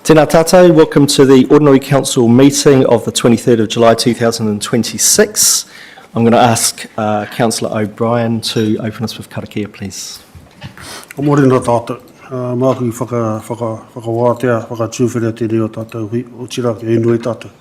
Tēnā tātou, welcome to the Ordinary Council meeting of the 23rd of July 2026. I'm going to ask Councillor O'Brien to open us with karakia, please. Morena tātou, māku whakawātea, whakatūwhera te reo tātou hui, o tira ke enui tātou.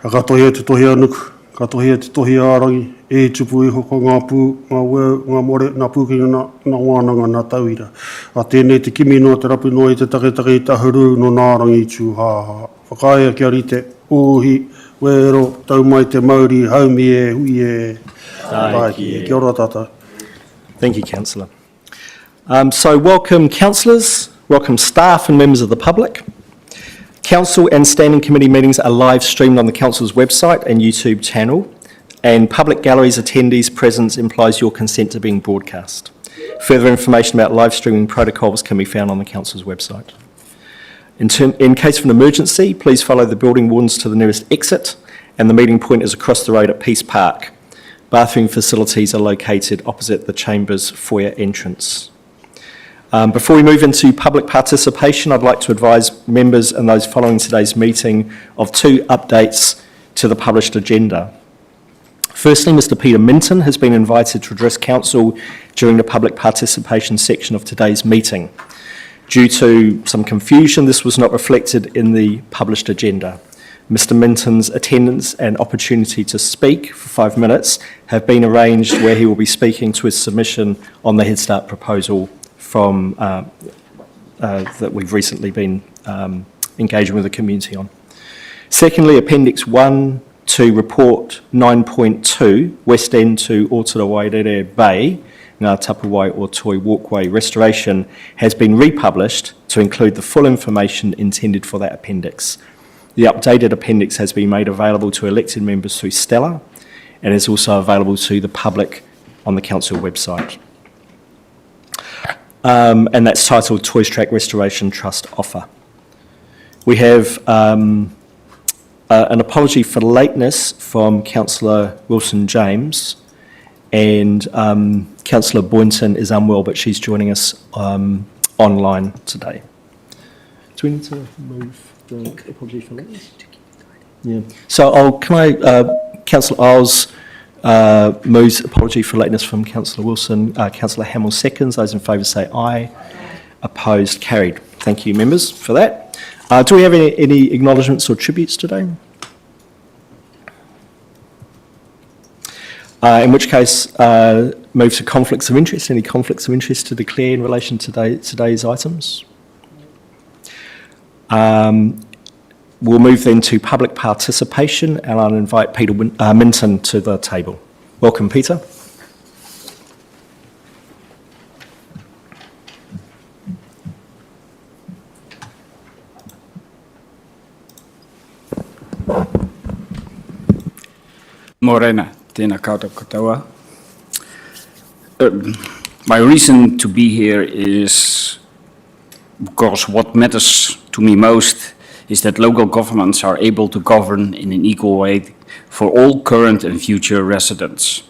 Katohia te tohi anuku, katohia te tohi ārangi, e tupu e hoko ngā pū, ngā weu, ngā more, ngā pūkinga ngā wānanga, ngā tauira. A tēnei te kimi noa te rapu noa i te taketake i tahuru no nārangi tū hāha. Whakaia kia rite, ohi, wero, tau mai te mauri, haumi e, hui e. Kia ora tātou. Thank you, Councillor. So welcome councillors, welcome staff and members of the public. Council and standing committee meetings are live streamed on the Council's website and YouTube channel, and public galleries attendees' presence implies your consent to being broadcast. Further information about live streaming protocols can be found on the Council's website. In case of an emergency, please follow the building wardens to the nearest exit, and the meeting point is across the road at Peace Park. Bathroom facilities are located opposite the Chamber's foyer entrance. Before we move into public participation, I'd like to advise members and those following today's meeting of two updates to the published agenda. Firstly, Mr Peter Minton has been invited to address Council during the public participation section of today's meeting. Due to some confusion, this was not reflected in the published agenda. Mr Minton's attendance and opportunity to speak for 5 minutes have been arranged, where he will be speaking to his submission on the Head Start proposal from that we've recently been engaging with the community on. Secondly, Appendix 1 to Report 9.2, West End to Otarawairere Bay, Ngā Tapuwae or Toi Walkway restoration, has been republished to include the full information intended for that appendix. The updated appendix has been made available to elected members through Stella and is also available to the public on the Council website. And that's titled Toys Track Restoration Trust Offer. We have an apology for lateness from Councillor Wilson-James, and Councillor Boynton is unwell, but she's joining us online today. Do we need to move the apology for lateness? Yeah. So Councillor Isles moves apology for lateness from Councillor Wilson. Councillor Hamill seconds. Those in favour say aye. Opposed, carried. Thank you, members, for that. Do we have any acknowledgements or tributes today? In which case, move to conflicts of interest. Any conflicts of interest to declare in relation to today's items? We'll move then to public participation, and I'll invite Peter Minton to the table. Welcome, Peter. Morena, tēnā koutou katoa. My reason to be here is because what matters to me most is that local governments are able to govern in an equal way for all current and future residents.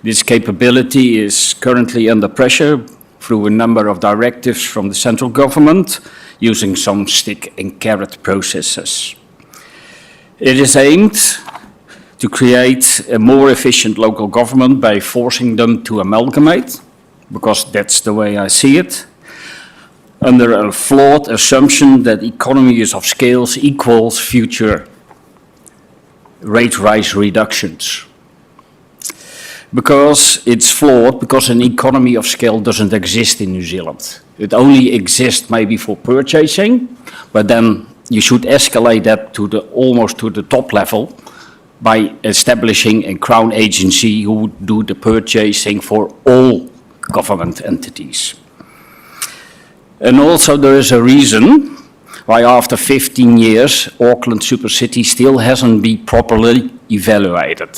This capability is currently under pressure through a number of directives from the central government using some stick and carrot processes. It is aimed to create a more efficient local government by forcing them to amalgamate, because that's the way I see it, under a flawed assumption that economies of scale equals future rate rise reductions. Because it's flawed, because an economy of scale doesn't exist in New Zealand. It only exists maybe for purchasing, but then you should escalate that to almost to the top level by establishing a crown agency who would do the purchasing for all government entities. And also there is a reason why after 15 years Auckland Super City still hasn't been properly evaluated.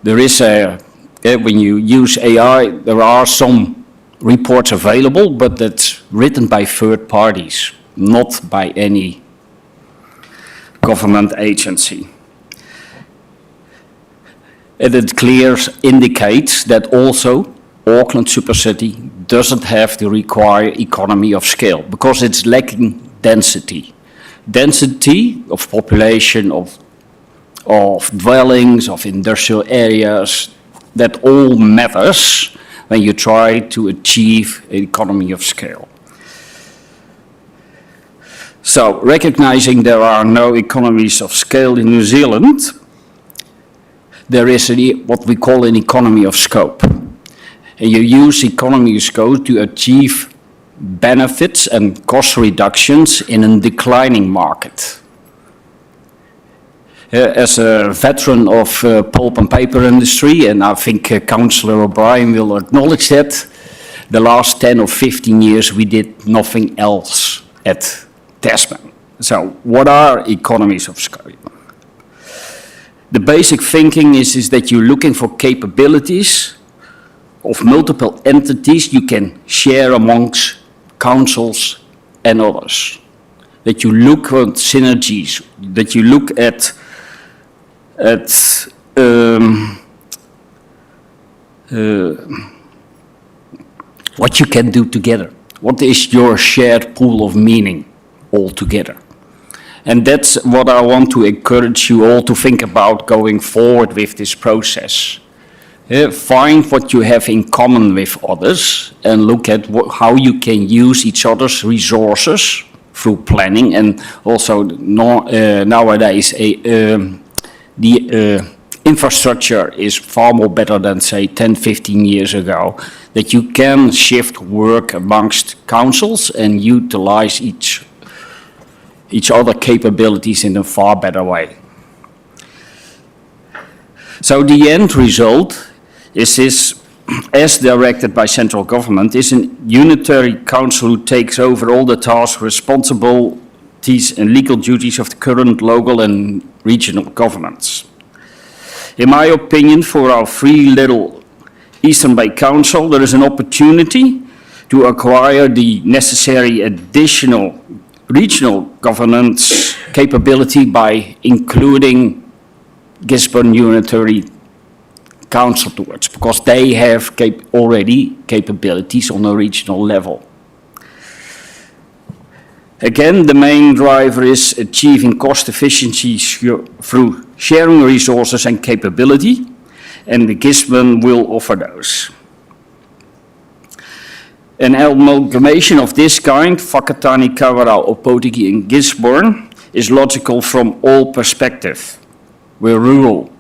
There is when you use AI, there are some reports available, but that's written by third parties, not by any government agency. And it clearly indicates that also Auckland Super City doesn't have the required economy of scale because it's lacking density. density of population, of dwellings, of industrial areas, that all matters when you try to achieve an economy of scale. So, recognizing there are no economies of scale in New Zealand, there is what we call an economy of scope. And you use economy of scope to achieve benefits and cost reductions in a declining market. As a veteran of pulp and paper industry, and I think Councillor O'Brien will acknowledge that, the last 10 or 15 years we did nothing else at Tasman. So what are economies of scale? The basic thinking is that you're looking for capabilities of multiple entities you can share amongst councils and others. That you look at synergies, that you look at what you can do together. What is your shared pool of meaning all together? And that's what I want to encourage you all to think about going forward with this process. Find what you have in common with others and look at how you can use each other's resources through planning, and also nowadays the infrastructure is far more better than, say, 10, 15 years ago, that you can shift work amongst councils and utilize each other capabilities in a far better way. So the end result is this, as directed by central government, is a unitary council who takes over all the tasks, responsibilities and legal duties of the current local and regional governments. In my opinion, for our free little Eastern Bay Council, there is an opportunity to acquire the necessary additional regional governance capability by including Gisborne Unitary Council towards, because they have already capabilities on a regional level. Again, the main driver is achieving cost efficiencies through sharing resources and capability, and the Gisborne will offer those. An amalgamation of this kind, Whakatane, Kawerau, Opotiki and Gisborne, is logical from all perspectives. We're rural.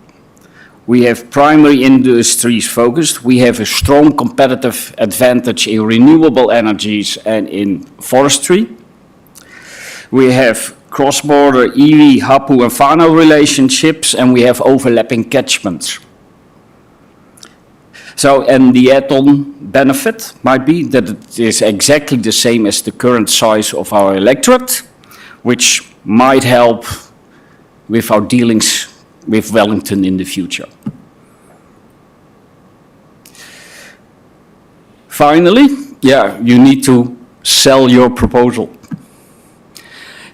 We have primary industries focused. We have a strong competitive advantage in renewable energies and in forestry. We have cross-border iwi, hapu and whānau relationships, and we have overlapping catchments. So, and the add-on benefit might be that it is exactly the same as the current size of our electorate, which might help with our dealings with Wellington in the future. Finally, you need to sell your proposal.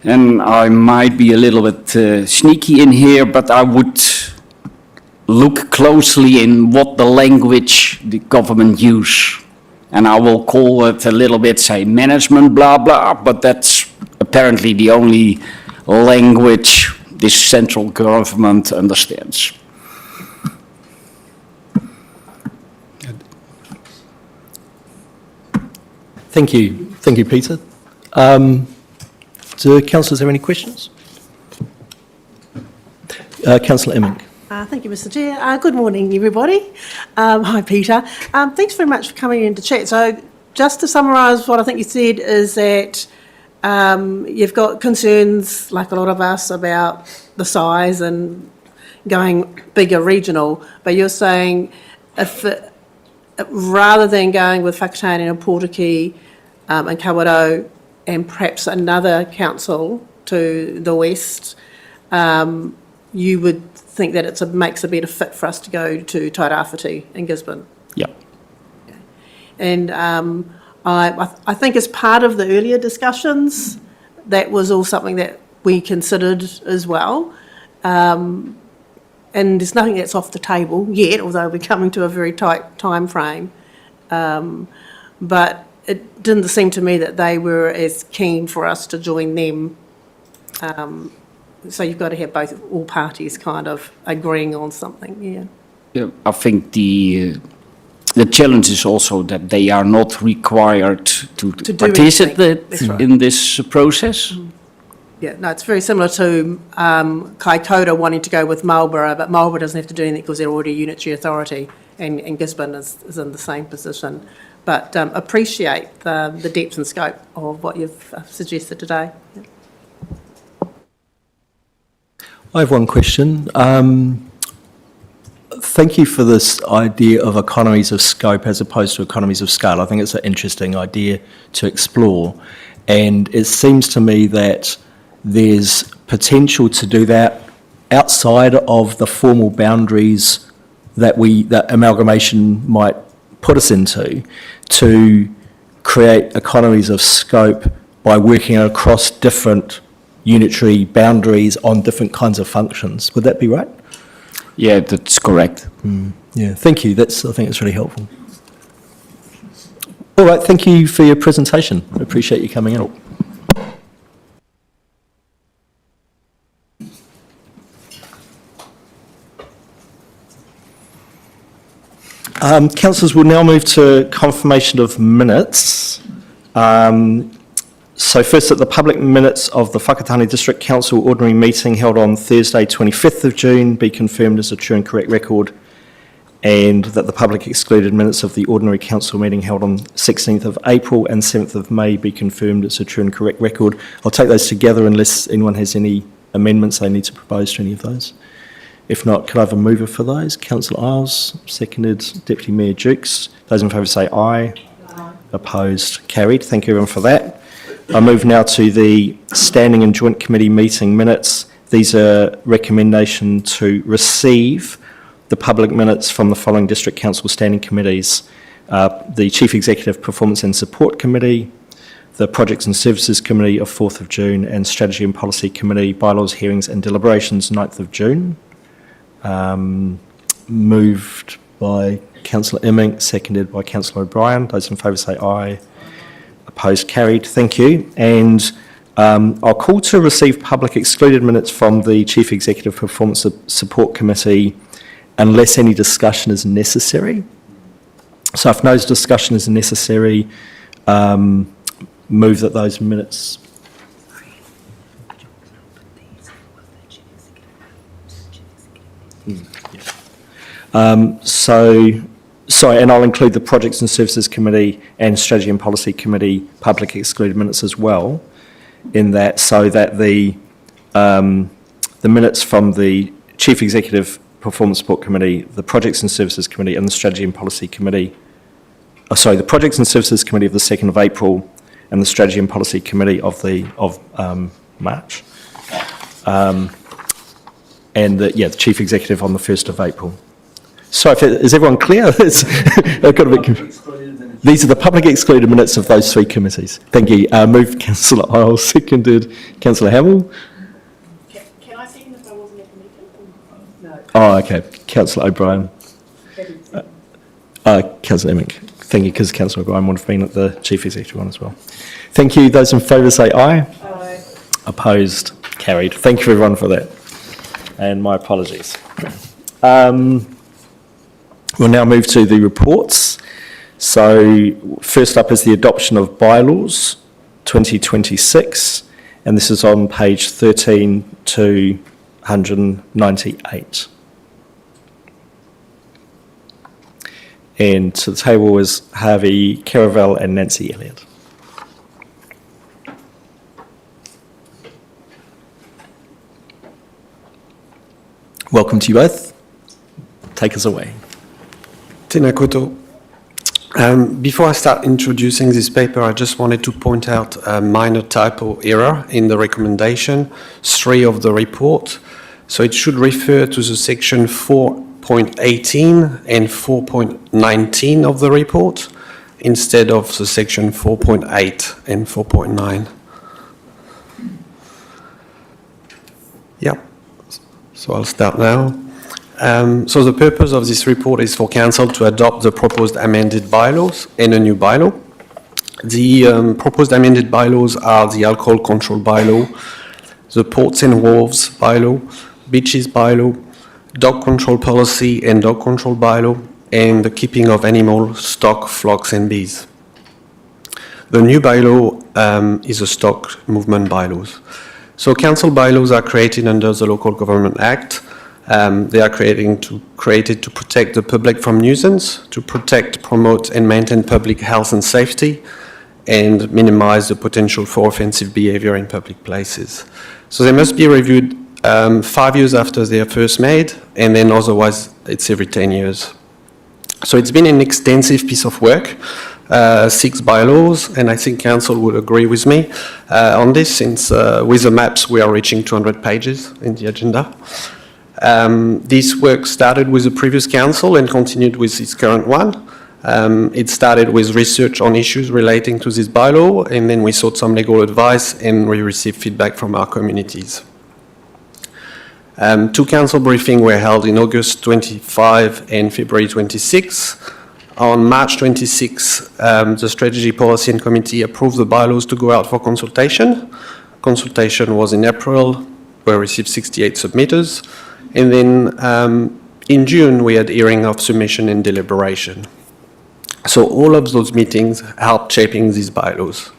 And I might be a little bit sneaky in here, but I would look closely in what the language the government use. And I will call it a little bit, say, management, blah, blah, but that's apparently the only language this central government understands. Thank you, Peter. Do councillors have any questions? Councillor Emmink. Thank you, Mr. Chair. Good morning, everybody. Hi, Peter. Thanks very much for coming in to chat. So, just to summarise what I think you said is that you've got concerns, like a lot of us, about the size and going bigger regional, but you're saying rather than going with Whakatane and Opotiki and Kawerau and perhaps another council to the west, you would think that it makes a better fit for us to go to Tairāwhiti and Gisborne. Yeah. And I think as part of the earlier discussions, that was all something that we considered as well. And there's nothing that's off the table yet, although we're coming to a very tight time frame. But it didn't seem to me that they were as keen for us to join them So you've got to have all parties kind of agreeing on something, yeah. Yeah, I think the challenge is also that they are not required to do participate anything. That's right. in this process. Yeah, no, it's very similar to Kaikoura wanting to go with Marlborough, but Marlborough doesn't have to do anything because they're already a unitary authority, and Gisborne is in the same position. But appreciate the depth and scope of what you've suggested today. Yeah. I have one question. Thank you for this idea of economies of scope as opposed to economies of scale. I think it's an interesting idea to explore. And it seems to me that there's potential to do that outside of the formal boundaries that amalgamation might put us into, to create economies of scope by working across different unitary boundaries on different kinds of functions. Would that be right? Yeah, that's correct. Yeah, thank you. I think it's really helpful. All right, thank you for your presentation. I appreciate you coming in. Councillors, will now move to confirmation of minutes. So first, that the public minutes of the Whakatane District Council ordinary meeting held on Thursday 25th of June be confirmed as a true and correct record, and that the public excluded minutes of the ordinary council meeting held on 16th of April and 7th of May be confirmed as a true and correct record. I'll take those together unless anyone has any amendments they need to propose to any of those. If not, could I have a mover for those? Councillor Isles, seconded Deputy Mayor Dukes. Those in favour say aye. Aye. Opposed, carried. Thank you everyone for that. I move now to the standing and joint committee meeting minutes. These are recommendation to receive the public minutes from the following district council standing committees: the Chief Executive Performance and Support Committee, the Projects and Services Committee of 4th of June, and Strategy and Policy Committee, Bylaws, Hearings and Deliberations 9th of June. Moved by Councillor Immink, seconded by Councillor O'Brien. Those in favour say aye. Opposed, carried. Thank you. And I'll call to receive public excluded minutes from the Chief Executive Performance Support Committee unless any discussion is necessary. So if no discussion is necessary, move that those minutes... Sorry, and I'll include the Projects and Services Committee and Strategy and Policy Committee public excluded minutes as well, in that, so that the minutes from the Chief Executive Performance Support Committee, the Projects and Services Committee and the Strategy and Policy Committee, the Projects and Services Committee of the 2nd of April and the Strategy and Policy Committee of March, and the Chief Executive on the 1st of April. So is everyone clear? I've got a bit confused. These are the public excluded minutes of those three committees. Thank you. Moved Councillor Isles, seconded Councillor Hamill. Can I second if I wasn't at the meeting? No. Oh, okay. Councillor O'Brien. Councillor Immink. Thank you, because Councillor O'Brien would have been at the Chief Executive one as well. Thank you. Those in favour say aye. Aye. Opposed? Carried. Thank you everyone for that. And my apologies. We'll now move to the reports. So first up is the adoption of Bylaws 2026, and this is on page 13 to 198. And to the table is Harvey Caravel and Nancy Elliott. Welcome to you both. Take us away. Tēnā koutou. Before I start introducing this paper, I just wanted to point out a minor typo error in the recommendation 3 of the report. So it should refer to the section 4.18 and 4.19 of the report instead of the section 4.8 and 4.9. Yeah, so I'll start now. So the purpose of this report is for Council to adopt the proposed amended bylaws and a new bylaw. The proposed amended bylaws are the alcohol control bylaw, the Ports and Wharves bylaw, Beaches bylaw, Dog control policy and dog control bylaw, and the keeping of animal stock, flocks and bees. The new bylaw is a stock movement bylaws. So council bylaws are created under the Local Government Act. They are created to protect the public from nuisance, to protect, promote and maintain public health and safety, and minimize the potential for offensive behavior in public places. So they must be reviewed 5 years after they are first made, and then otherwise it's every 10 years. So it's been an extensive piece of work, 6 bylaws, and I think council would agree with me on this, since with the maps we are reaching 200 pages in the agenda. This work started with the previous council and continued with its current one. It started with research on issues relating to this bylaw, and then we sought some legal advice and we received feedback from our communities. 2 council briefings were held in August 25 and February 26. On March 26, the Strategy, Policy and Committee approved the bylaws to go out for consultation. Consultation was in April, we received 68 submitters. And then in June, we had hearing of submission and deliberation. So all of those meetings helped shaping these bylaws.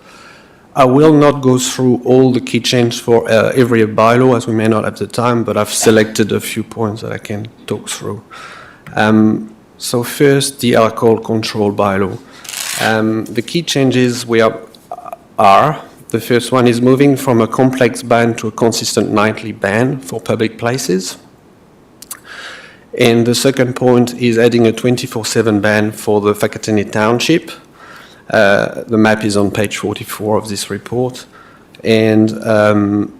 I will not go through all the key changes for every bylaw, as we may not have the time, but I've selected a few points that I can talk through. So first, the alcohol control bylaw. The key changes are, the first one is moving from a complex ban to a consistent nightly ban for public places. And the second point is adding a 24/7 ban for the Whakatane Township. The map is on page 44 of this report. And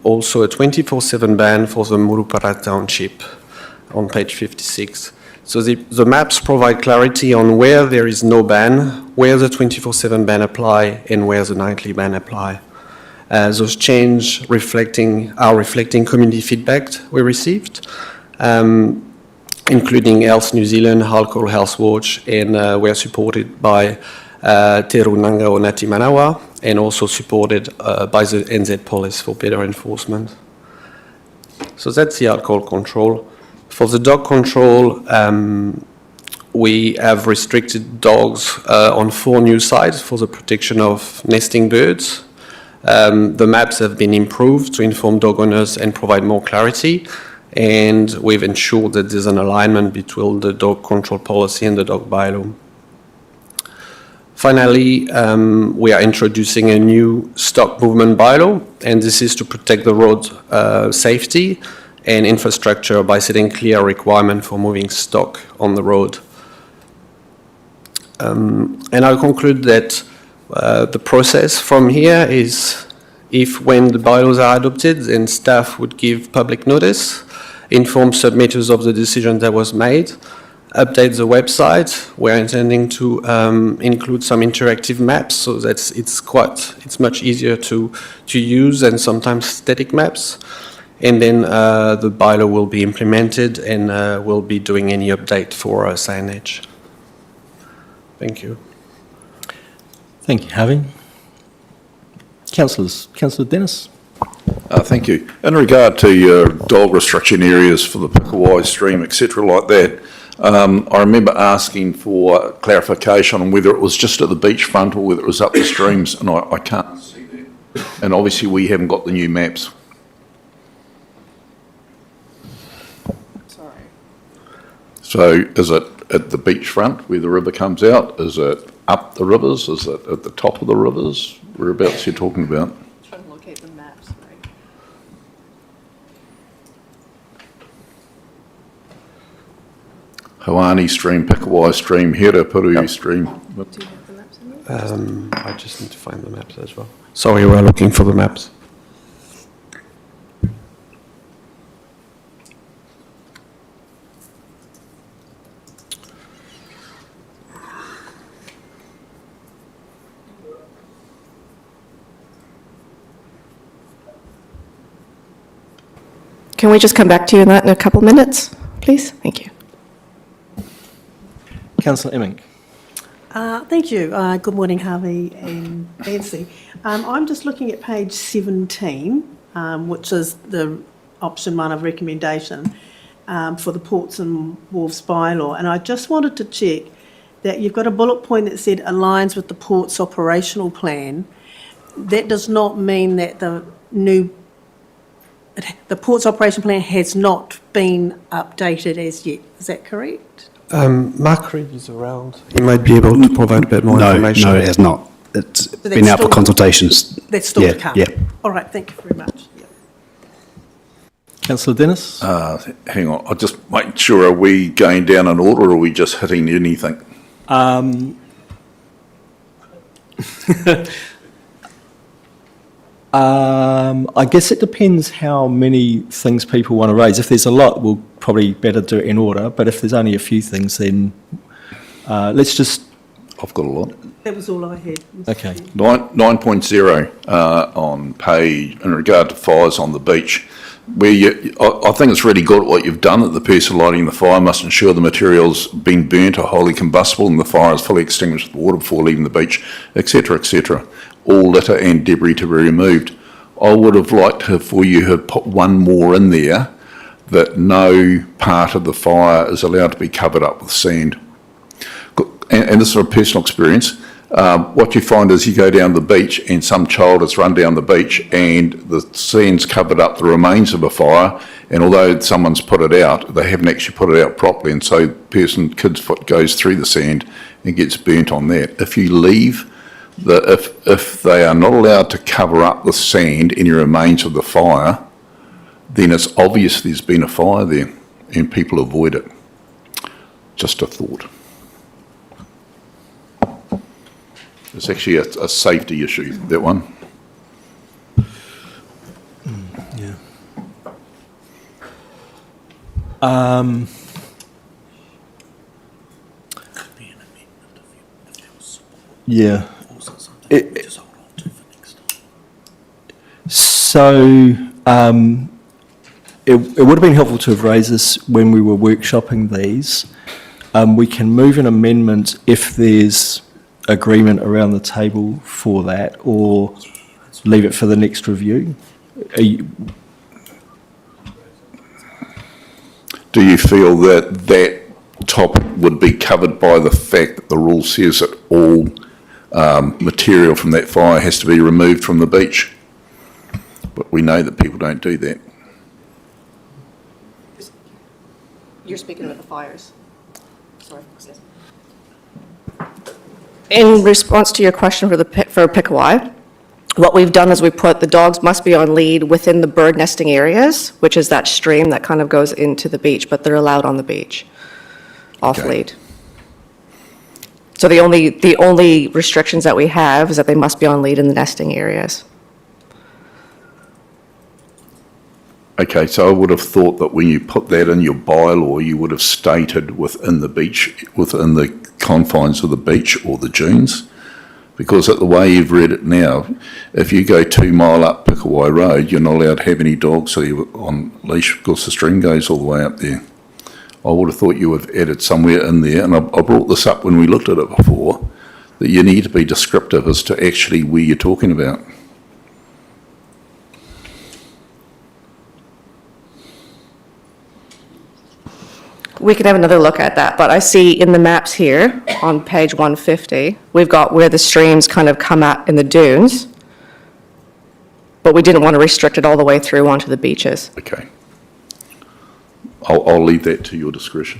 also a 24/7 ban for the Murupara Township on page 56. So the maps provide clarity on where there is no ban, where the 24/7 ban apply, and where the nightly ban apply. Those changes are reflecting community feedback we received, including Health New Zealand, Alcohol Health Watch, and were supported by Te Runanga o Ngāti Manawa, and also supported by the NZ Police for better enforcement. So that's the alcohol control. For the dog control, we have restricted dogs on 4 new sites for the protection of nesting birds. The maps have been improved to inform dog owners and provide more clarity, and we've ensured that there's an alignment between the dog control policy and the dog bylaw. Finally, we are introducing a new stock movement bylaw, and this is to protect the road safety and infrastructure by setting clear requirement for moving stock on the road. And I'll conclude that the process from here is, when the bylaws are adopted, then staff would give public notice, inform submitters of the decision that was made, update the website. We're intending to include some interactive maps, so that it's much easier to use than sometimes static maps. And then the bylaw will be implemented, and we'll be doing any update for signage. Thank you. Thank you, Harvey. Councillor Dennis. Thank you. In regard to your dog restriction areas for the Tapuwae stream, etc., like that, I remember asking for clarification on whether it was just at the beachfront or whether it was up the streams, and I can't see that. And obviously we haven't got the new maps. Sorry. So is it at the beachfront where the river comes out? Is it up the rivers? Is it at the top of the rivers? Whereabouts you're talking about? Trying to locate the maps, right? Hawani stream, Tapuwae stream, Herapuru stream. Do you have the maps in there? I just need to find the maps as well. Sorry, we're looking for the maps. Can we just come back to you on that in a couple minutes, please? Thank you. Councillor Emmink. Thank you. Good morning, Harvey and Nancy. I'm just looking at page 17, which is the option 1 of recommendation for the Ports and Wharves bylaw. And I just wanted to check that you've got a bullet point that said aligns with the port's operational plan. That does not mean that the port's operation plan has not been updated as yet. Is that correct? Mark Reed is around. He might be able to provide a bit more information. No, it has not. It's that's been out for still- consultations. That's still Yeah, to come? yeah. All right, thank you very much. Yeah. Councillor Dennis? Hang on, I'll just make sure, are we going down in order or are we just hitting anything? I guess it depends how many things people want to raise. If there's a lot, we'll probably better do it in order, but if there's only a few things, then let's just... I've got a lot. That was all I had. Mr. Okay. Chair. 9.0 on page, in regard to fires on the beach, where I think it's really good what you've done, that the person lighting the fire must ensure the material's been burnt or wholly combustible and the fire is fully extinguished with water before leaving the beach, etc., etc. All litter and debris to be removed. I would have liked to, for you to put one more in there, that no part of the fire is allowed to be covered up with sand. And this is a personal experience. What you find is you go down the beach and some child has run down the beach and the sand's covered up the remains of a fire, and although someone's put it out, they haven't actually put it out properly, and so kid's foot goes through the sand and gets burnt on that. If you leave, if they are not allowed to cover up the sand, any remains of the fire, then it's obvious there's been a fire there and people avoid it. Just a thought. It's actually a safety issue, that one. Yeah. Yeah. It would have been helpful to have raised this when we were workshopping these. We can move an amendment if there's agreement around the table for that, or leave it for the next review. Do you feel that that topic would be covered by the fact that the rule says that all material from that fire has to be removed from the beach? But we know that people don't do that. You're speaking about the fires. Sorry. In response to your question for Tapuwae, what we've done is we put the dogs must be on lead within the bird nesting areas, which is that stream that kind of goes into the beach, but they're allowed on the beach, off Okay. lead. So the only restrictions that we have is that they must be on lead in the nesting areas. Okay, so I would have thought that when you put that in your bylaw, you would have stated within the beach, within the confines of the beach or the dunes, because at the way you've read it now, if you go 2 mile up Tapuwae Road, you're not allowed to have any dogs on leash because the stream goes all the way up there. I would have thought you would have added somewhere in there, and I brought this up when we looked at it before, that you need to be descriptive as to actually where you're talking about. We can have another look at that, but I see in the maps here on page 150, we've got where the streams kind of come out in the dunes, but we didn't want to restrict it all the way through onto the beaches. Okay. I'll leave that to your discretion.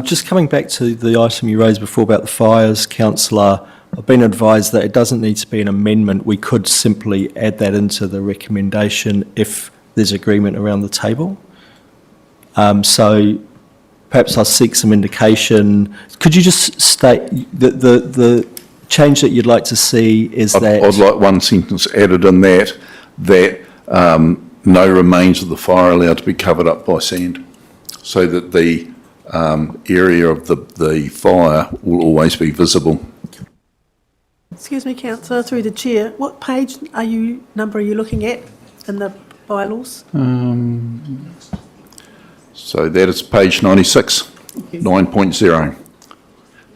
Just coming back to the item you raised before about the fires, councillor, I've been advised that it doesn't need to be an amendment. We could simply add that into the recommendation if there's agreement around the table. So perhaps I'll seek some indication. Could you just state the change that you'd like to see is that... I'd like one sentence added in that no remains of the fire are allowed to be covered up by sand, so that the area of the fire will always be visible. Excuse me, councillor, through the chair. What page number are you looking at in the bylaws? So that is page 96, 9.0.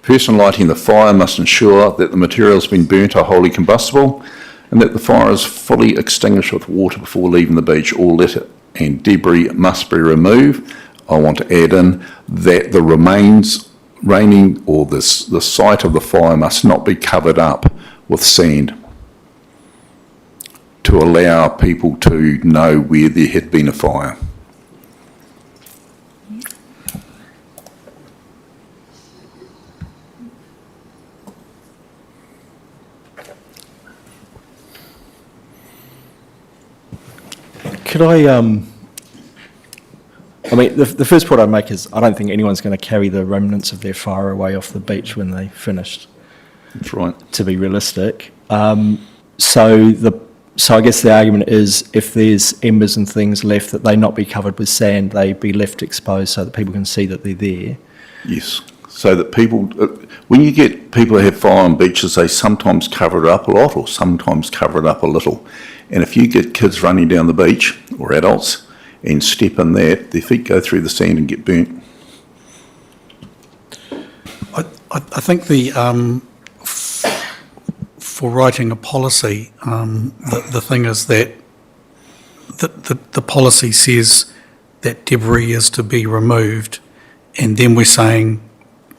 Person lighting the fire must ensure that the material has been burnt or wholly combustible and that the fire is fully extinguished with water before leaving the beach. All litter and debris must be removed. I want to add in that the remaining or the site of the fire must not be covered up with sand to allow people to know where there had been a fire. Could I mean, the first point I'd make is I don't think anyone's going to carry the remnants of their fire away off the beach when they finished. That's right. To be realistic. So I guess the argument is if there's embers and things left, that they not be covered with sand, they be left exposed so that people can see that they're there. Yes, so that people, when you get people who have fire on beaches, they sometimes cover it up a lot or sometimes cover it up a little. And if you get kids running down the beach, or adults, and step in that, their feet go through the sand and get burnt. I think for writing a policy, the thing is that the policy says that debris is to be removed, and then we're saying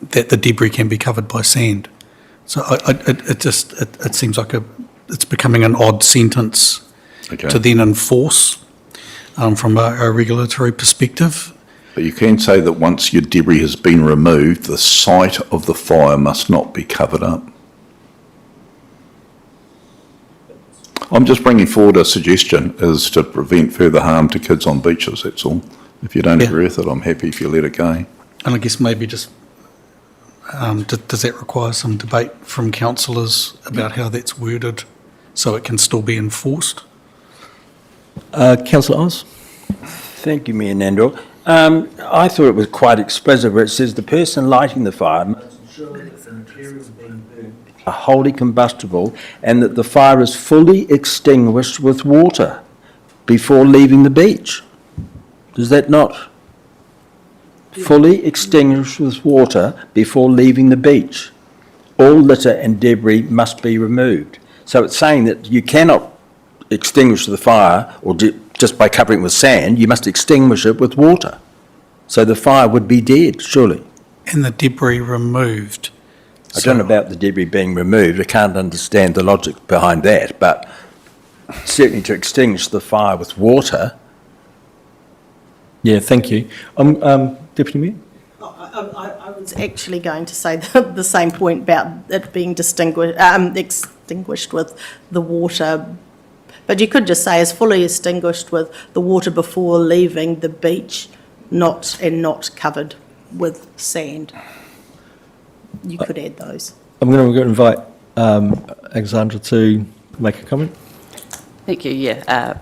that the debris can be covered by sand. So it seems like it's becoming an odd sentence to then enforce from a regulatory perspective. But you can say that once your debris has been removed, the site of the fire must not be covered up. I'm just bringing forward a suggestion is to prevent further harm to kids on beaches, that's all. If you don't agree with it, I'm happy if you let it go. And I guess maybe just, does that require some debate from councillors about how that's worded so it can still be enforced? Councillor Oz? Thank you, Mayor Nandor. I thought it was quite explicit where it says the person lighting the fire must ensure that the materials being burned are wholly combustible and that the fire is fully extinguished with water before leaving the beach. Does that not? Fully extinguished with water before leaving the beach. All litter and debris must be removed. So it's saying that you cannot extinguish the fire or just by covering it with sand, you must extinguish it with water. So the fire would be dead, surely. And the debris removed. I don't know about the debris being removed. I can't understand the logic behind that, but certainly to extinguish the fire with water. Yeah, thank you. Deputy Mayor? I was actually going to say the same point about it being extinguished with the water, but you could just say is fully extinguished with the water before leaving the beach, not covered with sand. You could add those. I'm going to invite Alexandra to make a comment. Thank you. Yeah,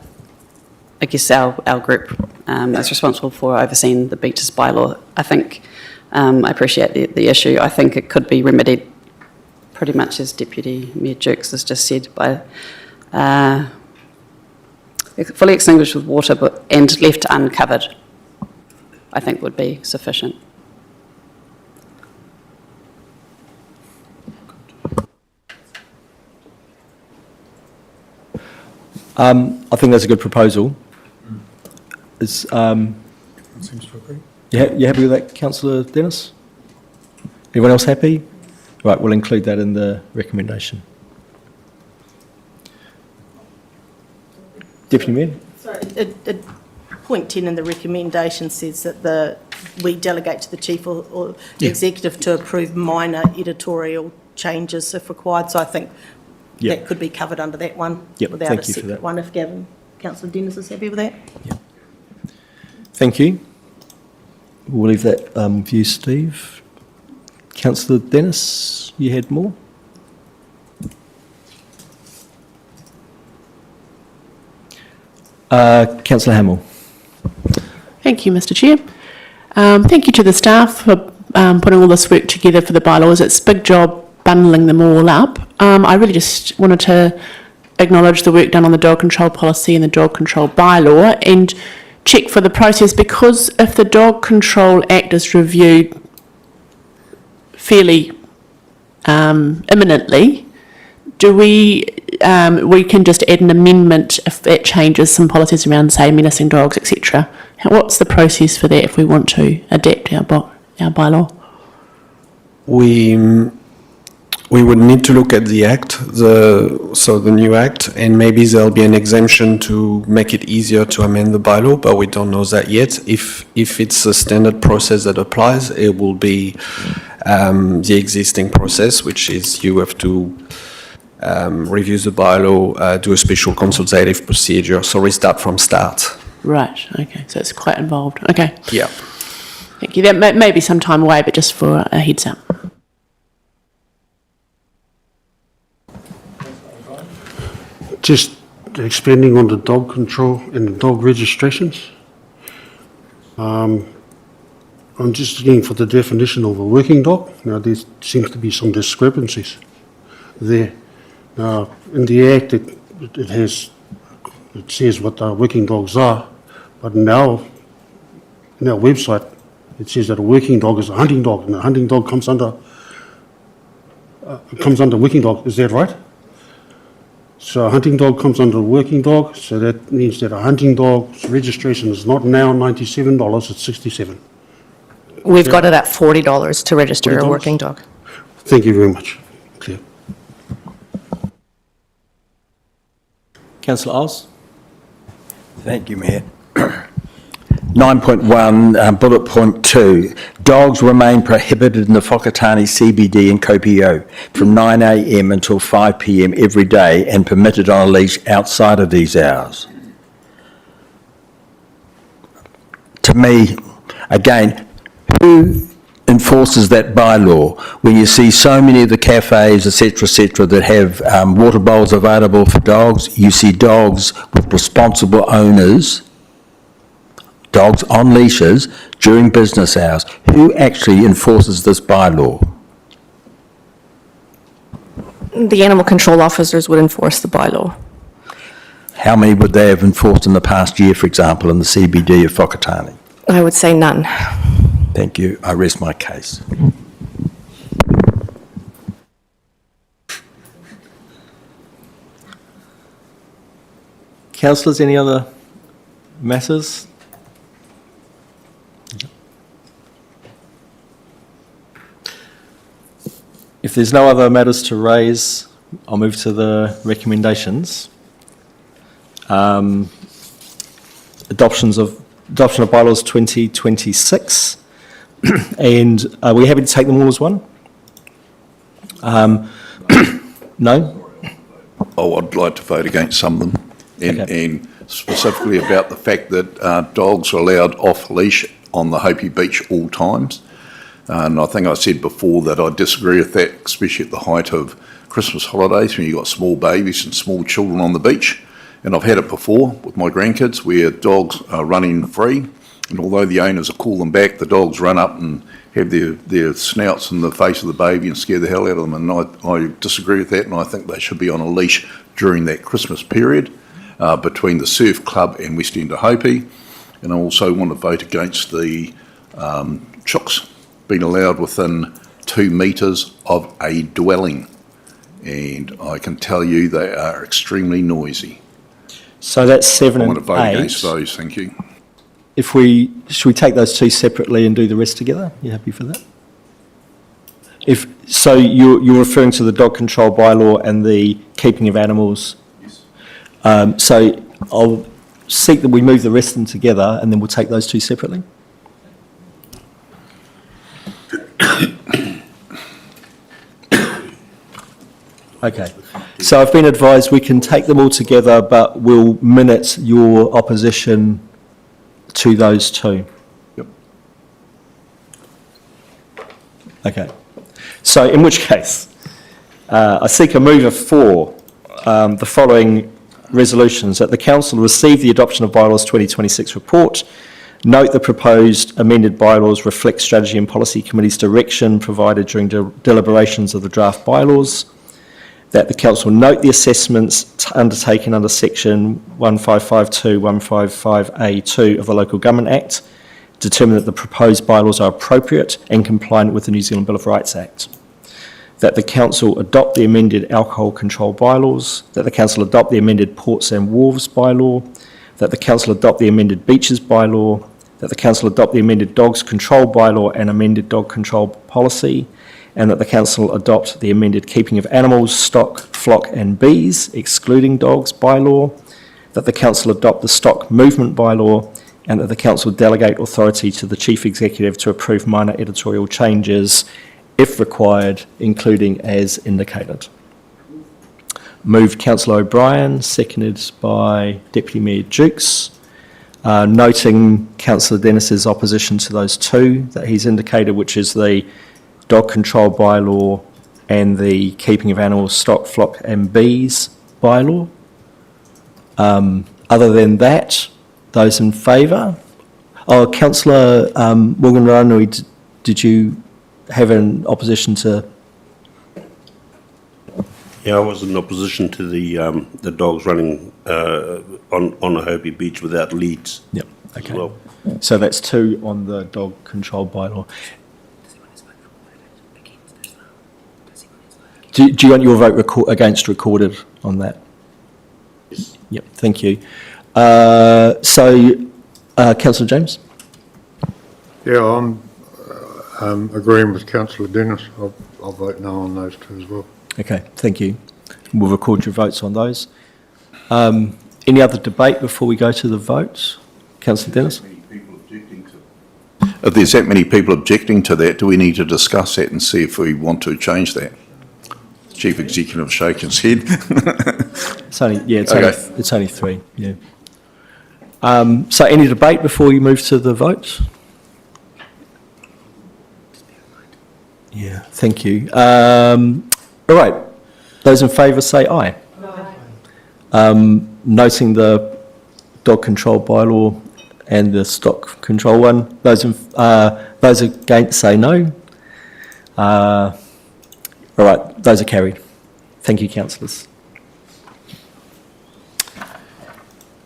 I guess our group is responsible for overseeing the beaches bylaw. I think I appreciate the issue. I think it could be remedied pretty much as Deputy Mayor Jerks has just said by fully extinguished with water and left uncovered, I think would be sufficient. I think that's a good proposal. Seems to agree. You happy with that, Councillor Dennis? Everyone else happy? Right, we'll include that in the recommendation. Deputy Mayor? Sorry, point 10 in the recommendation says that we delegate to the chief or the executive to approve minor editorial changes if required. So I think that could be covered under that one without a separate one if Councillor Dennis is happy with that. Yep. Thank you. We'll leave that with you, Steve. Councillor Dennis, you had more? Councillor Hamill. Thank you, Mr. Chair. Thank you to the staff for putting all this work together for the bylaws. It's a big job bundling them all up. I really just wanted to acknowledge the work done on the dog control policy and the dog control bylaw and check for the process, because if the Dog Control Act is reviewed fairly imminently, do we can just add an amendment if it changes some policies around, say, menacing dogs, etc. What's the process for that if we want to adapt our bylaw? We would need to look at the act, the new act, and maybe there'll be an exemption to make it easier to amend the bylaw, but we don't know that yet. If it's a standard process that applies, it will be the existing process, which is you have to review the bylaw, do a special consultative procedure, so restart from start. Right, okay, so it's quite involved. Okay. Yeah. Thank you. That may be some time away, but just for a heads up. Just expanding on the dog control and the dog registrations. I'm just looking for the definition of a working dog. Now, there seems to be some discrepancies there. Now, in the Act, it says what working dogs are, but now, in our website, it says that a working dog is a hunting dog, and a hunting dog comes under working dog. Is that right? So a hunting dog comes under a working dog, so that means that a hunting dog's registration is not now $97, it's $67. We've got it at $40 to register a working dog. Thank you very much. Clear. Councillor Oz? Thank you, Mayor. 9.1, bullet point 2, dogs remain prohibited in the Whakatane CBD and Kopio from 9 a.m. until 5 p.m. every day and permitted on a leash outside of these hours. To me, again, who enforces that bylaw when you see so many of the cafes, etc., that have water bowls available for dogs? You see dogs with responsible owners, dogs on leashes during business hours. Who actually enforces this bylaw? The animal control officers would enforce the bylaw. How many would they have enforced in the past year, for example, in the CBD of Whakatane? I would say none. Thank you. I rest my case. Councillors, any other matters? If there's no other matters to raise, I'll move to the recommendations. Adoption of bylaws 2026, and are we happy to take them all as one? No? Oh, I'd like to vote against some of them, and specifically about the fact that dogs are allowed off leash on the Hopi Beach all times. And I think I said before that I disagree with that, especially at the height of Christmas holidays when you've got small babies and small children on the beach. And I've had it before with my grandkids where dogs are running free, and although the owners will call them back, the dogs run up and have their snouts in the face of the baby and scare the hell out of them. And I disagree with that, and I think they should be on a leash during that Christmas period between the Surf Club and West End of Hopi. And I also want to vote against the chooks being allowed within 2 metres of a dwelling. And I can tell you they are extremely noisy. So that's 7 I and want to vote 8. against those, thank you. Should we take those two separately and do the rest together? You happy for that? So you're referring to the dog control bylaw and the keeping of animals? Yes. So I'll seek that we move the rest of them together and then we'll take those two separately. Okay, so I've been advised we can take them all together, but we'll minute your opposition to those two. Yep. Okay, so in which case, I seek a mover for the following resolutions: that the Council receive the adoption of Bylaws 2026 report, note the proposed amended bylaws reflect Strategy and Policy Committee's direction provided during deliberations of the draft bylaws, that the Council note the assessments undertaken under section 1552, 155A2 of the Local Government Act, determine that the proposed bylaws are appropriate and compliant with the New Zealand Bill of Rights Act. that the council adopt the amended alcohol control bylaws, that the council adopt the amended ports and wharves bylaw, that the council adopt the amended beaches bylaw, that the council adopt the amended dogs control bylaw and amended dog control policy, and that the council adopt the amended keeping of animals, stock, flock and bees, excluding dogs bylaw, that the council adopt the stock movement bylaw, and that the council delegate authority to the chief executive to approve minor editorial changes if required, including as indicated. Moved Councillor O'Brien, seconded by Deputy Mayor Dukes. Noting Councillor Dennis's opposition to those two that he's indicated, which is the dog control bylaw and the keeping of animals, stock, flock and bees bylaw. Other than that, those in favour? Oh, Councillor Morgan Ranui, did you have an opposition to? Yeah, I was in opposition to the dogs running on a Hopi beach without leads. Yep, okay. As well. So that's 2 on the dog control bylaw. Do you want your vote against recorded on that? Yes. Yep, thank you. Councillor James? Yeah, I'm agreeing with Councillor Dennis. I'll vote no on those two as well. Okay, thank you. We'll record your votes on those. Any other debate before we go to the vote? Councillor Dennis? If there's that many people objecting to that, do we need to discuss that and see if we want to change that? Chief Executive shaking his head. It's only, yeah, Okay. it's only 3, yeah. So any debate before we move to the vote? Yeah, thank you. All right, those in favour say aye. Noting the dog control bylaw and the stock control one, those against say no. All right, those are carried. Thank you, councillors.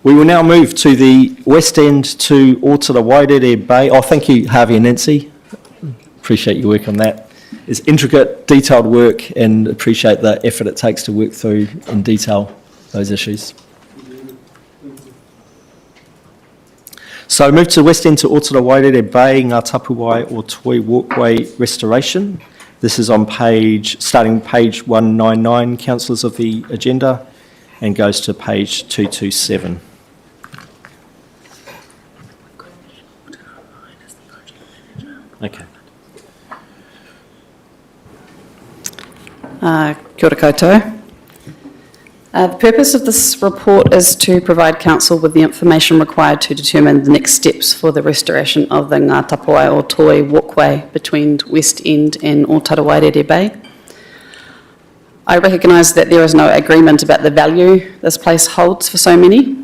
We will now move to the west end to Otarawairere Bay. Oh, thank you, Harvey and Nancy. Appreciate your work on that. It's intricate, detailed work, and appreciate the effort it takes to work through in detail those issues. So move to the west end to Otarawairere Bay, Ngā Tapuwae or Toi Walkway restoration. This is on starting page 199, councillors, of the agenda, and goes to page 227. Okay. Kia ora koutou. The purpose of this report is to provide council with the information required to determine the next steps for the restoration of the Ngā Tapuwae or Toi Walkway between West End and Otarawairere Bay. I recognise that there is no agreement about the value this place holds for so many.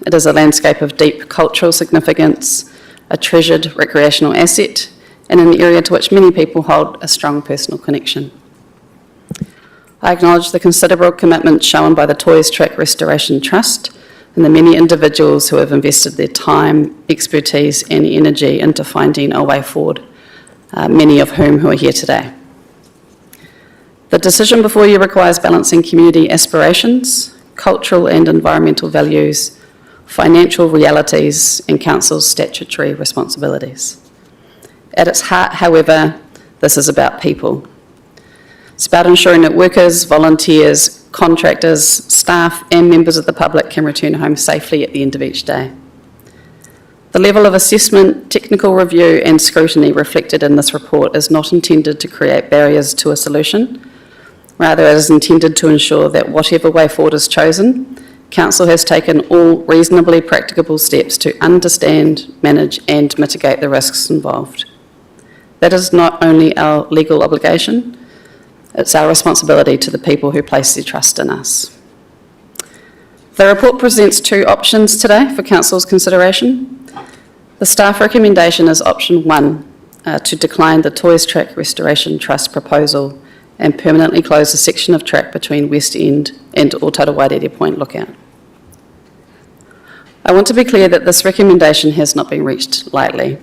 It is a landscape of deep cultural significance, a treasured recreational asset, and an area to which many people hold a strong personal connection. I acknowledge the considerable commitment shown by the Toys Track Restoration Trust and the many individuals who have invested their time, expertise and energy into finding a way forward, many of whom who are here today. The decision before you requires balancing community aspirations, cultural and environmental values, financial realities and council's statutory responsibilities. At its heart, however, this is about people. It's about ensuring that workers, volunteers, contractors, staff and members of the public can return home safely at the end of each day. The level of assessment, technical review and scrutiny reflected in this report is not intended to create barriers to a solution. Rather, it is intended to ensure that whatever way forward is chosen, Council has taken all reasonably practicable steps to understand, manage and mitigate the risks involved. That is not only our legal obligation, it's our responsibility to the people who place their trust in us. The report presents 2 options today for Council's consideration. The staff recommendation is option 1, to decline the Toys Track Restoration Trust proposal and permanently close the section of track between West End and Otarawairere Point Lookout. I want to be clear that this recommendation has not been reached lightly.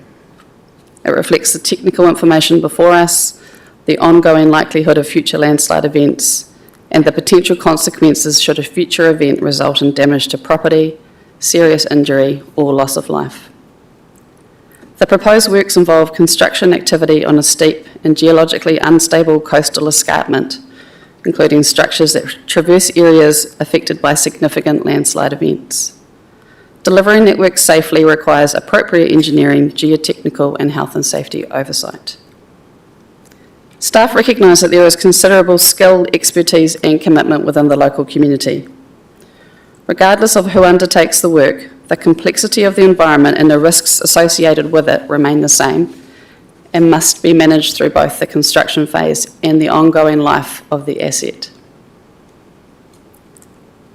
It reflects the technical information before us, the ongoing likelihood of future landslide events, and the potential consequences should a future event result in damage to property, serious injury, or loss of life. The proposed works involve construction activity on a steep and geologically unstable coastal escarpment, including structures that traverse areas affected by significant landslide events. Delivering networks safely requires appropriate engineering, geotechnical, and health and safety oversight. Staff recognise that there is considerable skill, expertise, and commitment within the local community. Regardless of who undertakes the work, the complexity of the environment and the risks associated with it remain the same and must be managed through both the construction phase and the ongoing life of the asset.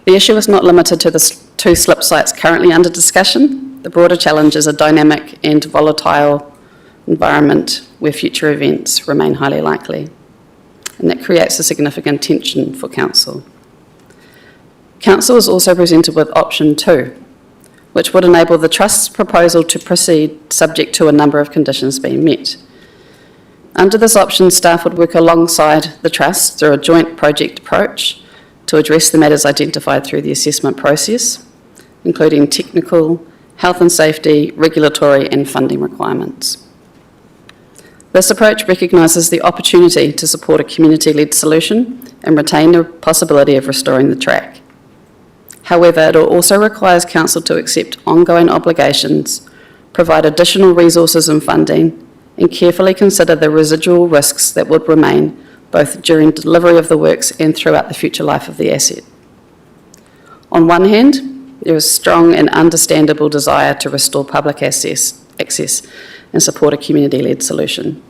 The issue is not limited to the two slip sites currently under discussion. The broader challenge is a dynamic and volatile environment where future events remain highly likely, and that creates a significant tension for Council. Council is also presented with option 2, which would enable the Trust's proposal to proceed subject to a number of conditions being met. Under this option, staff would work alongside the Trust through a joint project approach to address the matters identified through the assessment process, including technical, health and safety, regulatory and funding requirements. This approach recognises the opportunity to support a community-led solution and retain the possibility of restoring the track. However, it also requires Council to accept ongoing obligations, provide additional resources and funding, and carefully consider the residual risks that would remain both during delivery of the works and throughout the future life of the asset. On one hand, there is strong and understandable desire to restore public access and support a community-led solution.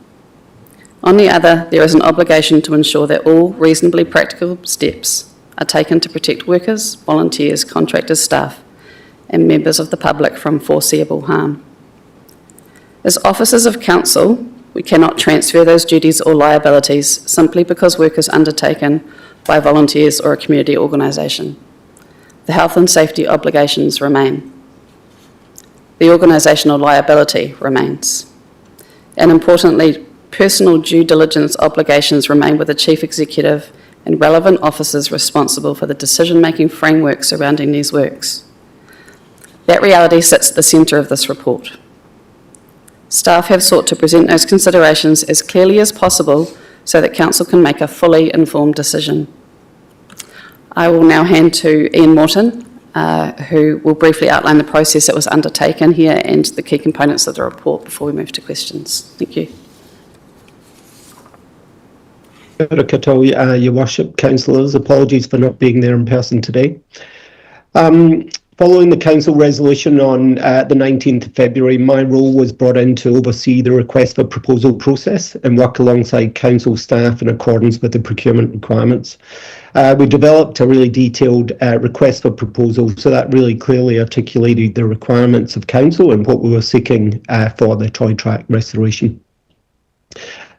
On the other, there is an obligation to ensure that all reasonably practical steps are taken to protect workers, volunteers, contractors, staff, and members of the public from foreseeable harm. As officers of Council, we cannot transfer those duties or liabilities simply because work is undertaken by volunteers or a community organisation. The health and safety obligations remain. The organisational liability remains. And importantly, personal due diligence obligations remain with the Chief Executive and relevant officers responsible for the decision-making framework surrounding these works. That reality sits at the centre of this report. Staff have sought to present those considerations as clearly as possible so that Council can make a fully informed decision. I will now hand to Ian Morton, who will briefly outline the process that was undertaken here and the key components of the report before we move to questions. Thank you. Your Worship, Councillors, apologies for not being there in person today. Following the Council resolution on the 19th of February, my role was brought in to oversee the request for proposal process and work alongside Council staff in accordance with the procurement requirements. We developed a really detailed request for proposal, so that really clearly articulated the requirements of Council and what we were seeking for the toy track restoration.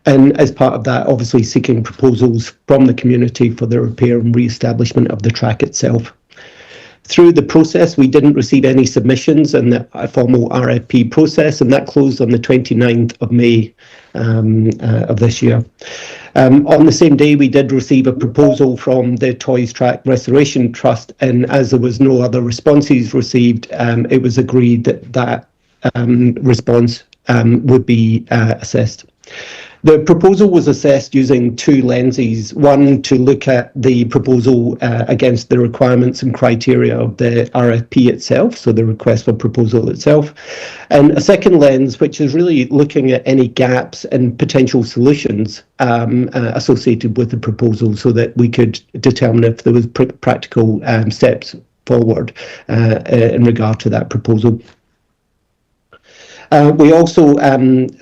And as part of that, obviously seeking proposals from the community for the repair and re-establishment of the track itself. Through the process, we didn't receive any submissions in the formal RFP process, and that closed on the 29th of May of this year. On the same day, we did receive a proposal from the Toys Track Restoration Trust, and as there was no other responses received, it was agreed that that response would be assessed. The proposal was assessed using two lenses, one to look at the proposal against the requirements and criteria of the RFP itself, so the request for proposal itself, and a second lens which is really looking at any gaps and potential solutions associated with the proposal so that we could determine if there was practical steps forward in regard to that proposal. We also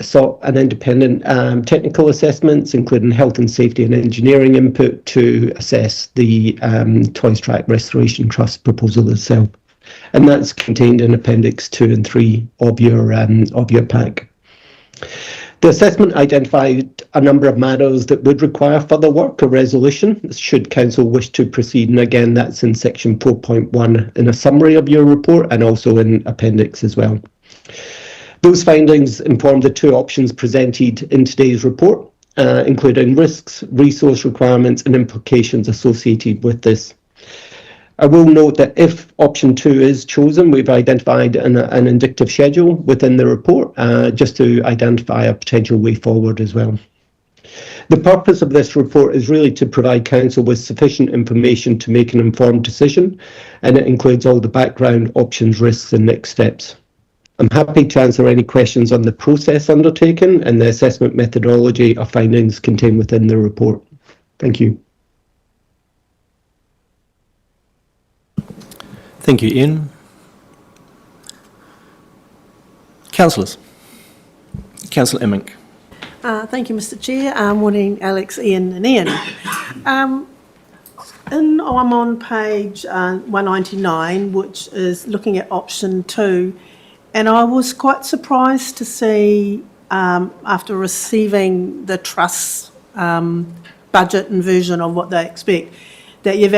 sought an independent technical assessments, including health and safety and engineering input to assess the Toys Track Restoration Trust proposal itself. And that's contained in Appendix 2 and 3 of your pack. The assessment identified a number of matters that would require further work or resolution should Council wish to proceed, and again that's in section 4.1 in a summary of your report and also in Appendix as well. Those findings informed the two options presented in today's report. including risks, resource requirements and implications associated with this. I will note that if option 2 is chosen, we've identified an indicative schedule within the report, just to identify a potential way forward as well. The purpose of this report is really to provide Council with sufficient information to make an informed decision, and it includes all the background, options, risks and next steps. I'm happy to answer any questions on the process undertaken and the assessment methodology or findings contained within the report. Thank you. Thank you, Ian. Councillors. Councillor Immink. Thank you, Mr Chair. Morning, Alex, Ian and Ian. I'm on page 199, which is looking at option 2, and I was quite surprised to see, after receiving the Trust's budget and version of what they expect, that you'd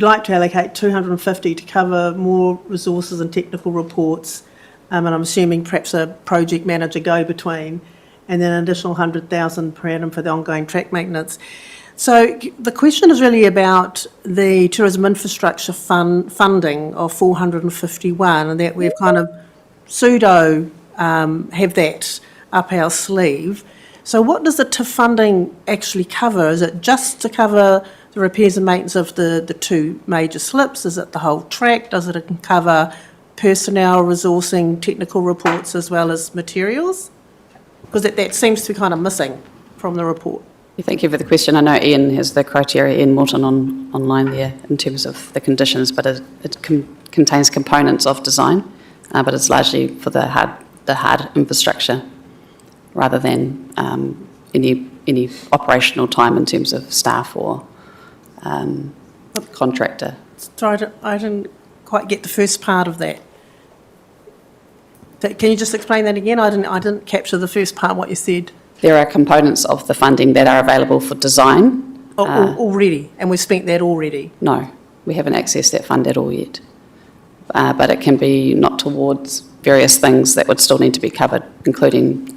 like to allocate 250 to cover more resources and technical reports, and I'm assuming perhaps a project manager go-between, and then an additional 100,000 per annum for the ongoing track maintenance. So the question is really about the tourism infrastructure funding of 451, and that we've kind of pseudo have that up our sleeve. So what does the TIF funding actually cover? Is it just to cover the repairs and maintenance of the 2 major slips? Is it the whole track? Does it cover personnel, resourcing, technical reports as well as materials? Because that seems to be kind of missing from the report. Thank you for the question. I know Ian has the criteria in Minton online there in terms of the conditions, but it contains components of design, but it's largely for the hard infrastructure rather than any operational time in terms of staff or contractor. So I didn't quite get the first part of that. Can you just explain that again? I didn't capture the first part, what you said. There are components of the funding that are available for design. Already, and we've spent that already? No, we haven't accessed that fund at all yet. But it can be not towards various things that would still need to be covered, including,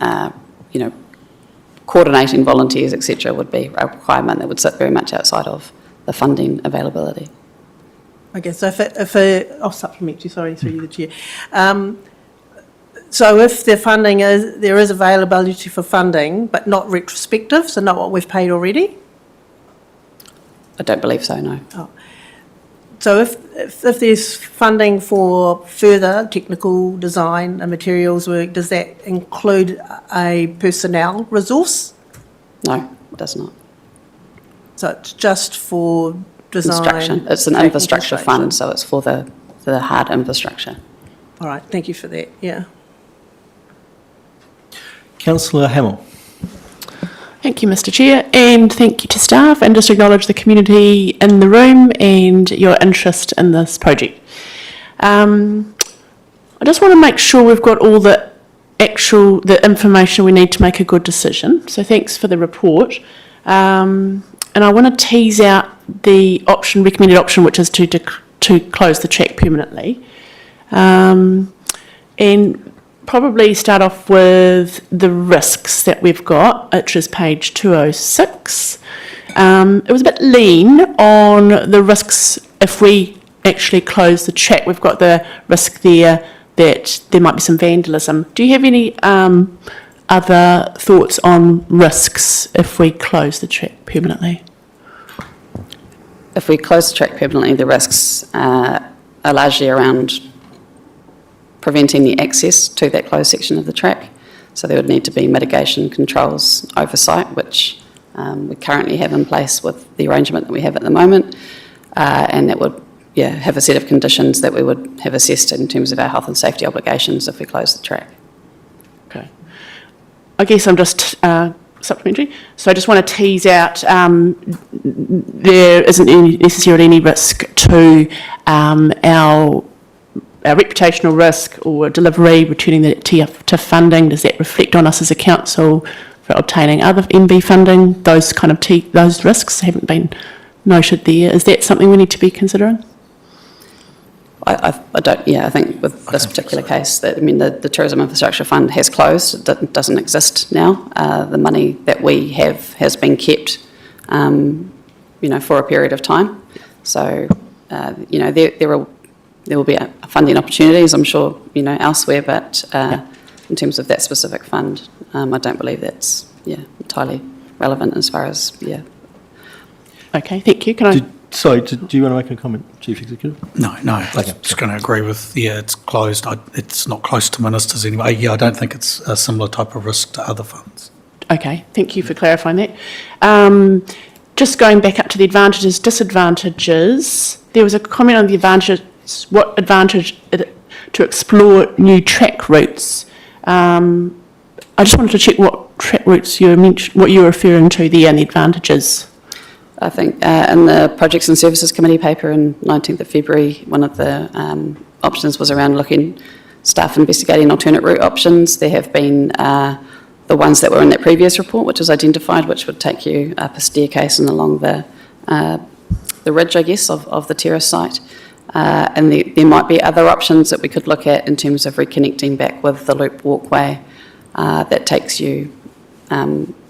coordinating volunteers, etc., would be a requirement that would sit very much outside of the funding availability. Okay, so I'll supplement you, sorry, through you, the Chair. So if the funding there is availability for funding, but not retrospective, so not what we've paid already? I don't believe so, no. Oh. So if there's funding for further technical design and materials work, does that include a personnel resource? No, it does not. So it's just for design? Construction. It's an infrastructure fund, so it's for the hard infrastructure. All right, thank you for that, yeah. Councillor Hamill. Thank you, Mr Chair, and thank you to staff, and just acknowledge the community in the room and your interest in this project. I just want to make sure we've got all the information we need to make a good decision, so thanks for the report. And I want to tease out the recommended option, which is to close the track permanently. And probably start off with the risks that we've got, which is page 206. It was a bit lean on the risks if we actually close the track. We've got the risk there that there might be some vandalism. Do you have any other thoughts on risks if we close the track permanently? If we close the track permanently, the risks are largely around preventing the access to that closed section of the track. So there would need to be mitigation controls oversight, which we currently have in place with the arrangement that we have at the moment, and that would have a set of conditions that we would have assessed in terms of our health and safety obligations if we close the track. Okay. I guess I'm just supplementary. So I just want to tease out there isn't necessarily any risk to our reputational risk or delivery, returning the TF to funding. Does that reflect on us as a council for obtaining other MB funding? Those kind of those risks haven't been noted there. Is that something we need to be considering? I don't, yeah, I think with this particular case, that, I mean, the Tourism Infrastructure Fund has closed, it doesn't exist now. The money that we have has been kept, you know, for a period of time. So, you know, there will be funding opportunities, I'm sure, you know, elsewhere, but in terms of that specific fund, I don't believe that's, entirely relevant as far as, Okay, thank you. Can I? Do you want to make a comment, Chief Executive? No, I'm just going to agree with, it's closed. It's not close to ministers anyway. Yeah, I don't think it's a similar type of risk to other funds. Okay, thank you for clarifying that. Just going back up to the advantages, disadvantages, there was a comment on the advantages, what advantage to explore new track routes. I just wanted to check what track routes you mentioned, what you were referring to there and the advantages. I think in the Projects and Services Committee paper in 19th of February, one of the options was around staff investigating alternate route options. There have been the ones that were in that previous report, which was identified, which would take you up a staircase and along the ridge, I guess, of the terrace site. And there might be other options that we could look at in terms of reconnecting back with the loop walkway that takes you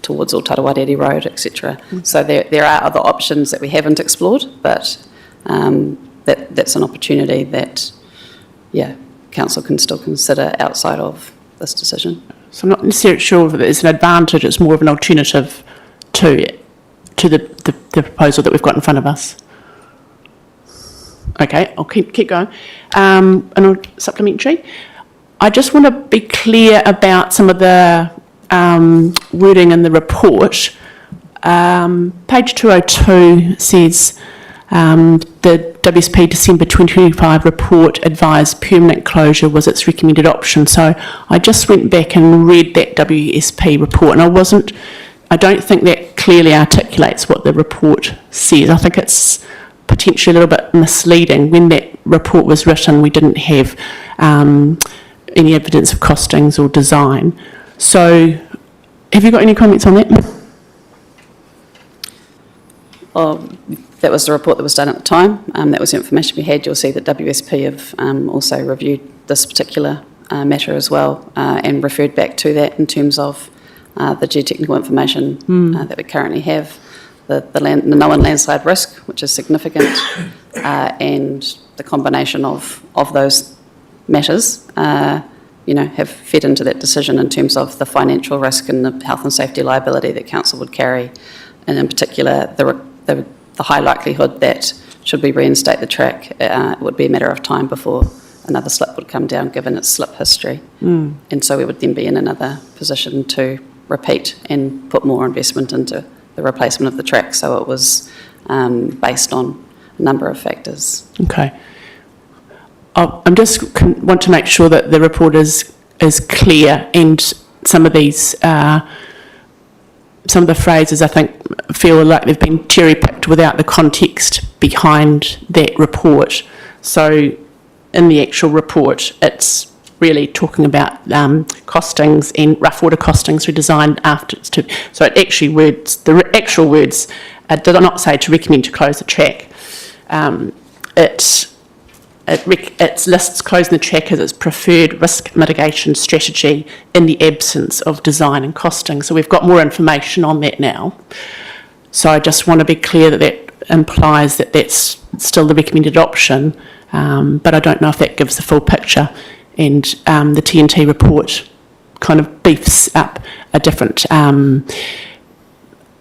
towards Otarawairere Road, etc. So there are other options that we haven't explored, but that's an opportunity that, Council can still consider outside of this decision. So I'm not necessarily sure that it's an advantage, it's more of an alternative to the proposal that we've got in front of us. Okay, I'll keep going. And supplementary. I just want to be clear about some of the wording in the report. Page 202 says the WSP December 2025 report advised permanent closure was its recommended option. So I just went back and read that WSP report, and I don't think that clearly articulates what the report says. I think it's potentially a little bit misleading. When that report was written, we didn't have any evidence of costings or design. So have you got any comments on that? Well, that was the report that was done at the time. That was the information we had. You'll see that WSP have also reviewed this particular matter as well and referred back to that in terms of the geotechnical information that we currently have, the known landslide risk, which is significant, and the combination of those matters, have fed into that decision in terms of the financial risk and the health and safety liability that council would carry, and in particular the high likelihood that should we reinstate the track, it would be a matter of time before another slip would come down, given its slip history. And so we would then be in another position to repeat and put more investment into the replacement of the track. So it was based on a number of factors. Okay. I'm just want to make sure that the report is clear, and some of these some of the phrases I think feel like they've been cherry-picked without the context behind that report. So in the actual report, it's really talking about costings and rough water costings were designed after. So it actually the actual words did not say to recommend to close the track. It lists closing the track as its preferred risk mitigation strategy in the absence of design and costing. So we've got more information on that now. So I just want to be clear that that implies that that's still the recommended option, but I don't know if that gives the full picture. And the TNT report kind of beefs up a different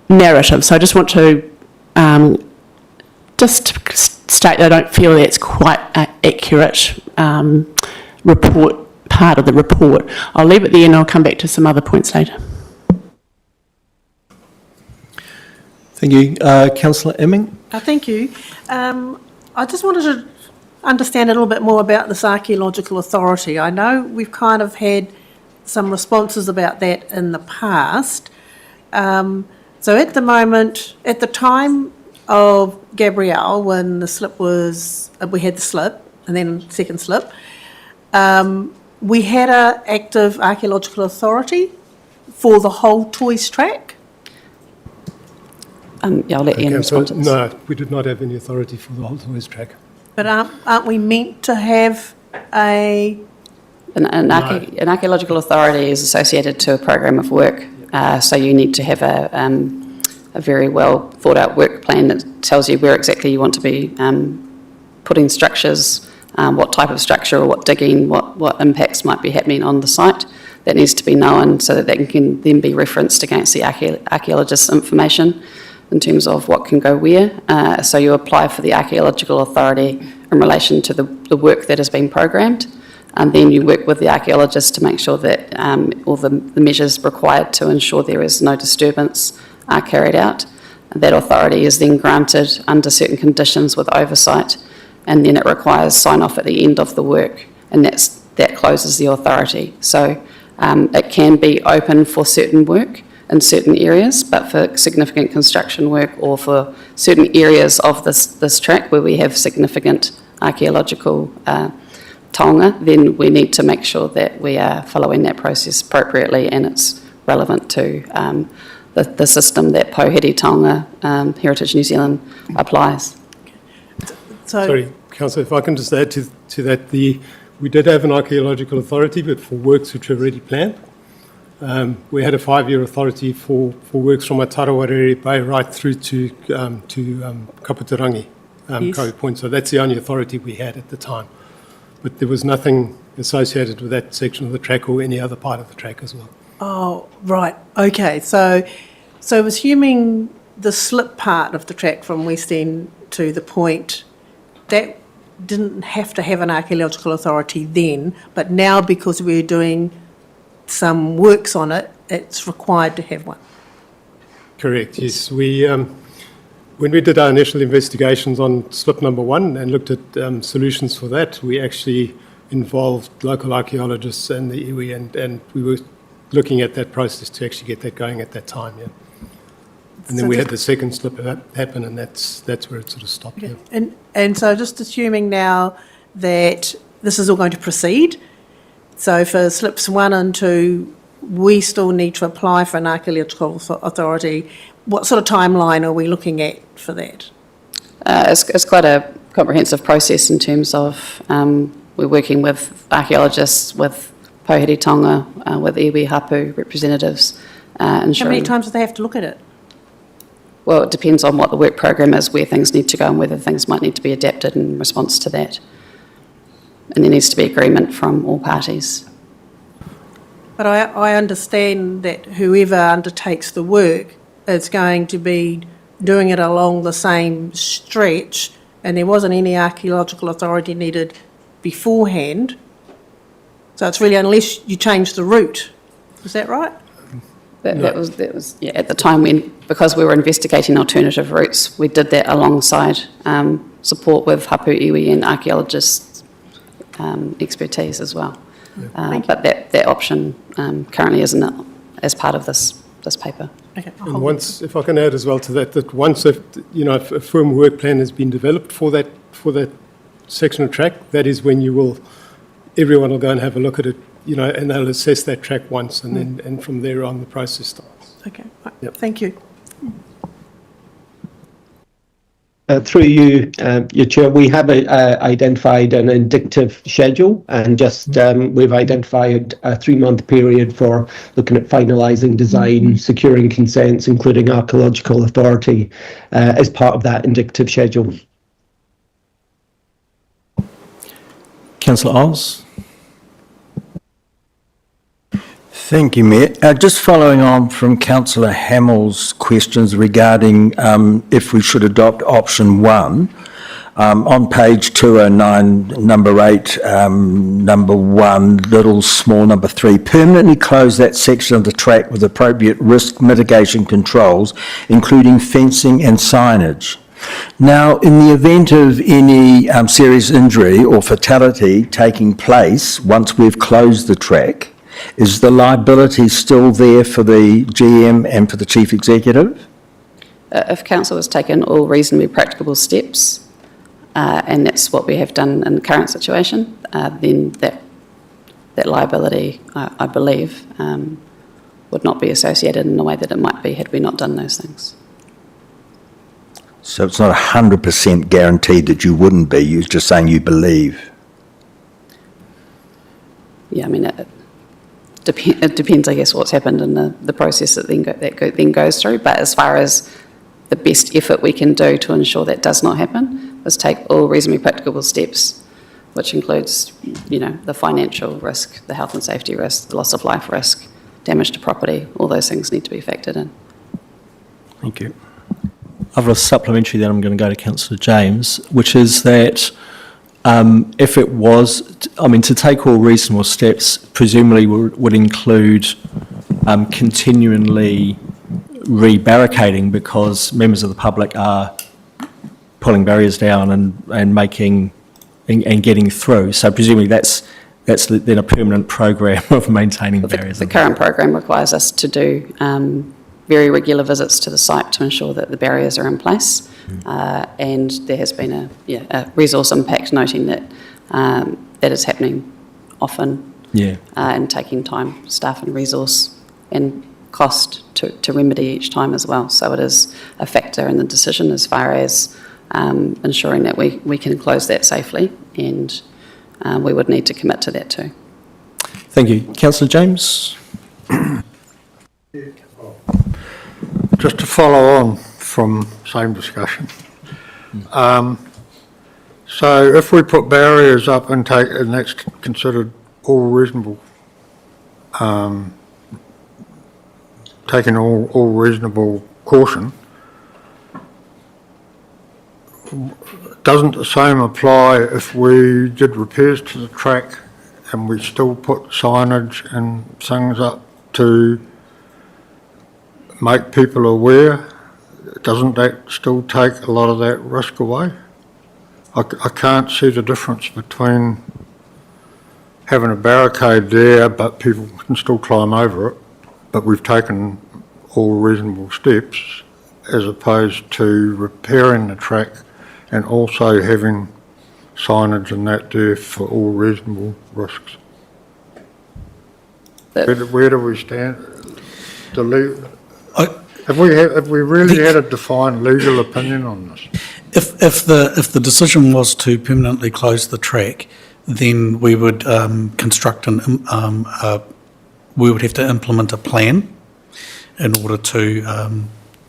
narrative. So I just want to just state that I don't feel that's quite an accurate part of the report. I'll leave it there and I'll come back to some other points later. Thank you. Councillor Emming? Thank you. I just wanted to understand a little bit more about this archaeological authority. I know we've kind of had some responses about that in the past. So at the moment, at the time of Gabrielle, when the slip was, we had the slip and then second slip, we had an active archaeological authority for the whole toys track. I'll let Ian respond to this. No, we did not have any authority for the whole toys track. But aren't we meant to have a... An archaeological authority is associated to a program of work, so you need to have a very well thought out work plan that tells you where exactly you want to be putting structures, what type of structure or what digging, what impacts might be happening on the site. That needs to be known so that can then be referenced against the archaeologist's information in terms of what can go where. So you apply for the archaeological authority in relation to the work that has been programmed, and then you work with the archaeologist to make sure that all the measures required to ensure there is no disturbance are carried out. And that authority is then granted under certain conditions with oversight, and then it requires sign-off at the end of the work, and that closes the authority. So it can be open for certain work in certain areas, but for significant construction work or for certain areas of this track where we have significant archaeological taonga, then we need to make sure that we are following that process appropriately and it's relevant to the system that Poheri Taonga Heritage New Zealand applies. Sorry, Councillor, if I can just add to that, we did have an archaeological authority, but for works which were already planned. We had a 5-year authority for works from Otarawairere Bay right through to Kaputarangi, Kauri Point. So that's the only authority we had at the time. But there was nothing associated with that section of the track or any other part of the track as well. Oh, right, okay. So assuming the slip part of the track from West End to the point, that didn't have to have an archaeological authority then, but now because we're doing some works on it, it's required to have one. Correct, yes. When we did our initial investigations on slip number 1 and looked at solutions for that, we actually involved local archaeologists and the iwi, and we were looking at that process to actually get that going at that time, yeah. And then we had the second slip happen, and that's where it sort of stopped. Okay. Yeah. And so just assuming now that this is all going to proceed, so for slips 1 and 2, we still need to apply for an archaeological authority. What sort of timeline are we looking at for that? It's quite a comprehensive process in terms of we're working with archaeologists, with Poheri Taonga, with iwi hapu representatives. How many times do they have to look at it? Well, it depends on what the work program is, where things need to go and whether things might need to be adapted in response to that. And there needs to be agreement from all parties. But I understand that whoever undertakes the work is going to be doing it along the same stretch, and there wasn't any archaeological authority needed beforehand. So it's really unless you change the route. Is that right? That was yeah, at the time because we were investigating alternative routes, we did that alongside support with hapu iwi and archaeologists' expertise as well. But that option currently isn't as part of this paper. Okay. And once, if I can add as well to that once a firm work plan has been developed for that section of track, that is when everyone will go and have a look at it, and they'll assess that track once, and then and from there on the process starts. Okay, right. Yep. Thank you. Through you, your chair, we have identified an indicative schedule, and we've identified a 3-month period for looking at finalising design, securing consents, including archaeological authority, as part of that indicative schedule. Councillor Oles. Thank you, Mayor. Just following on from Councillor Hamill's questions regarding if we should adopt option 1, on page 209, number 8, number 1, little small number 3, permanently close that section of the track with appropriate risk mitigation controls, including fencing and signage. Now, in the event of any serious injury or fatality taking place once we've closed the track, is the liability still there for the GM and for the Chief Executive? If Council has taken all reasonably practicable steps, and that's what we have done in the current situation, then that liability, I believe, would not be associated in the way that it might be had we not done those things. So it's not 100% guaranteed that you wouldn't be, you're just saying you believe. Yeah, I mean, it depends, I guess, what's happened in the process that then goes through. But as far as the best effort we can do to ensure that does not happen is take all reasonably practicable steps, which includes, the financial risk, the health and safety risk, the loss of life risk, damage to property. All those things need to be factored in. Thank you. I've got a supplementary that I'm going to go to Councillor James, which is that if it was, to take all reasonable steps, presumably would include continually re-barricading because members of the public are pulling barriers down and making and getting through. So presumably that's then a permanent program of maintaining barriers. The current program requires us to do very regular visits to the site to ensure that the barriers are in place. And there has been a resource impact noting that that is happening often and taking time, staff and resource and cost to remedy each time as well. So it is a factor in the decision as far as ensuring that we can close that safely, and we would need to commit to that too. Thank you. Councillor James? Just to follow on from same discussion. So if we put barriers up and that's considered all reasonable, taking all reasonable caution, doesn't the same apply if we did repairs to the track and we still put signage and things up to make people aware? Doesn't that still take a lot of that risk away? I can't see the difference between having a barricade there but people can still climb over it, but we've taken all reasonable steps, as opposed to repairing the track and also having signage and that there for all reasonable risks. Where do we stand? Have we really had a defined legal opinion on this? If the decision was to permanently close the track, then we would construct we would have to implement a plan in order to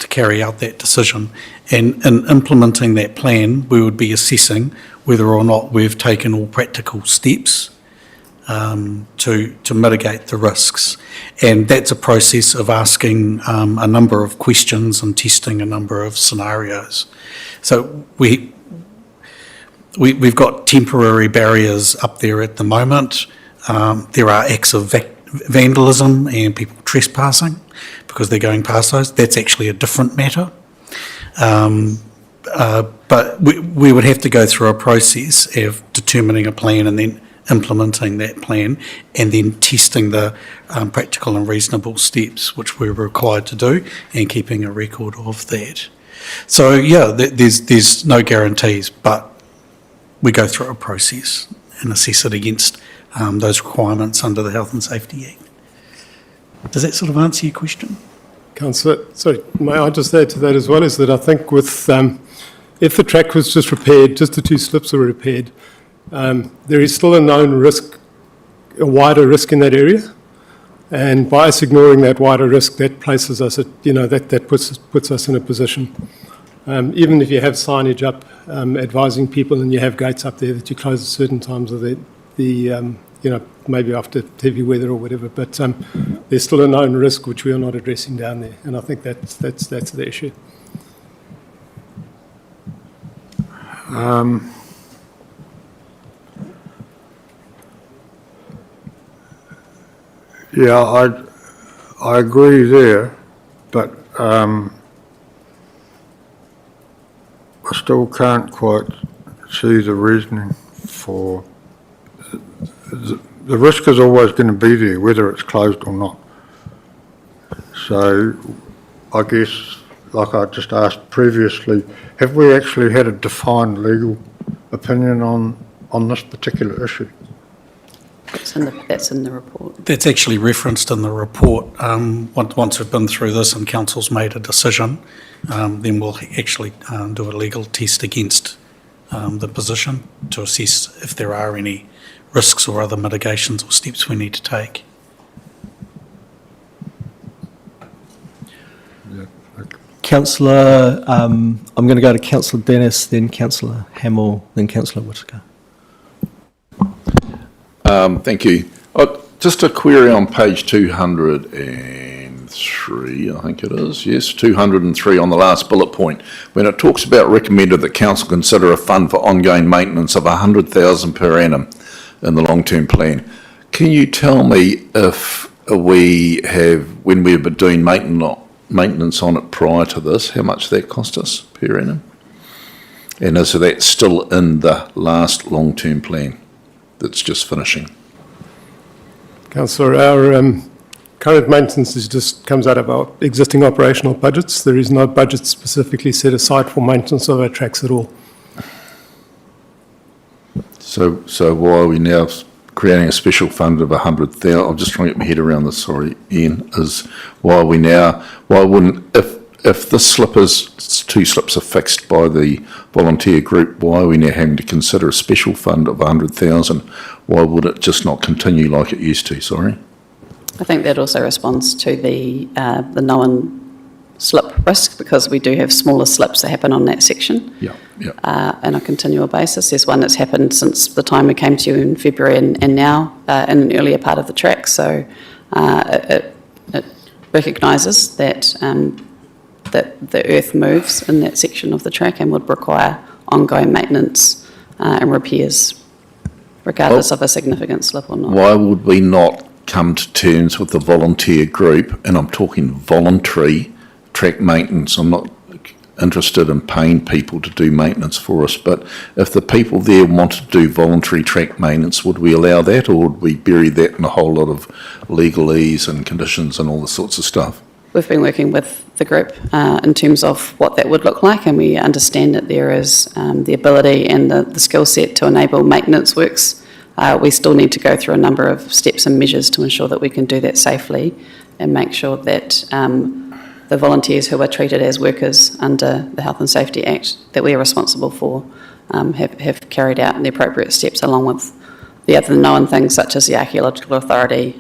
carry out that decision. And in implementing that plan, we would be assessing whether or not we've taken all practical steps to mitigate the risks. And that's a process of asking a number of questions and testing a number of scenarios. So we've got temporary barriers up there at the moment. There are acts of vandalism and people trespassing because they're going past those. That's actually a different matter. But we would have to go through a process of determining a plan and then implementing that plan and then testing the practical and reasonable steps which we're required to do and keeping a record of that. So there's no guarantees, but we go through a process and assess it against those requirements under the Health and Safety Act. Does that sort of answer your question? Councillor, sorry, may I just add to that as well, is that I think with, if the track was just repaired, just the two slips were repaired, there is still a known risk, a wider risk in that area. And by us ignoring that wider risk, that places us at, that puts us in a position. Even if you have signage up advising people and you have gates up there that you close at certain times of the maybe after heavy weather or whatever, but there's still a known risk which we are not addressing down there, and I think that's the issue. Yeah, I agree there, but I still can't quite see the reasoning for the risk is always going to be there, whether it's closed or not. So I guess, like I just asked previously, have we actually had a defined legal opinion on this particular issue? That's in the report. That's actually referenced in the report. Once we've been through this and council's made a decision, then we'll actually do a legal test against the position to assess if there are any risks or other mitigations or steps we need to take. Councillor, I'm going to go to Councillor Dennis, then Councillor Hamill, then Councillor Whittaker. Thank you. Just a query on page 203, I think it is. Yes, 203 on the last bullet point, when it talks about recommended that council consider a fund for ongoing maintenance of 100,000 per annum in the long-term plan. Can you tell me if we have, when we were doing maintenance on it prior to this, how much that cost us per annum? And is that still in the last long-term plan that's just finishing? Councillor, our current maintenance just comes out of our existing operational budgets. There is no budget specifically set aside for maintenance of our tracks at all. So why are we now creating a special fund of 100,000? I'm just trying to get my head around this, sorry, Ian, is why wouldn't, if the two slips are fixed by the volunteer group, why are we now having to consider a special fund of 100,000? Why would it just not continue like it used to, sorry? I think that also responds to the known slip risk, because we do have smaller slips that happen on that section. Yeah. On a continual basis. There's one that's happened since the time we came to you in February and now in an earlier part of the track. So it recognises that that the earth moves in that section of the track and would require ongoing maintenance and repairs, regardless of a significant slip or not. Why would we not come to terms with the volunteer group, and I'm talking voluntary track maintenance? I'm not interested in paying people to do maintenance for us, but if the people there want to do voluntary track maintenance, would we allow that, or would we bury that in a whole lot of legalese and conditions and all this sorts of stuff? We've been working with the group in terms of what that would look like, and we understand that there is the ability and the skill set to enable maintenance works. We still need to go through a number of steps and measures to ensure that we can do that safely and make sure that the volunteers who are treated as workers under the Health and Safety Act that we are responsible for have carried out the appropriate steps, along with the other known things such as the Archaeological Authority,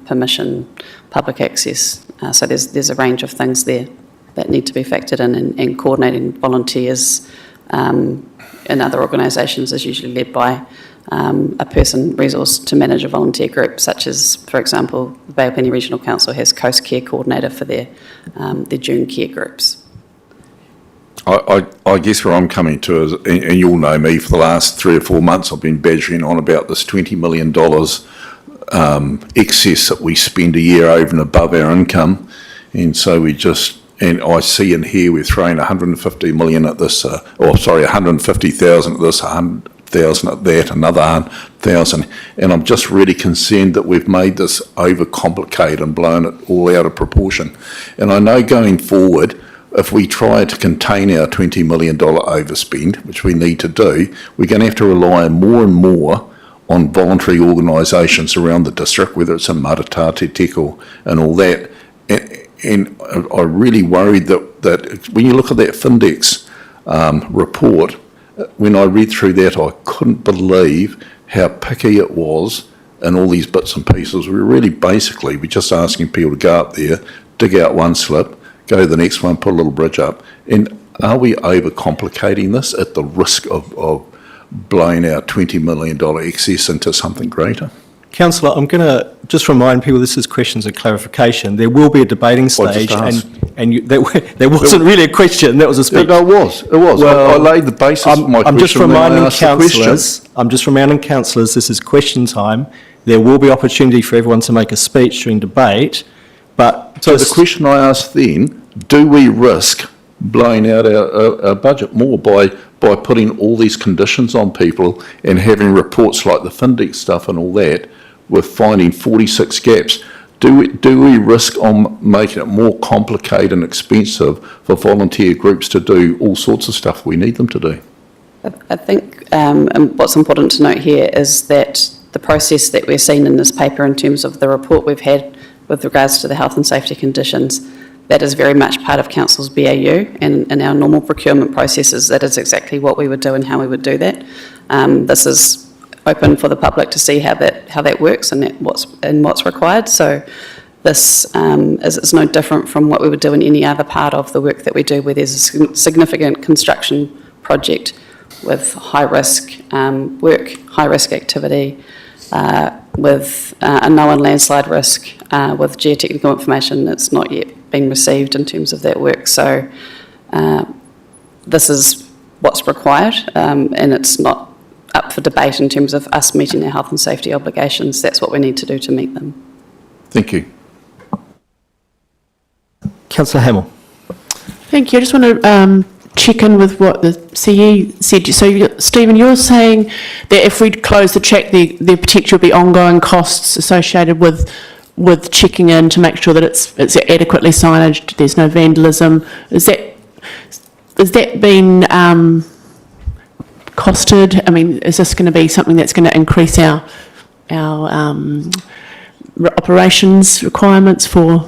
permission, public access. So there's a range of things there that need to be factored in, and coordinating volunteers in other organisations is usually led by a person resourced to manage a volunteer group, such as, for example, the Bay of Plenty Regional Council has Coast Care Coordinator for their June care groups. I guess where I'm coming to is, and you'll know me, for the last 3 or 4 months I've been badgering on about this $20 million excess that we spend a year over and above our income, and so and I see in here we're throwing 150 million at this, 150,000 at this, 100,000 at that, another 100,000, and I'm just really concerned that we've made this overcomplicated and blown it all out of proportion. And I know going forward, if we try to contain our $20 million overspend, which we need to do, we're going to have to rely more and more on voluntary organisations around the district, whether it's in Marata, Te Teko and all that. And I'm really worried that when you look at that Findex report, when I read through that, I couldn't believe how picky it was in all these bits and pieces. We're just asking people to go up there, dig out one slip, go to the next one, put a little bridge up. And are we overcomplicating this at the risk of blowing our $20 million excess into something greater? Councillor, I'm going to just remind people this is questions of clarification. There will be a debating stage, there wasn't really a question, that was a speech. No, it was. Well, I laid the basis of my question. I'm just reminding councillors this is question time. There will be opportunity for everyone to make a speech during debate, but so the question I asked then, do we risk blowing out our budget more by putting all these conditions on people and having reports like the Findex stuff and all that, with finding 46 gaps? Do we risk on making it more complicated and expensive for volunteer groups to do all sorts of stuff we need them to do? I think and what's important to note here is that the process that we're seeing in this paper in terms of the report we've had with regards to the health and safety conditions, that is very much part of Council's BAU, and in our normal procurement processes, that is exactly what we would do and how we would do that. This is open for the public to see how that works and what's required. So this is no different from what we would do in any other part of the work that we do, where there's a significant construction project with high-risk work, high-risk activity, with a known landslide risk, with geotechnical information that's not yet been received in terms of that work. So this is what's required, and it's not up for debate in terms of us meeting our health and safety obligations. That's what we need to do to meet them. Thank you. Councillor Hamill. Thank you. I just want to check in with what the CE said. So, Stephen, you're saying that if we close the track, there potentially will be ongoing costs associated with checking in to make sure that it's adequately signaged, there's no vandalism. Has that been costed? I mean, is this going to be something that's going to increase our operations requirements for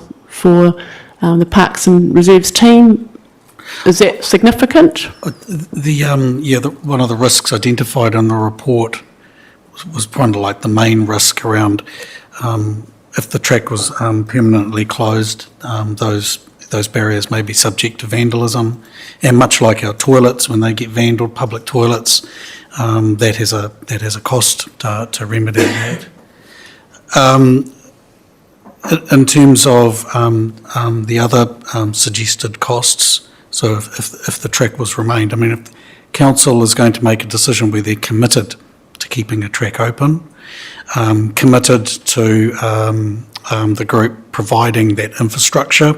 the Parks and Reserves team? Is that significant? One of the risks identified in the report was kind of like the main risk around if the track was permanently closed, those barriers may be subject to vandalism, and much like our toilets, when they get vandalised, public toilets, that has a cost to remedy that. In terms of the other suggested costs, so if the track was remained, I mean, if council is going to make a decision where they're committed to keeping a track open, committed to the group providing that infrastructure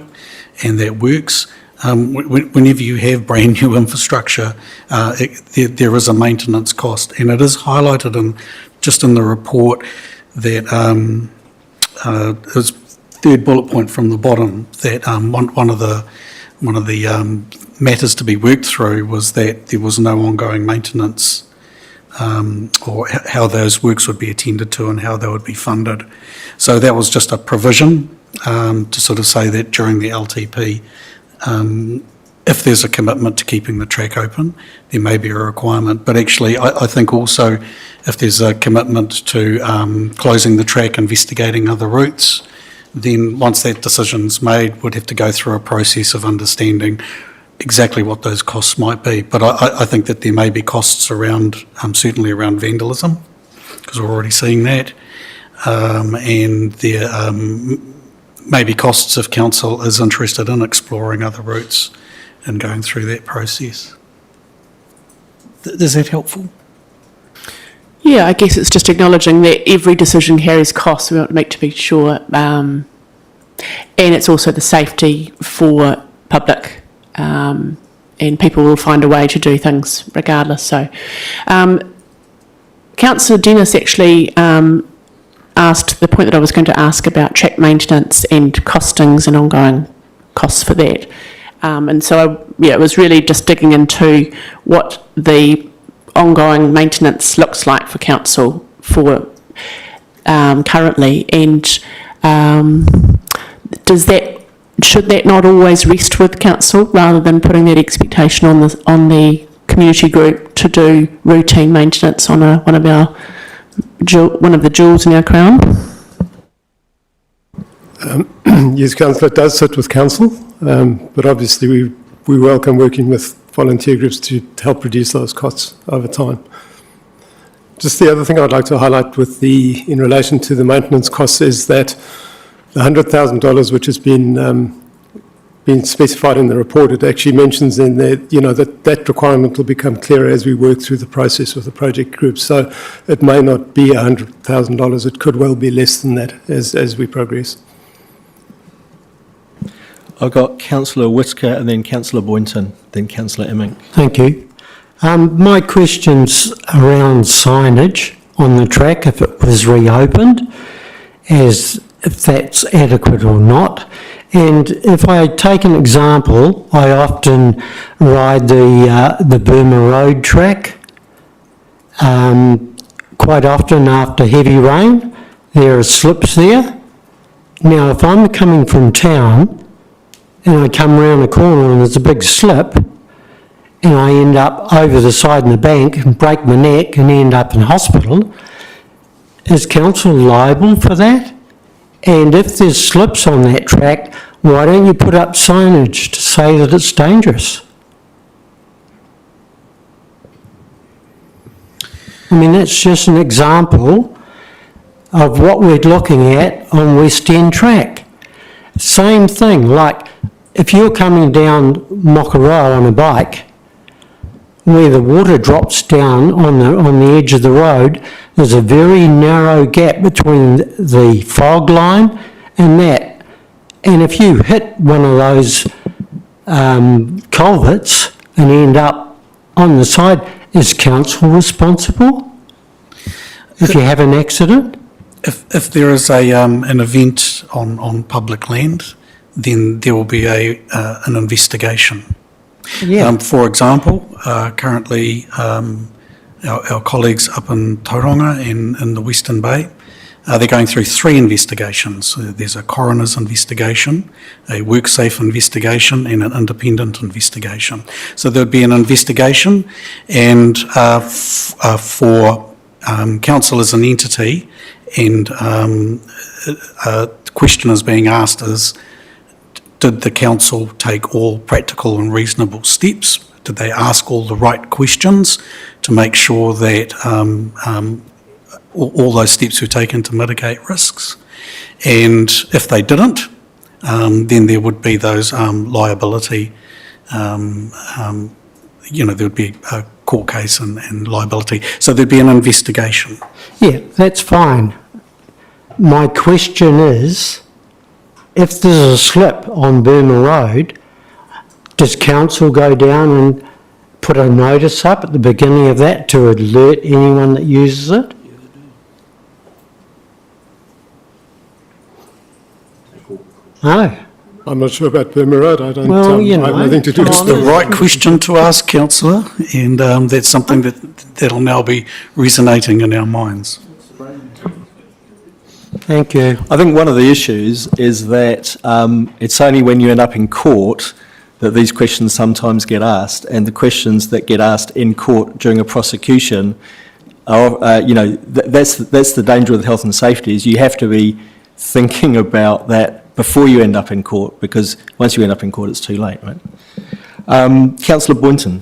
and that works. Whenever you have brand new infrastructure, there is a maintenance cost, and it is highlighted in the report that it was third bullet point from the bottom that one of the matters to be worked through was that there was no ongoing maintenance or how those works would be attended to and how they would be funded. So that was just a provision to sort of say that during the LTP, if there's a commitment to keeping the track open, there may be a requirement. But actually, I think also if there's a commitment to closing the track, investigating other routes, then once that decision's made, we'd have to go through a process of understanding exactly what those costs might be. But I think that there may be costs around, certainly around vandalism, because we're already seeing that. And there may be costs if council is interested in exploring other routes and going through that process. Is that helpful? Yeah, I guess it's just acknowledging that every decision carries costs. We want to make to be sure, and it's also the safety for public, and people will find a way to do things regardless. So, Councillor Dennis actually asked the point that I was going to ask about track maintenance and costings and ongoing costs for that. And so, it was really just digging into what the ongoing maintenance looks like for council for currently, and should that not always rest with council rather than putting that expectation on the community group to do routine maintenance on one of the jewels in our crown? Yes, Councillor, it does sit with council, but obviously we welcome working with volunteer groups to help reduce those costs over time. Just the other thing I'd like to highlight in relation to the maintenance costs is that the $100,000 which has been specified in the report, it actually mentions in there, that requirement will become clearer as we work through the process with the project group. So it may not be $100,000, it could well be less than that as we progress. I've got Councillor Whitaker and then Councillor Boynton, then Councillor Emming. Thank you. My question's around signage on the track, if it was reopened, if that's adequate or not. And if I take an example, I often ride the Burma Road track quite often after heavy rain, there are slips there. Now, if I'm coming from town and I come round a corner and there's a big slip and I end up over the side in the bank and break my neck and end up in hospital, is council liable for that? And if there's slips on that track, why don't you put up signage to say that it's dangerous? I mean, that's just an example of what we're looking at on West End Track. Same thing, like if you're coming down Mokoroa on a bike, where the water drops down on the edge of the road, there's a very narrow gap between the fog line and that. And if you hit one of those culverts and end up on the side, is council responsible if you have an accident? If there is an event on public land, then there will be an investigation. Yeah. For example, currently our colleagues up in Tauranga and in the Western Bay, they're going through 3 investigations. There's a coroner's investigation, a WorkSafe investigation and an independent investigation. So there'll be an investigation, and for council as an entity, and the question is being asked is, did the council take all practical and reasonable steps? Did they ask all the right questions to make sure that all those steps were taken to mitigate risks? And if they didn't, then there would be those liability, there would be a court case and liability. So there'd be an investigation. Yeah, that's fine. My question is, if there's a slip on Burma Road, does council go down and put a notice up at the beginning of that to alert anyone that uses it? No. I'm not sure about Burma Road. I don't. Well, I have nothing to do with It's the right question to ask, councillor, and that's something that'll now be resonating in our minds. Thank you. I think one of the issues is that it's only when you end up in court that these questions sometimes get asked, and the questions that get asked in court during a prosecution are, that's the danger with health and safety, is you have to be thinking about that before you end up in court, because once you end up in court, it's too late, right? Councillor Boynton.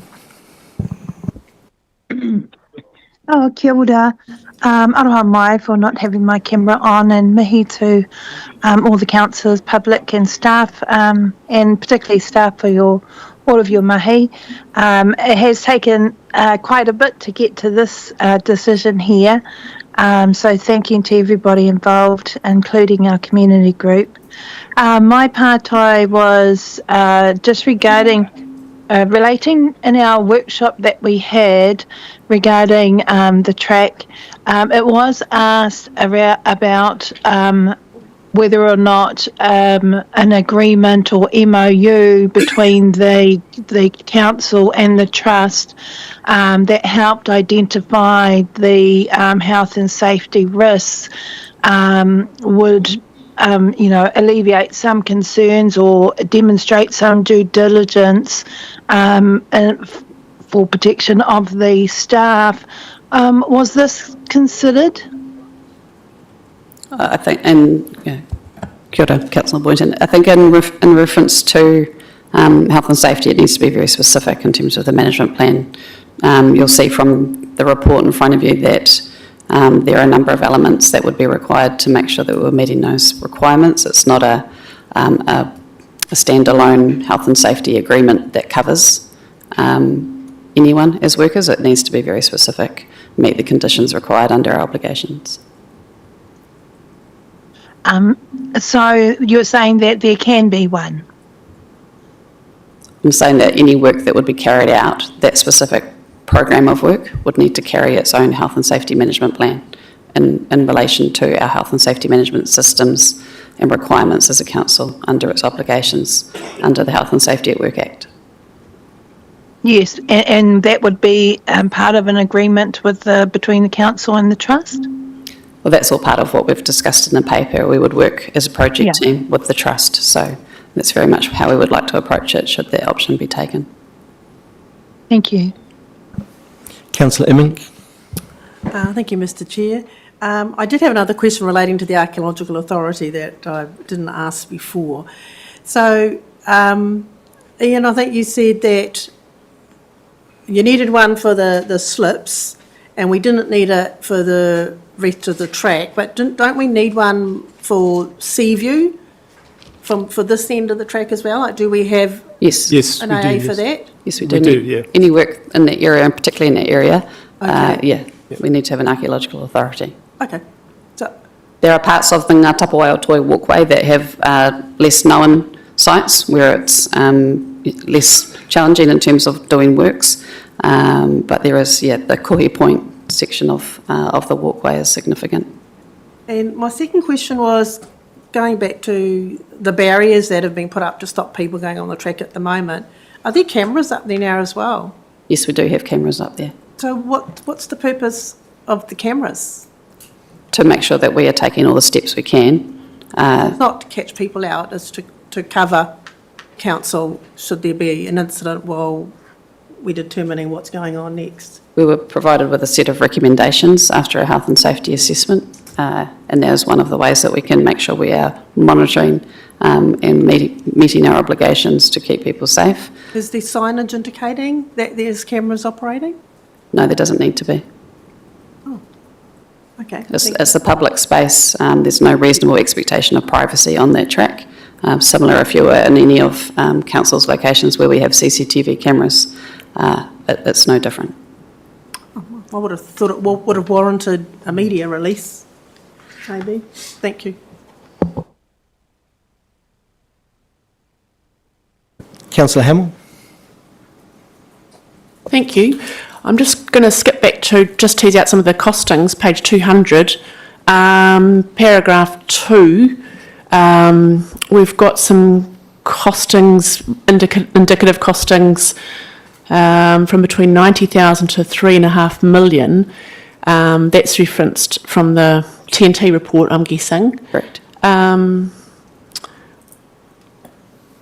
Oh, kia ora. Aroha mai for not having my camera on, and mihi to all the councillors, public and staff, and particularly staff for all of your mahi. It has taken quite a bit to get to this decision here, so thank you to everybody involved, including our community group. My pārtai was just regarding relating in our workshop that we had regarding the track. It was asked about whether or not an agreement or MOU between the council and the trust that helped identify the health and safety risks would alleviate some concerns or demonstrate some due diligence for protection of the staff. Was this considered? I think, and kia ora, Councillor Boynton, I think in reference to health and safety, it needs to be very specific in terms of the management plan. You'll see from the report in front of you that there are a number of elements that would be required to make sure that we're meeting those requirements. It's not a standalone health and safety agreement that covers anyone as workers. It needs to be very specific, meet the conditions required under our obligations. So you're saying that there can be one? I'm saying that any work that would be carried out, that specific program of work would need to carry its own health and safety management plan in relation to our health and safety management systems and requirements as a council under its obligations under the Health and Safety at Work Act. Yes, and that would be part of an agreement with between the council and the trust? Well, that's all part of what we've discussed in the paper. We would work as a project team with the trust, so that's very much how we would like to approach it, should that option be taken. Thank you. Councillor Immink. Thank you, Mr Chair. I did have another question relating to the Archaeological Authority that I didn't ask before. So, Ian, I think you said that you needed one for the slips and we didn't need it for the rest of the track, but don't we need one for sea view for this end of the track as well? Like, do we have Yes, an we AA do, for yes. that? Yes, we We do. do, yeah. Any work in that area, and particularly in that area, Okay. we need to have an archaeological authority. Okay. So, There are parts of the Tapuwae Walkway that have less known sites where it's less challenging in terms of doing works, but there is, the Kohi Point section of the walkway is significant. and my second question was going back to the barriers that have been put up to stop people going on the track at the moment. Are there cameras up there now as well? Yes, we do have cameras up there So what's the purpose of the cameras? to make sure that we are taking all the steps we can. It's not to catch people out, it's to cover council should there be an incident while we're determining what's going on next. We were provided with a set of recommendations after a health and safety assessment, and that is one of the ways that we can make sure we are monitoring and meeting our obligations to keep people safe. Is there signage indicating that there's cameras operating? No, there doesn't need to be. Okay. As the public space, there's no reasonable expectation of privacy on that track. Similar if you were in any of council's locations where we have CCTV cameras, it's no different. I would have thought it would have warranted a media release, maybe. Thank you. Councillor Hamill. Thank you. I'm just going to skip back to just tease out some of the costings, page 200, paragraph 2. We've got some costings, indicative costings from between 90,000 to 3.5 million. That's referenced from the TNT report, I'm guessing. Correct.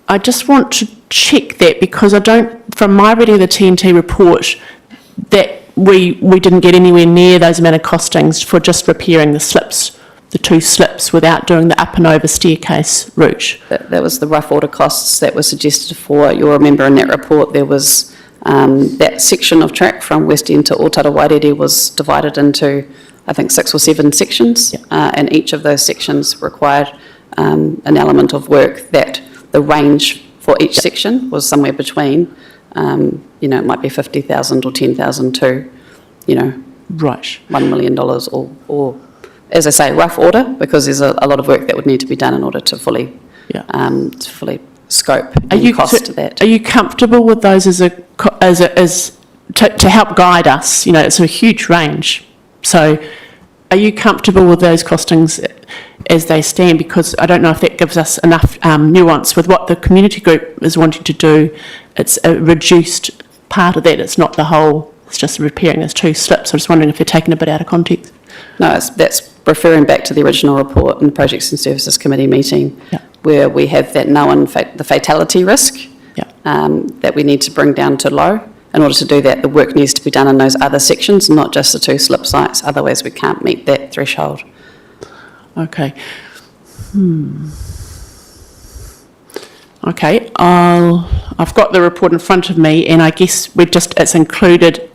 I just want to check that because I don't, from my reading of the TNT report, that we didn't get anywhere near those amount of costings for just repairing the slips, the 2 slips, without doing the up and over staircase route. That was the rough order costs that were suggested for. You'll remember in that report there was that section of track from West End to Otarawairere was divided into, I think, 6 or 7 sections, and each of those sections required an element of work that the range for each section was somewhere between, it might be 50,000 or 10,000 to, right, $1 million or, as I say, rough order, because there's a lot of work that would need to be done in order to fully scope and cost that. Are you comfortable with those to help guide us? It's a huge range. So are you comfortable with those costings as they stand? Because I don't know if that gives us enough nuance with what the community group is wanting to do. It's a reduced part of that. It's not the whole, it's just repairing those 2 slips. I'm just wondering if you're taking a bit out of context. No, that's referring back to the original report in the Projects and Services Committee meeting, where we have that known the fatality risk that we need to bring down to low. In order to do that, the work needs to be done in those other sections, not just the 2 slip sites. Otherwise, we can't meet that threshold. Okay. Okay, I've got the report in front of me, and I guess it's included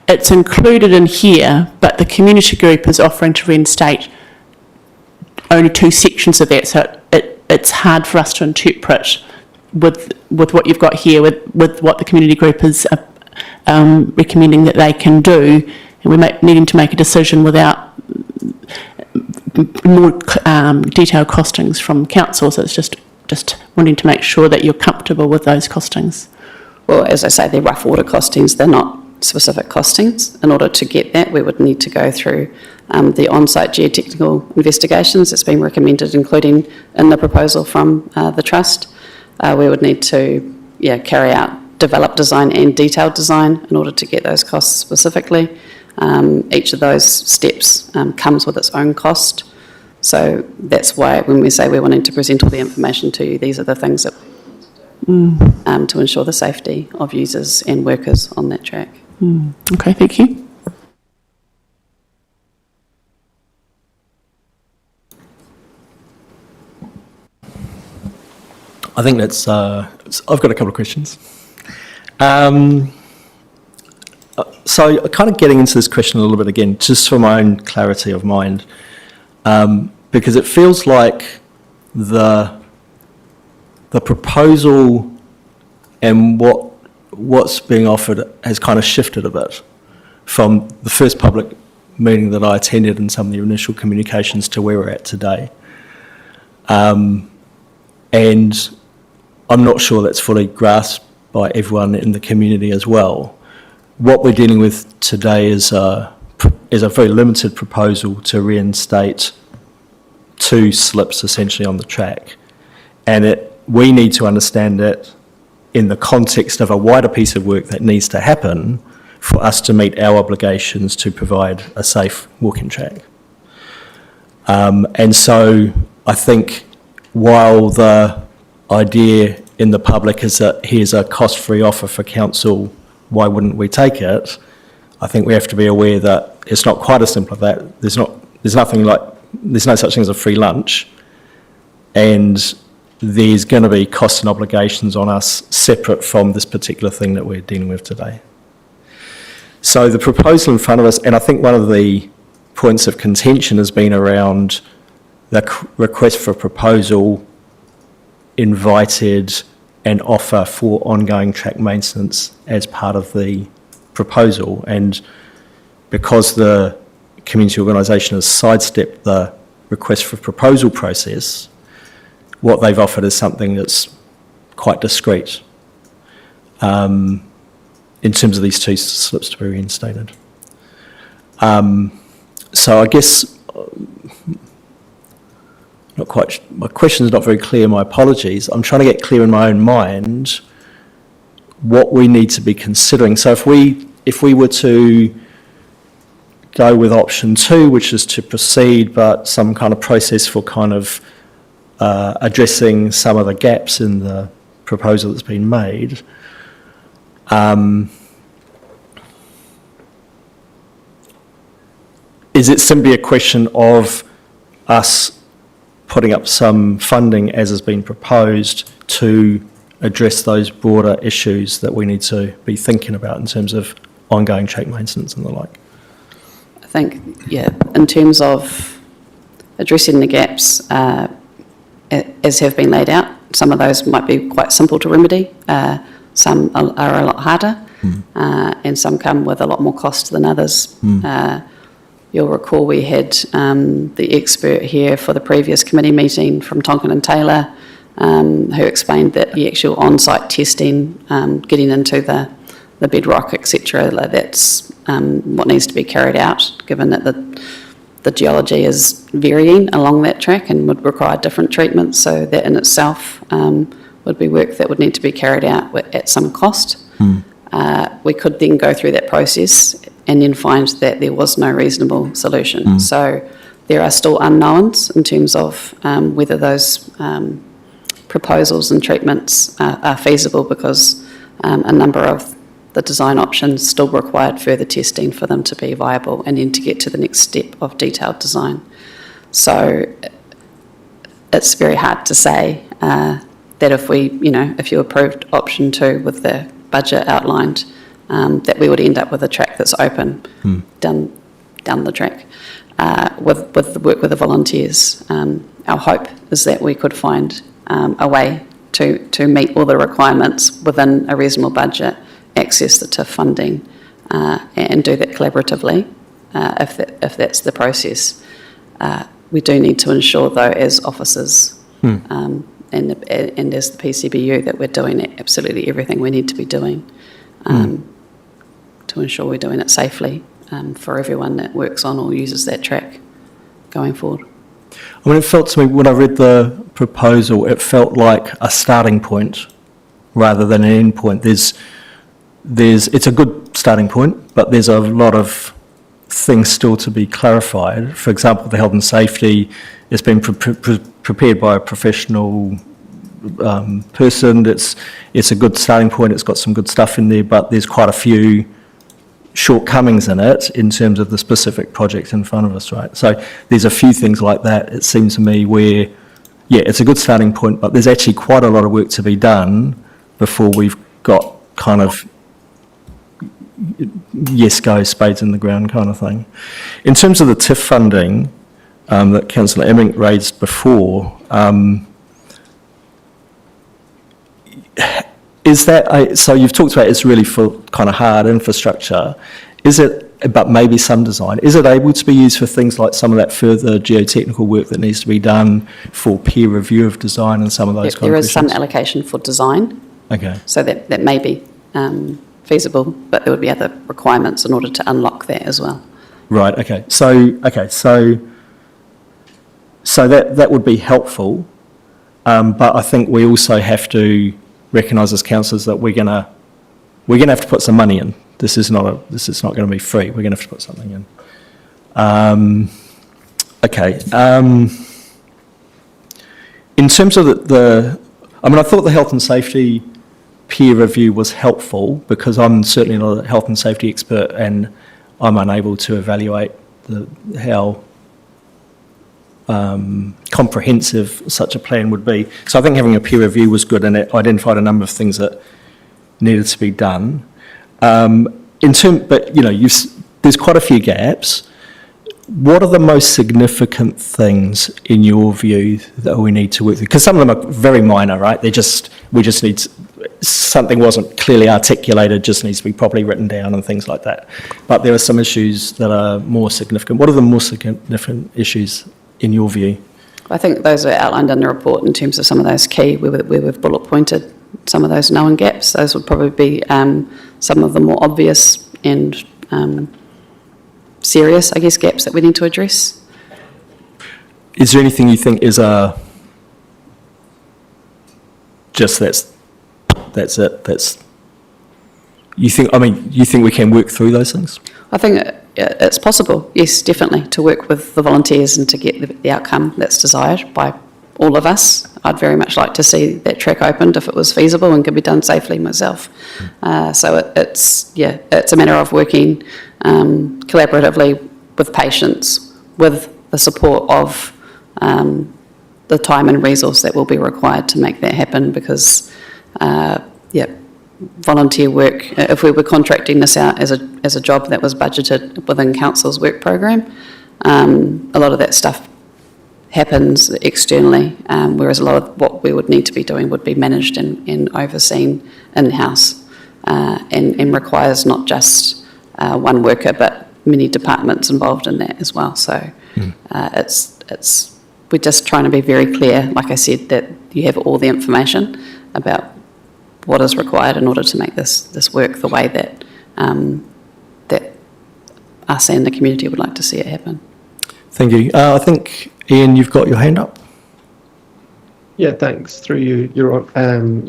in here, but the community group is offering to reinstate only 2 sections of that, so it's hard for us to interpret with what you've got here, with what the community group is recommending that they can do, and we're needing to make a decision without more detailed costings from council, so it's just wanting to make sure that you're comfortable with those costings. Well, as I say, they're rough order costings, they're not specific costings. In order to get that, we would need to go through the on-site geotechnical investigations that's been recommended, including in the proposal from the Trust. We would need to carry out developed design and detailed design in order to get those costs specifically. Each of those steps comes with its own cost. So that's why when we say we're wanting to present all the information to you, these are the things that to ensure the safety of users and workers on that track. Okay, thank you. I think that's, I've got a couple of questions. So kind of getting into this question a little bit again, just for my own clarity of mind, because it feels like the proposal and what's being offered has kind of shifted a bit from the first public meeting that I attended and some of the initial communications to where we're at today. And I'm not sure that's fully grasped by everyone in the community as well. What we're dealing with today is a very limited proposal to reinstate 2 slips essentially on the track. And we need to understand it in the context of a wider piece of work that needs to happen for us to meet our obligations to provide a safe walking track. And so I think while the idea in the public is that here's a cost-free offer for council, why wouldn't we take it? I think we have to be aware that it's not quite as simple as that. There's no such thing as a free lunch, and there's going to be costs and obligations on us separate from this particular thing that we're dealing with today. So the proposal in front of us, and I think one of the points of contention has been around the request for proposal invited an offer for ongoing track maintenance as part of the proposal. And because the community organisation has sidestepped the request for proposal process, what they've offered is something that's quite discreet in terms of these 2 slips to be reinstated. So I guess my question is not very clear, my apologies. I'm trying to get clear in my own mind what we need to be considering. So if we were to go with option 2, which is to proceed, but some kind of process for kind of addressing some of the gaps in the proposal that's been made, is it simply a question of us putting up some funding as has been proposed to address those broader issues that we need to be thinking about in terms of ongoing track maintenance and the like? I think, yeah, in terms of addressing the gaps, as have been laid out, some of those might be quite simple to remedy, some are a lot harder, and some come with a lot more cost than others. You'll recall we had the expert here for the previous committee meeting from Tonkin and Taylor, who explained that the actual on-site testing, getting into the bedrock, etc., that's what needs to be carried out, given that the geology is varying along that track and would require different treatments. So that in itself would be work that would need to be carried out at some cost. We could then go through that process and then find that there was no reasonable solution. So there are still unknowns in terms of whether those proposals and treatments are feasible, because a number of the design options still required further testing for them to be viable and then to get to the next step of detailed design. So it's very hard to say that if you approved option 2 with the budget outlined, that we would end up with a track that's open down the track with the work with the volunteers. Our hope is that we could find a way to meet all the requirements within a reasonable budget, access the TIF funding, and do that collaboratively if that's the process. We do need to ensure, though, as officers and as the PCBU, that we're doing absolutely everything we need to be doing to ensure we're doing it safely for everyone that works on or uses that track going forward. I mean, it felt to me, when I read the proposal, it felt like a starting point rather than an end point. It's a good starting point, but there's a lot of things still to be clarified. For example, the health and safety has been prepared by a professional person. It's a good starting point. It's got some good stuff in there, but there's quite a few shortcomings in it in terms of the specific project in front of us, right? So there's a few things like that, it seems to me, where, yeah, it's a good starting point, but there's actually quite a lot of work to be done before we've got kind of yes, go, spades in the ground kind of thing. In terms of the TIF funding that Councillor Emmink raised before, is that, so you've talked about it's really for kind of hard infrastructure. Is it, but maybe some design, is it able to be used for things like some of that further geotechnical work that needs to be done for peer review of design and some of those kind of There is some questions? allocation for design. Okay. So that may be feasible, but there would be other requirements in order to unlock that as well. Right, okay. So that would be helpful, but I think we also have to recognise as councillors that we're gonna have to put some money in. This is not going to be free. We're going to have to put something in. Okay. In terms of I thought the health and safety peer review was helpful because I'm certainly not a health and safety expert and I'm unable to evaluate how comprehensive such a plan would be. So I think having a peer review was good and it identified a number of things that needed to be done. But there's quite a few gaps. What are the most significant things in your view that we need to work through? Because some of them are very minor, right? We just need something wasn't clearly articulated, just needs to be properly written down and things like that. But there are some issues that are more significant. What are the more significant issues in your view? I think those are outlined in the report in terms of some of those key, where we've bullet pointed some of those known gaps. Those would probably be some of the more obvious and serious, I guess, gaps that we need to address. Is there anything you think is just that's it? You think we can work through those things? I think it's possible, yes, definitely, to work with the volunteers and to get the outcome that's desired by all of us. I'd very much like to see that track opened if it was feasible and could be done safely myself. So it's a matter of working collaboratively with patients, with the support of the time and resource that will be required to make that happen because, volunteer work, if we were contracting this out as a job that was budgeted within council's work program, a lot of that stuff happens externally, whereas a lot of what we would need to be doing would be managed and overseen in-house and requires not just one worker but many departments involved in that as well. So we're just trying to be very clear, like I said, that you have all the information about what is required in order to make this work the way that that us and the community would like to see it happen. Thank you. I think, Ian, you've got your hand up. Yeah, thanks. Through you, Your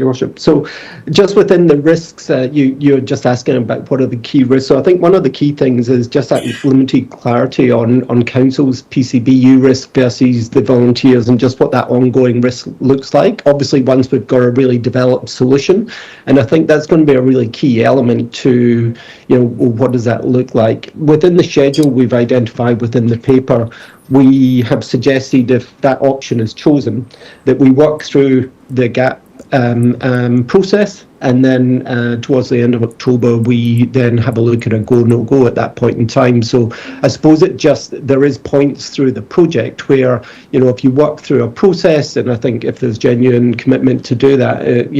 Worship. So just within the risks, you're just asking about what are the key risks. So I think one of the key things is just that limited clarity on council's PCBU risk versus the volunteers and just what that ongoing risk looks like. Obviously, once we've got a really developed solution, and I think that's going to be a really key element to, what does that look like? Within the schedule we've identified within the paper, we have suggested if that option is chosen, that we work through the gap process and then towards the end of October we then have a look at a go, no go at that point in time. So I suppose there is points through the project where, if you work through a process, and I think if there's genuine commitment to do that,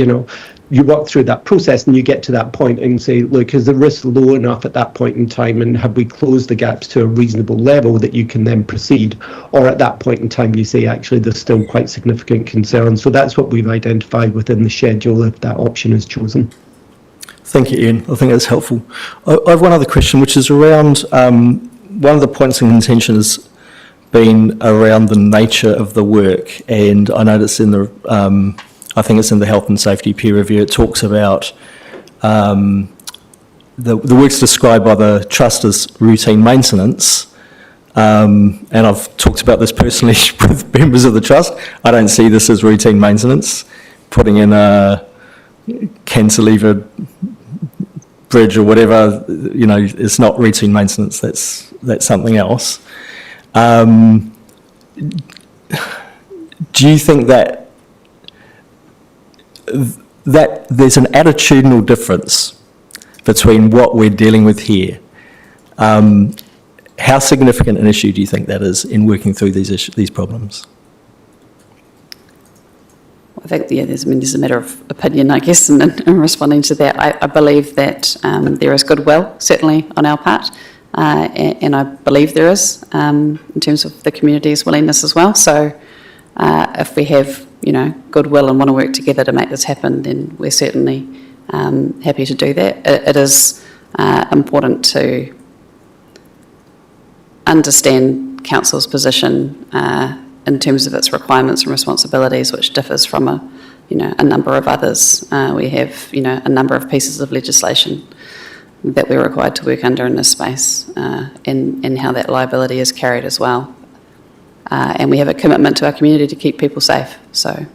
you work through that process and you get to that point and say, look, is the risk low enough at that point in time and have we closed the gaps to a reasonable level that you can then proceed? Or at that point in time you say, actually, there's still quite significant concerns. So that's what we've identified within the schedule if that option is chosen. Thank you, Ian. I think that's helpful. I have one other question, which is around, one of the points in contention has been around the nature of the work, and I noticed in the I think it's in the health and safety peer review. It talks about the works described by the trust as routine maintenance. And I've talked about this personally with members of the trust. I don't see this as routine maintenance. Putting in a cantilever bridge or whatever, you know, it's not routine maintenance. That's something else. Do you think that there's an attitudinal difference between what we're dealing with here? How significant an issue do you think that is in working through these problems? I think, yeah, there's a matter of opinion, I guess, in responding to that. I believe that there is goodwill, certainly, on our part, and I believe there is, in terms of the community's willingness as well. So if we have, you know, goodwill and want to work together to make this happen, then we're certainly happy to do that. It is important to understand council's position in terms of its requirements and responsibilities, which differs from a number of others. We have, a number of pieces of legislation that we're required to work under in this space, and how that liability is carried as well. And we have a commitment to our community to keep people safe. So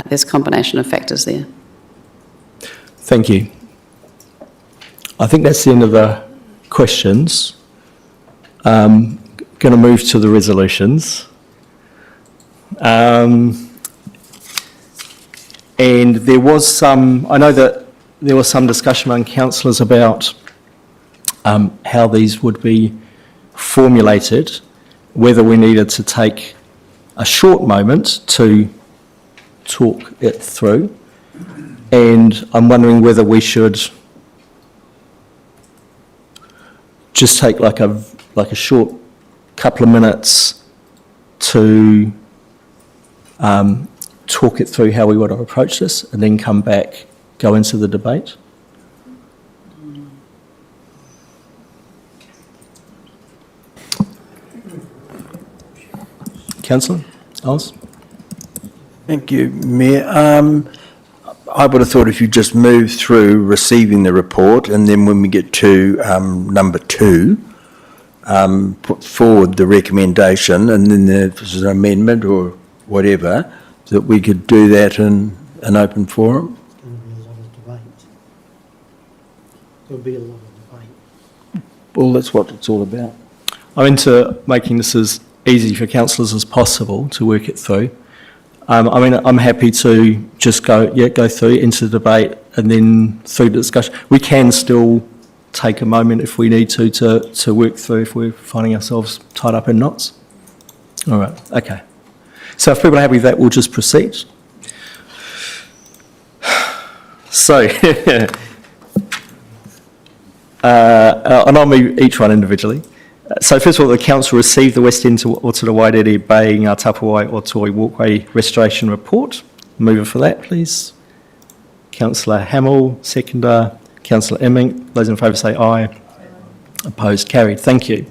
there's a combination of factors there. Thank you. I think that's the end of the questions. Going to move to the resolutions. And there was some, I know that there was some discussion among councillors about how these would be formulated, whether we needed to take a short moment to talk it through. And I'm wondering whether we should just take like a short couple of minutes to talk it through how we want to approach this, and then come back, go into the debate. Councillor Oz? Thank you, Mayor. I would have thought if you just move through receiving the report, and then when we get to number 2, put forward the recommendation, and then if there's an amendment or whatever, that we could do that in an open forum. There'll be a lot of debate. Well, that's what it's all about. I'm into making this as easy for councillors as possible to work it through. I'm happy to just go through into the debate and then through the discussion. We can still take a moment if we need to work through if we're finding ourselves tied up in knots. All right, okay. So if people are happy with that, we'll just proceed. So, and I'll move each one individually. So first of all, the council received the West End to Otarawairere Bay Tapuwae Otoi Walkway Restoration Report. Mover for that, please. Councillor Hamill, seconder. Councillor Emmink. Those in favour say aye. Opposed, carried. Thank you.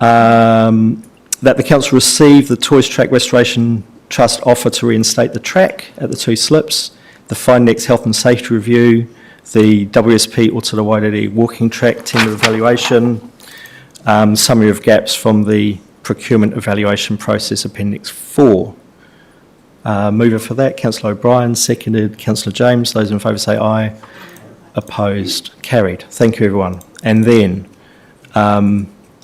That the council received the Toys Track Restoration Trust offer to reinstate the track at the 2 slips, the Finex Health and Safety Review, the WSP Otarawairere Walking Track Tender Evaluation, summary of gaps from the Procurement Evaluation Process Appendix 4. Mover for that, Councillor O'Brien, seconded Councillor James. Those in favour say aye. Opposed, carried. Thank you, everyone. And then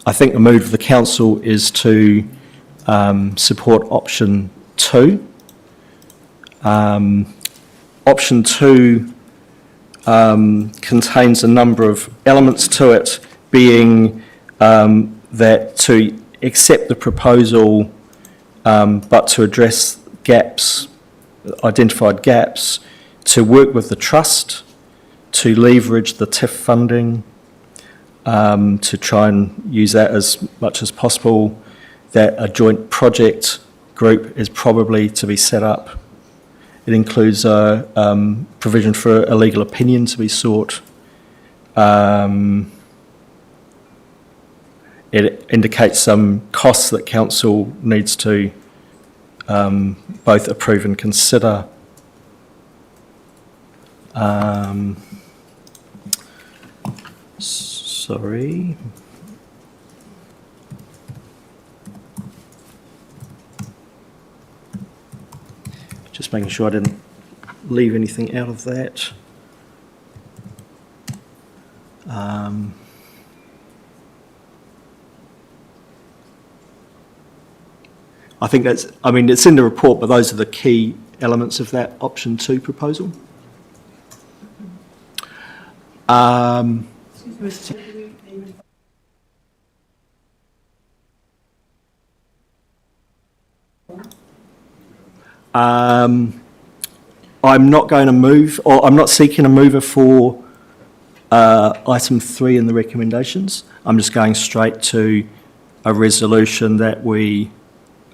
I think the move of the council is to support option 2. Option 2 contains a number of elements to it, being that to accept the proposal but to address gaps, identified gaps, to work with the trust, to leverage the TIF funding, to try and use that as much as possible, that a joint project group is probably to be set up. It includes a provision for a legal opinion to be sought. It indicates some costs that council needs to both approve and consider Sorry. Just making sure I didn't leave anything out of that. I think that's, I mean, it's in the report, but those are the key elements of that option 2 proposal. I'm not going to move, or I'm not seeking a mover for item 3 in the recommendations. I'm just going straight to a resolution that we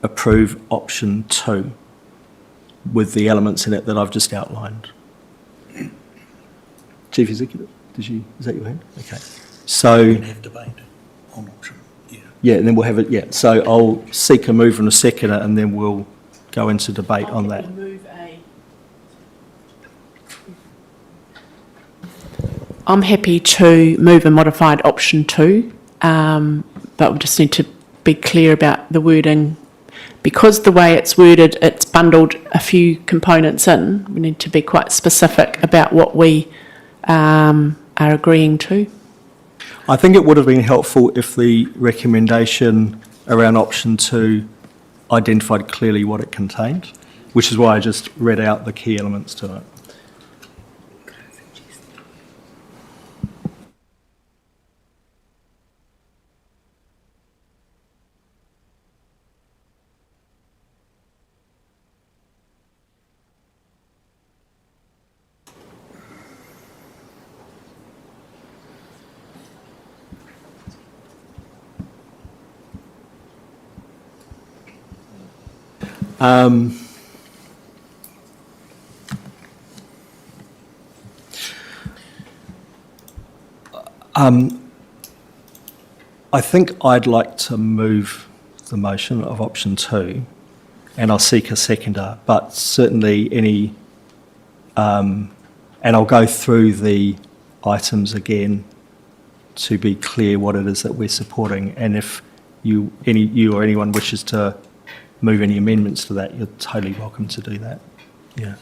approve option 2 with the elements in it that I've just outlined. Chief Executive, is that your hand? Okay. So. We're going to have debate on option, yeah. Yeah, and then we'll have it, yeah. So I'll seek a mover and a seconder, and then we'll go into debate on that. I'm happy to move a modified option 2, but we just need to be clear about the wording. Because the way it's worded, it's bundled a few components in. We need to be quite specific about what we are agreeing to. I think it would have been helpful if the recommendation around option 2 identified clearly what it contained, which is why I just read out the key elements to it. I think I'd like to move the motion of option 2, and I'll seek a seconder, but certainly any, and I'll go through the items again to be clear what it is that we're supporting, and if you or anyone wishes to move any amendments to that, you're totally welcome to do that. Yeah.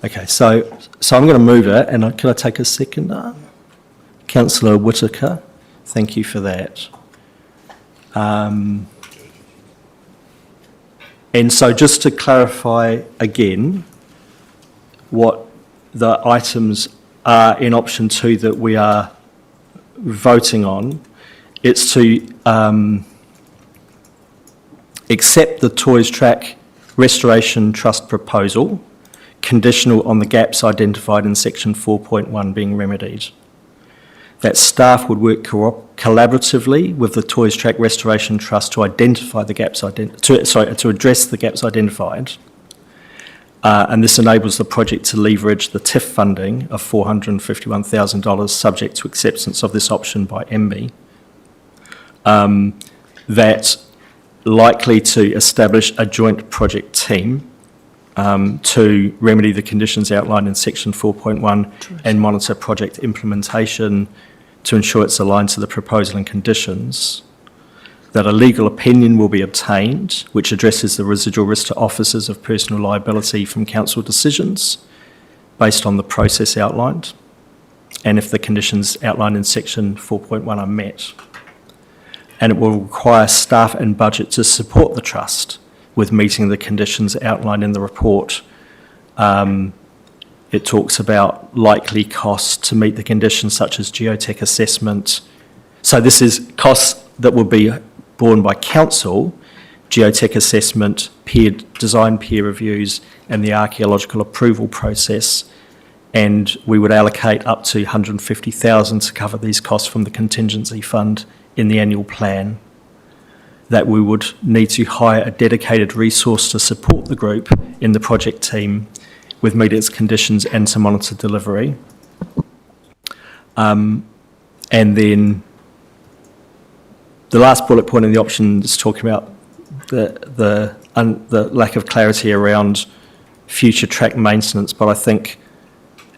Okay, so I'm going to move it, and can I take a seconder? Councillor Whitaker, thank you for that. And so just to clarify again what the items are in option 2 that we are voting on, it's to accept the Toys Track Restoration Trust proposal, conditional on the gaps identified in section 4.1 being remedied. That staff would work collaboratively with the Toys Track Restoration Trust to identify the gaps to address the gaps identified, and this enables the project to leverage the TIF funding of $451,000 subject to acceptance of this option by MB. That likely to establish a joint project team to remedy the conditions outlined in section 4.1 and monitor project implementation to ensure it's aligned to the proposal and conditions. That a legal opinion will be obtained which addresses the residual risk to officers of personal liability from council decisions based on the process outlined, and if the conditions outlined in section 4.1 are met. And it will require staff and budget to support the trust with meeting the conditions outlined in the report. It talks about likely costs to meet the conditions such as geotech assessment. So this is costs that will be borne by council, geotech assessment, design peer reviews, and the archaeological approval process. And we would allocate up to $150,000 to cover these costs from the contingency fund in the annual plan. That we would need to hire a dedicated resource to support the group in the project team with meet its conditions and to monitor delivery. And then the last bullet point in the option is talking about the lack of clarity around future track maintenance, but I think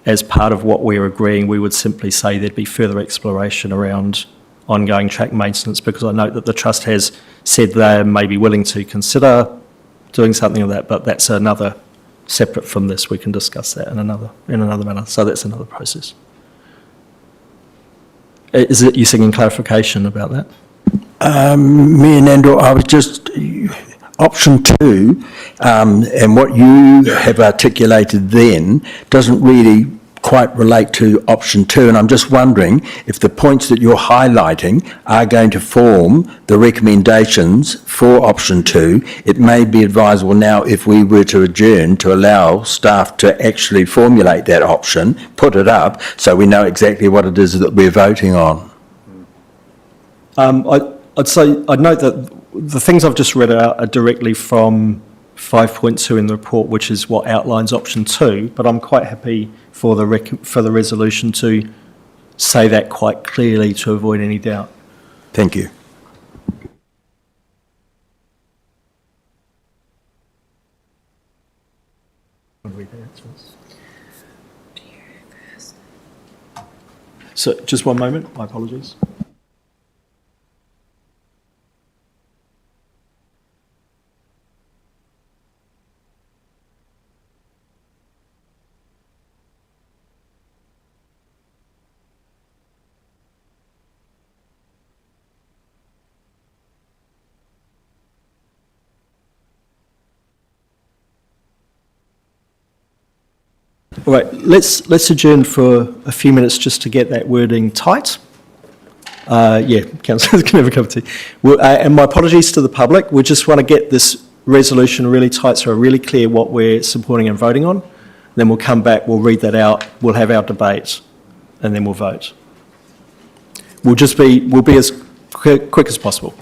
as part of what we're agreeing, we would simply say there'd be further exploration around ongoing track maintenance, because I note that the Trust has said they may be willing to consider doing something of that, but that's another, separate from this. We can discuss that in another manner. So that's another process. Is it you seeking clarification about that? Me and Andrew, I was just, option 2, and what you have articulated then doesn't really quite relate to option 2, and I'm just wondering if the points that you're highlighting are going to form the recommendations for option 2. It may be advisable now, if we were to adjourn, to allow staff to actually formulate that option, put it up, so we know exactly what it is that we're voting on. I'd note that the things I've just read out are directly from 5.2 in the report, which is what outlines option 2, but I'm quite happy for the resolution to say that quite clearly to avoid any doubt. Thank you. So, just one moment, my apologies. All right, let's adjourn for a few minutes just to get that wording tight. Yeah, councillors can have a cup of tea. And my apologies to the public. We just want to get this resolution really tight so we're really clear what we're supporting and voting on. Then we'll come back, we'll read that out, we'll have our debate, and then we'll vote. We'll be as quick as possible.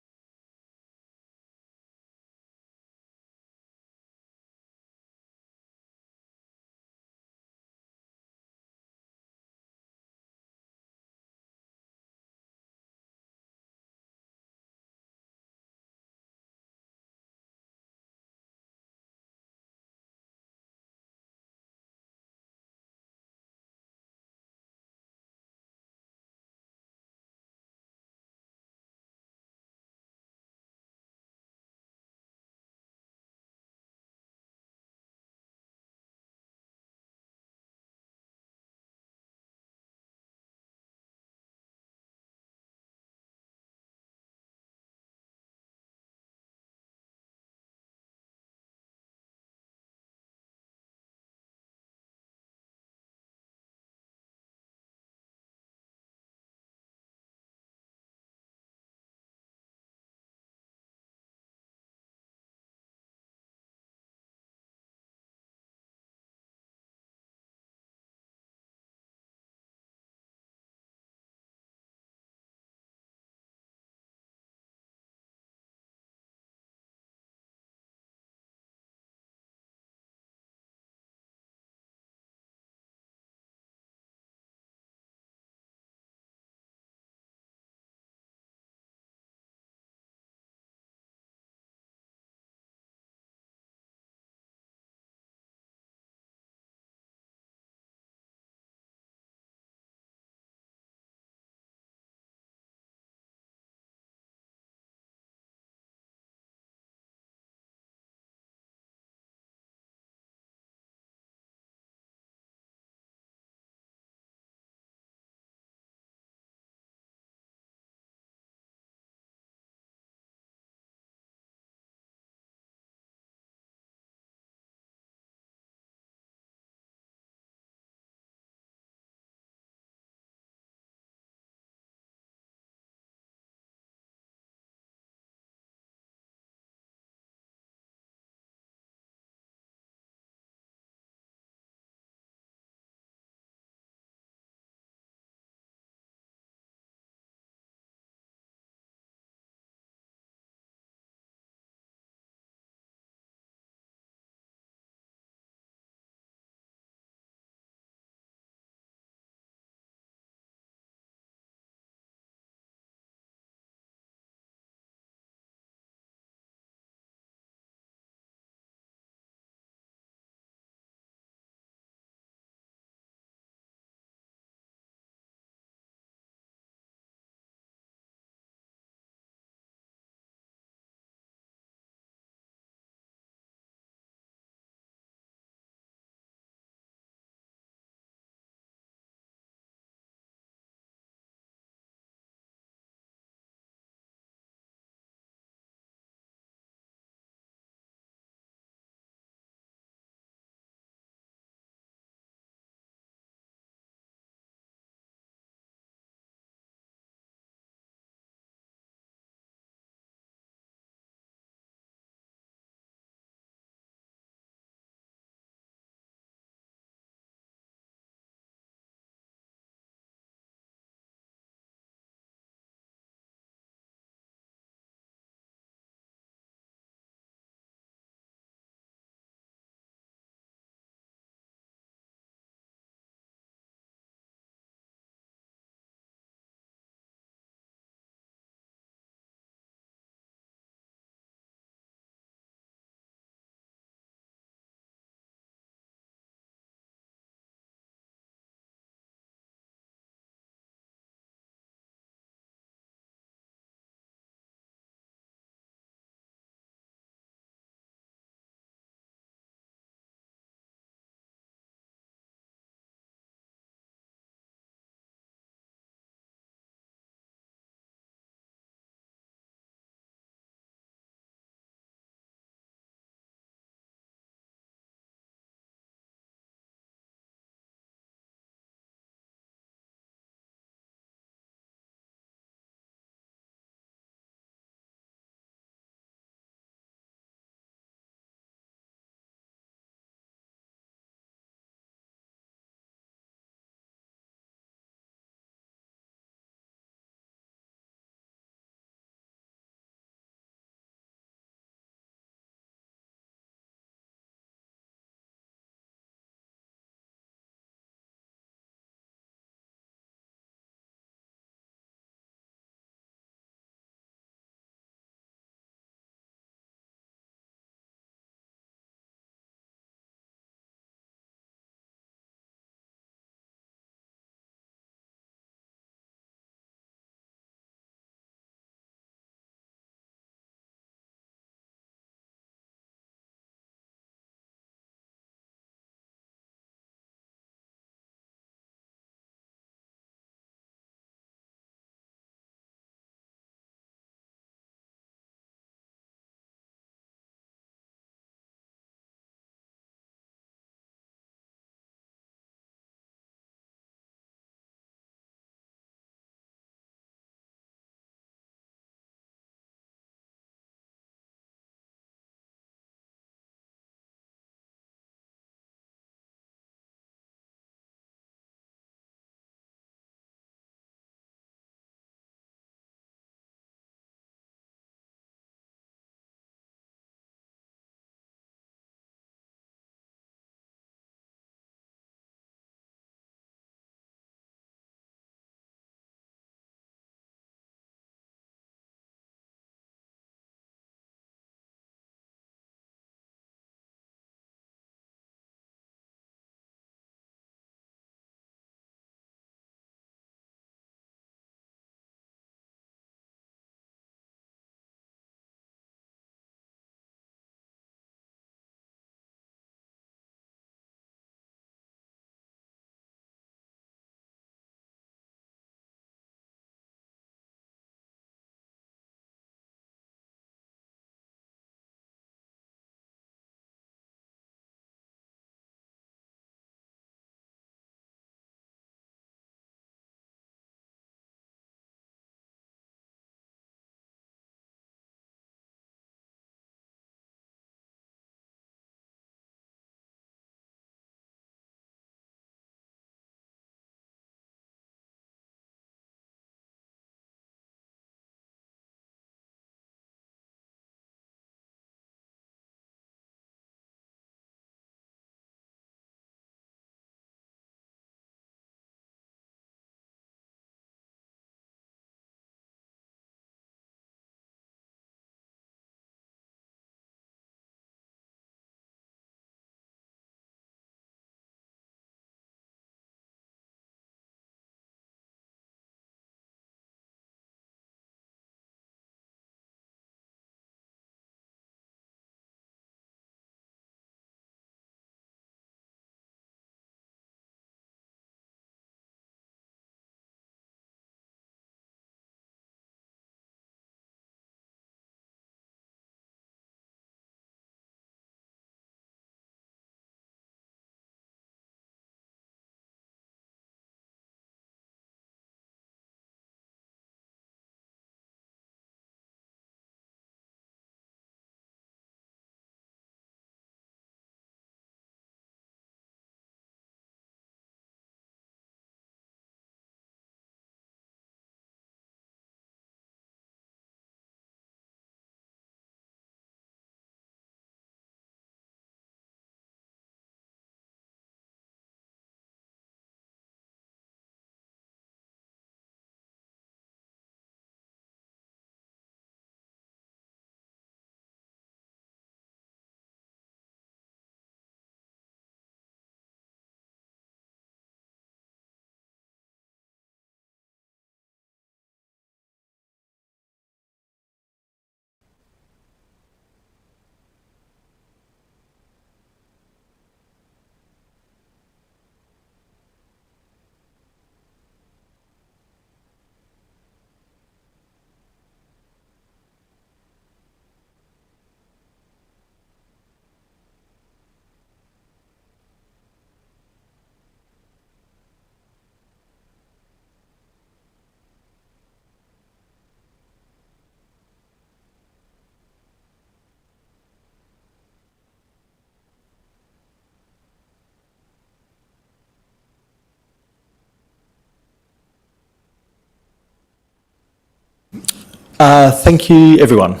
Thank you, everyone.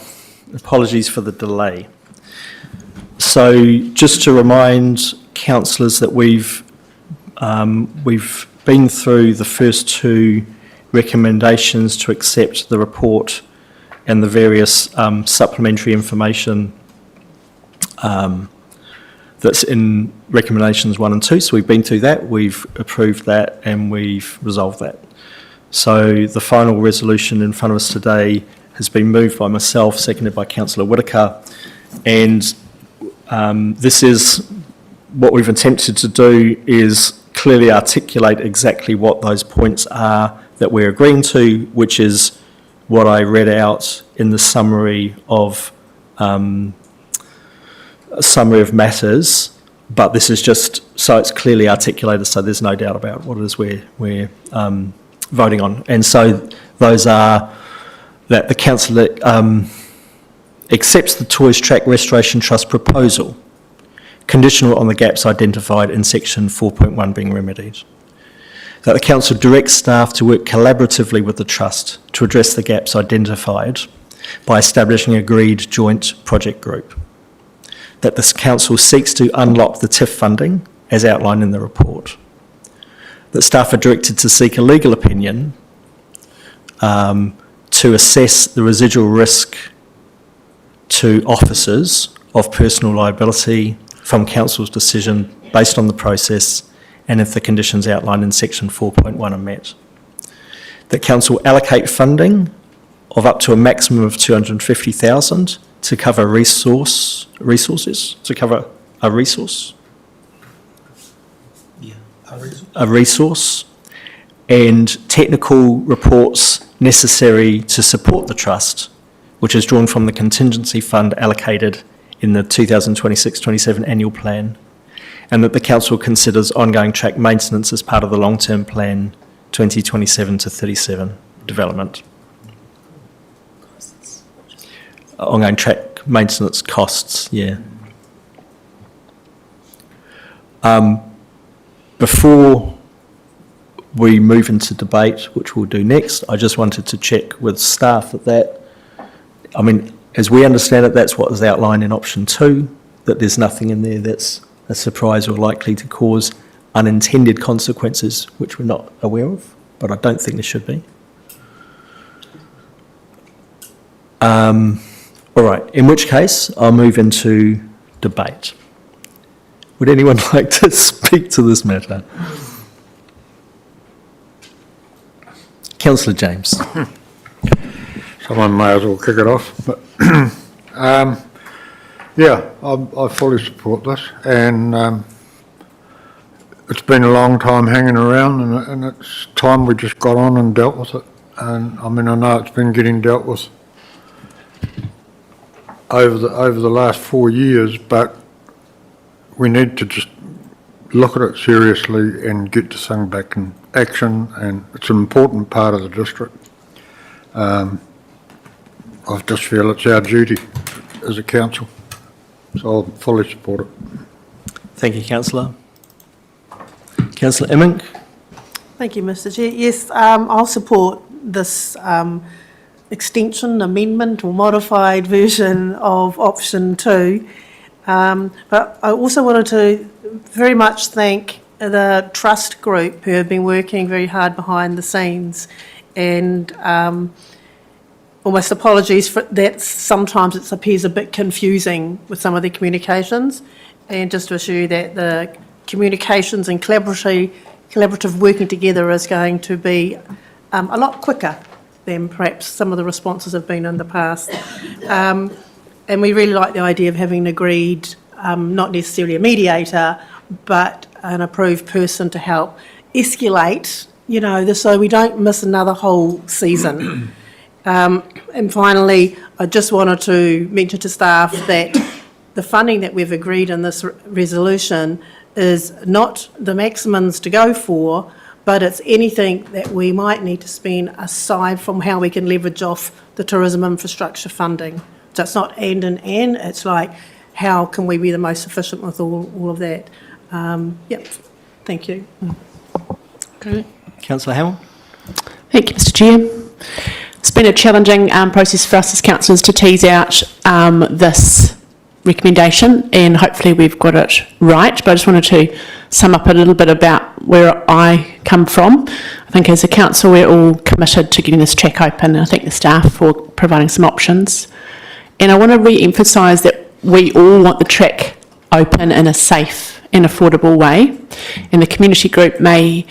Apologies for the delay. So just to remind councillors that we've been through the first two recommendations to accept the report and the various supplementary information that's in recommendations 1 and 2. So we've been through that, we've approved that, and we've resolved that. So the final resolution in front of us today has been moved by myself, seconded by Councillor Whitaker, and this is what we've attempted to do is clearly articulate exactly what those points are that we're agreeing to, which is what I read out in the summary of matters, but this is just so it's clearly articulated, so there's no doubt about what it is we're voting on. And so those are that the council accepts the Toys Track Restoration Trust proposal, conditional on the gaps identified in section 4.1 being remedied. That the council directs staff to work collaboratively with the trust to address the gaps identified by establishing an agreed joint project group. That this council seeks to unlock the TIF funding as outlined in the report. That staff are directed to seek a legal opinion to assess the residual risk to officers of personal liability from council's decision based on the process and if the conditions outlined in section 4.1 are met. That council allocate funding of up to a maximum of 250,000 to cover a resource, and technical reports necessary to support the trust, which is drawn from the contingency fund allocated in the 2026-27 annual plan, and that the council considers ongoing track maintenance as part of the long-term plan 2027 to 37 development. Ongoing track maintenance costs, yeah. Before we move into debate, which we'll do next, I just wanted to check with staff that, I mean, as we understand it, that's what is outlined in option 2, that there's nothing in there that's a surprise or likely to cause unintended consequences, which we're not aware of, but I don't think there should be. All right, in which case, I'll move into debate. Would anyone like to speak to this matter? Councillor James. Someone may as well kick it off. But yeah, I fully support this, and it's been a long time hanging around, and it's time we just got on and dealt with it. And I mean, I know it's been getting dealt with over the last 4 years, but we need to just look at it seriously and get this thing back in action, and it's an important part of the district. I just feel it's our duty as a council, so I'll fully support it. Thank you, Councillor. Councillor Emmink. Thank you, Mr Chair. Yes, I'll support this extension, amendment or modified version of option 2. But I also wanted to very much thank the trust group who have been working very hard behind the scenes, and almost apologies for that. Sometimes it appears a bit confusing with some of the communications, and just to assure you that the communications and collaborative working together is going to be a lot quicker than perhaps some of the responses have been in the past. And we really like the idea of having an agreed, not necessarily a mediator, but an approved person to help escalate, you know, this, so we don't miss another whole season. And finally, I just wanted to mention to staff that the funding that we've agreed in this resolution is not the maximums to go for, but it's anything that we might need to spend aside from how we can leverage off the tourism infrastructure funding. So it's not and, it's like, how can we be the most efficient with all of that? Yep, thank you. Okay. Councillor Hamill. Thank you, Mr Chair. It's been a challenging process for us as councillors to tease out this recommendation, and hopefully we've got it right. But I just wanted to sum up a little bit about where I come from. I think as a council we're all committed to getting this track open, and I thank the staff for providing some options. And I want to re-emphasise that we all want the track open in a safe and affordable way, and the community group may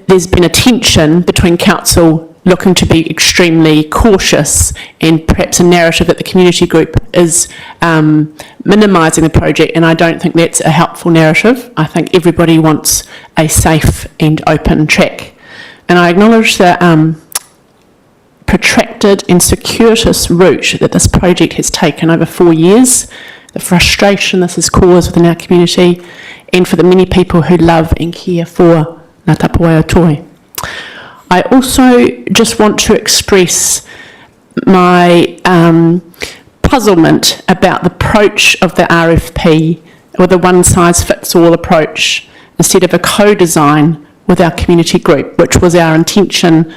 there's been a tension between council looking to be extremely cautious and perhaps a narrative that the community group is minimising the project, and I don't think that's a helpful narrative. I think everybody wants a safe and open track. And I acknowledge the protracted and circuitous route that this project has taken over 4 years, the frustration this has caused within our community, and for the many people who love and care for Ngā Tapuwae Toi. I also just want to express my puzzlement about the approach of the RFP, or the one-size-fits-all approach, instead of a co-design with our community group, which was our intention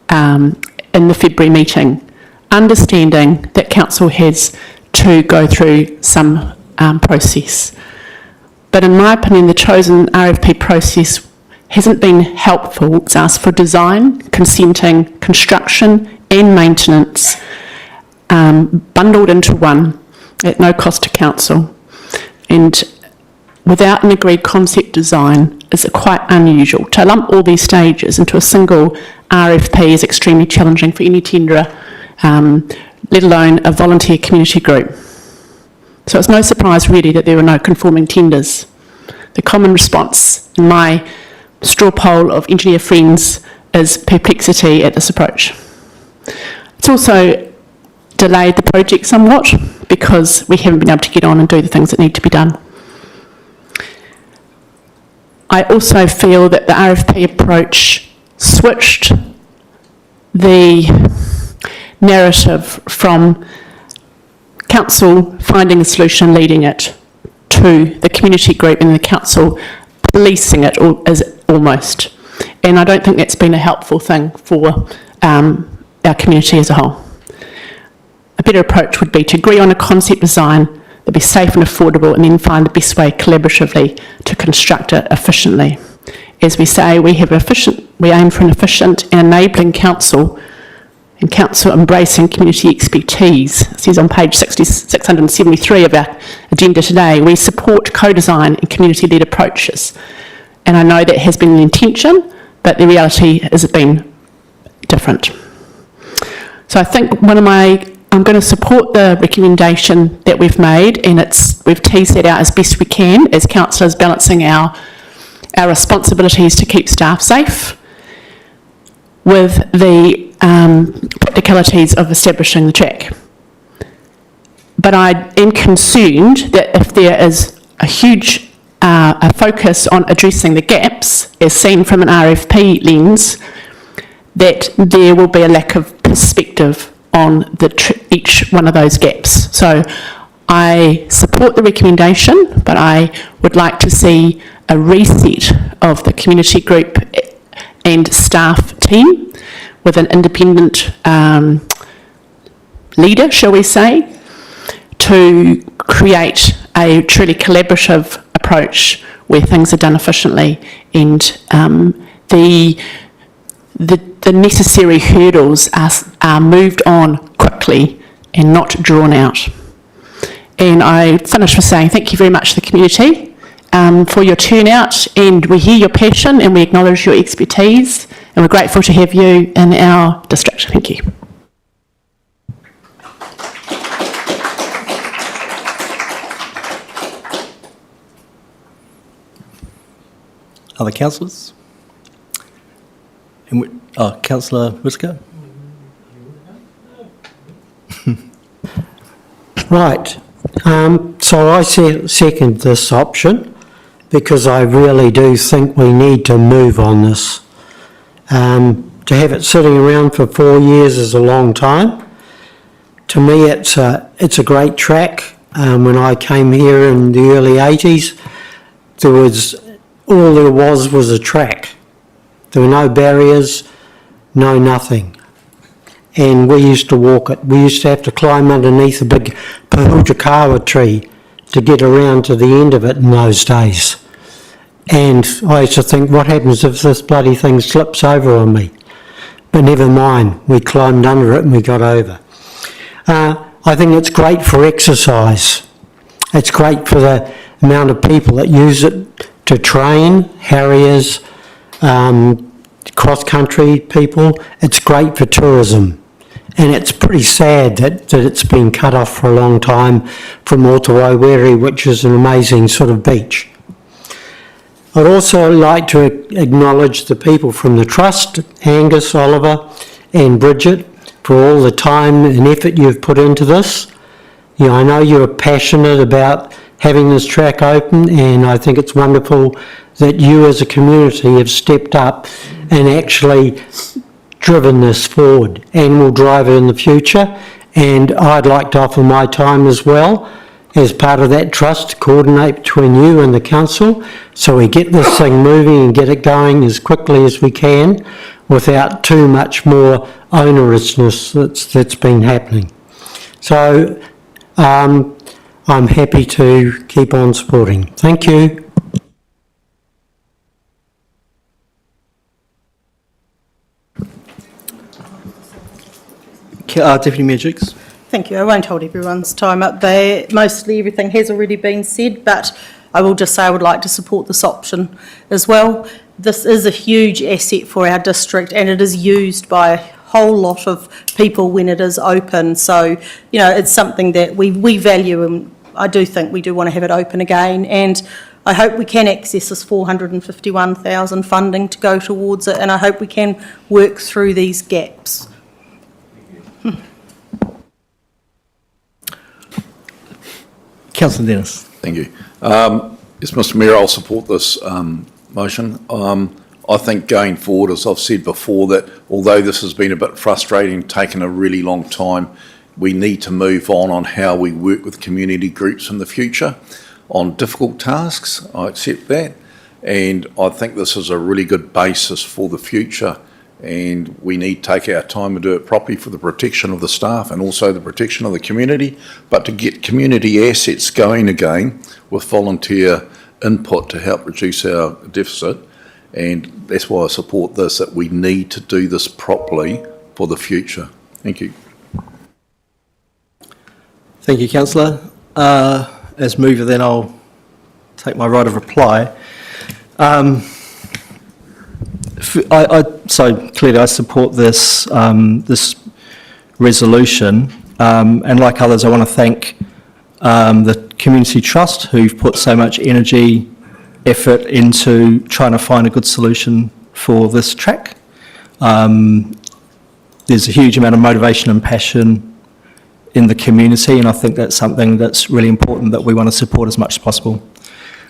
in the February meeting, understanding that council has to go through some process. But in my opinion, the chosen RFP process hasn't been helpful. It's asked for design, consenting, construction and maintenance bundled into one at no cost to council. And without an agreed concept design, is quite unusual. To lump all these stages into a single RFP is extremely challenging for any tenderer, let alone a volunteer community group. So it's no surprise really that there were no conforming tenders. The common response in my straw poll of engineer friends is perplexity at this approach. It's also delayed the project somewhat because we haven't been able to get on and do the things that need to be done. I also feel that the RFP approach switched the narrative from council finding a solution, leading it, to the community group and the council policing it almost. And I don't think that's been a helpful thing for our community as a whole. A better approach would be to agree on a concept design that be safe and affordable, and then find the best way collaboratively to construct it efficiently. As we say, we aim for an efficient and enabling council, and council embracing community expertise. It says on page 673 of our agenda today, we support co-design and community-led approaches. And I know that has been an intention, but the reality has been different. So I think I'm going to support the recommendation that we've made, and we've teased that out as best we can as councillors, balancing our responsibilities to keep staff safe with the practicalities of establishing the track. But I am concerned that if there is a huge focus on addressing the gaps, as seen from an RFP lens, that there will be a lack of perspective on each one of those gaps. So I support the recommendation, but I would like to see a reset of the community group and staff team with an independent leader, shall we say, to create a truly collaborative approach where things are done efficiently, and the necessary hurdles are moved on quickly and not drawn out. And I finish with saying thank you very much to the community for your turnout, and we hear your passion and we acknowledge your expertise, and we're grateful to have you in our district. Thank you. Other councillors? Councillor Whisker? Right. So I second this option because I really do think we need to move on this. To have it sitting around for 4 years is a long time. To me, it's a great track. When I came here in the early 80s, all there was a track. There were no barriers. no nothing. And we used to walk it. We used to have to climb underneath a big pahutakawa tree to get around to the end of it in those days. And I used to think, what happens if this bloody thing slips over on me? But never mind, we climbed under it and we got over. I think it's great for exercise. It's great for the amount of people that use it to train, harriers, cross-country people. It's great for tourism. And it's pretty sad that it's been cut off for a long time from Otarawairere, which is an amazing sort of beach. I'd also like to acknowledge the people from the Trust, Angus, Oliver and Bridget, for all the time and effort you've put into this. You know, I know you're passionate about having this track open, and I think it's wonderful that you as a community have stepped up and actually driven this forward and will drive it in the future. And I'd like to offer my time as well as part of that trust to coordinate between you and the council so we get this thing moving and get it going as quickly as we can without too much more onerousness that's been happening. So I'm happy to keep on supporting. Thank you. Deputy Mayor Jukes. Thank you. I won't hold everyone's time up there. Mostly everything has already been said, but I will just say I would like to support this option as well. This is a huge asset for our district and it is used by a whole lot of people when it is open. So, you know, it's something that we value, and I do think we do want to have it open again. And I hope we can access this 451,000 funding to go towards it, and I hope we can work through these gaps. Councillor Dennis. Thank you. Yes, Mr Mayor, I'll support this motion. I think going forward, as I've said before, that although this has been a bit frustrating, taken a really long time, we need to move on how we work with community groups in the future on difficult tasks. I accept that. And I think this is a really good basis for the future. And we need to take our time and do it properly for the protection of the staff and also the protection of the community, but to get community assets going again with volunteer input to help reduce our deficit. And that's why I support this, that we need to do this properly for the future. Thank you. Thank you, Councillor. As mover, then I'll take my right of reply. So clearly I support this this resolution, and like others, I want to thank the Community Trust who've put so much energy, effort into trying to find a good solution for this track. There's a huge amount of motivation and passion in the community, and I think that's something that's really important that we want to support as much as possible.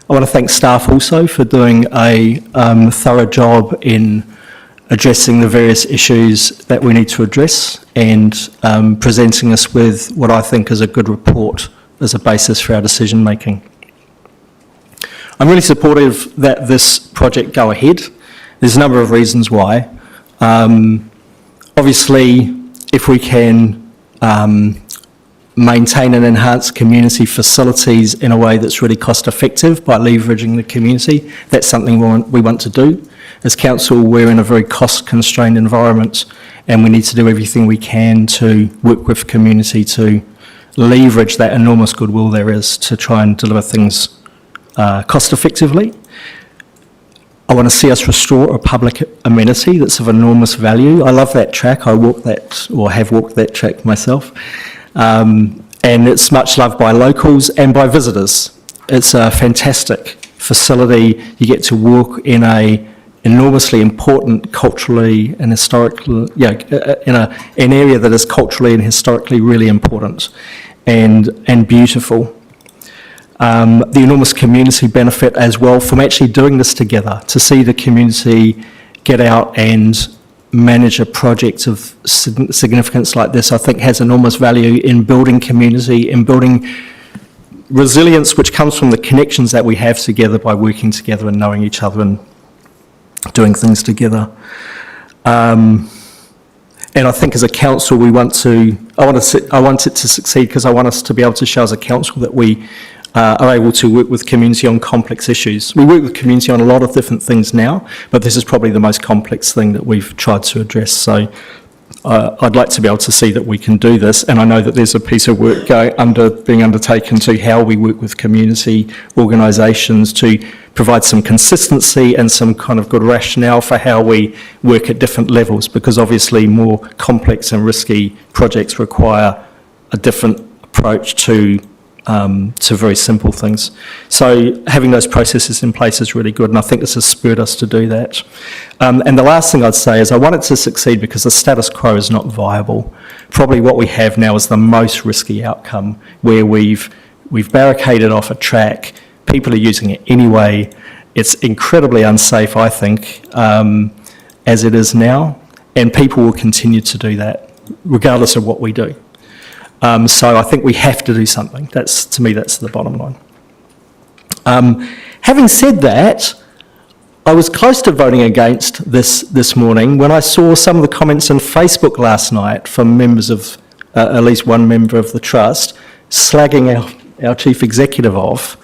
I want to thank staff also for doing a thorough job in addressing the various issues that we need to address and presenting us with what I think is a good report as a basis for our decision making. I'm really supportive that this project go ahead. There's a number of reasons why. Obviously, if we can maintain and enhance community facilities in a way that's really cost effective by leveraging the community, that's something we want to do. As council, we're in a very cost constrained environment and we need to do everything we can to work with community to leverage that enormous goodwill there is to try and deliver things cost effectively. I want to see us restore a public amenity that's of enormous value. I love that track. I walk that, or have walked that track myself. And it's much loved by locals and by visitors. It's a fantastic facility. You get to walk in a enormously important culturally and historically, in an area that is culturally and historically really important and beautiful. The enormous community benefit as well from actually doing this together, to see the community get out and manage a project of significance like this, I think has enormous value in building community, in building resilience, which comes from the connections that we have together by working together and knowing each other and doing things together. And I think as a council, I want it to succeed because I want us to be able to show as a council that we are able to work with community on complex issues. We work with community on a lot of different things now, but this is probably the most complex thing that we've tried to address. So I'd like to be able to see that we can do this, and I know that there's a piece of work being undertaken to how we work with community organisations to provide some consistency and some kind of good rationale for how we work at different levels, because obviously more complex and risky projects require a different approach to very simple things. So having those processes in place is really good, and I think this has spurred us to do that. And the last thing I'd say is I want it to succeed because the status quo is not viable. Probably what we have now is the most risky outcome, where we've barricaded off a track, people are using it anyway. It's incredibly unsafe, I think, as it is now, and people will continue to do that regardless of what we do. So I think we have to do something. To me, that's the bottom line. Having said that, I was close to voting against this morning when I saw some of the comments on Facebook last night from members of, at least one member of the Trust, slagging our Chief Executive off.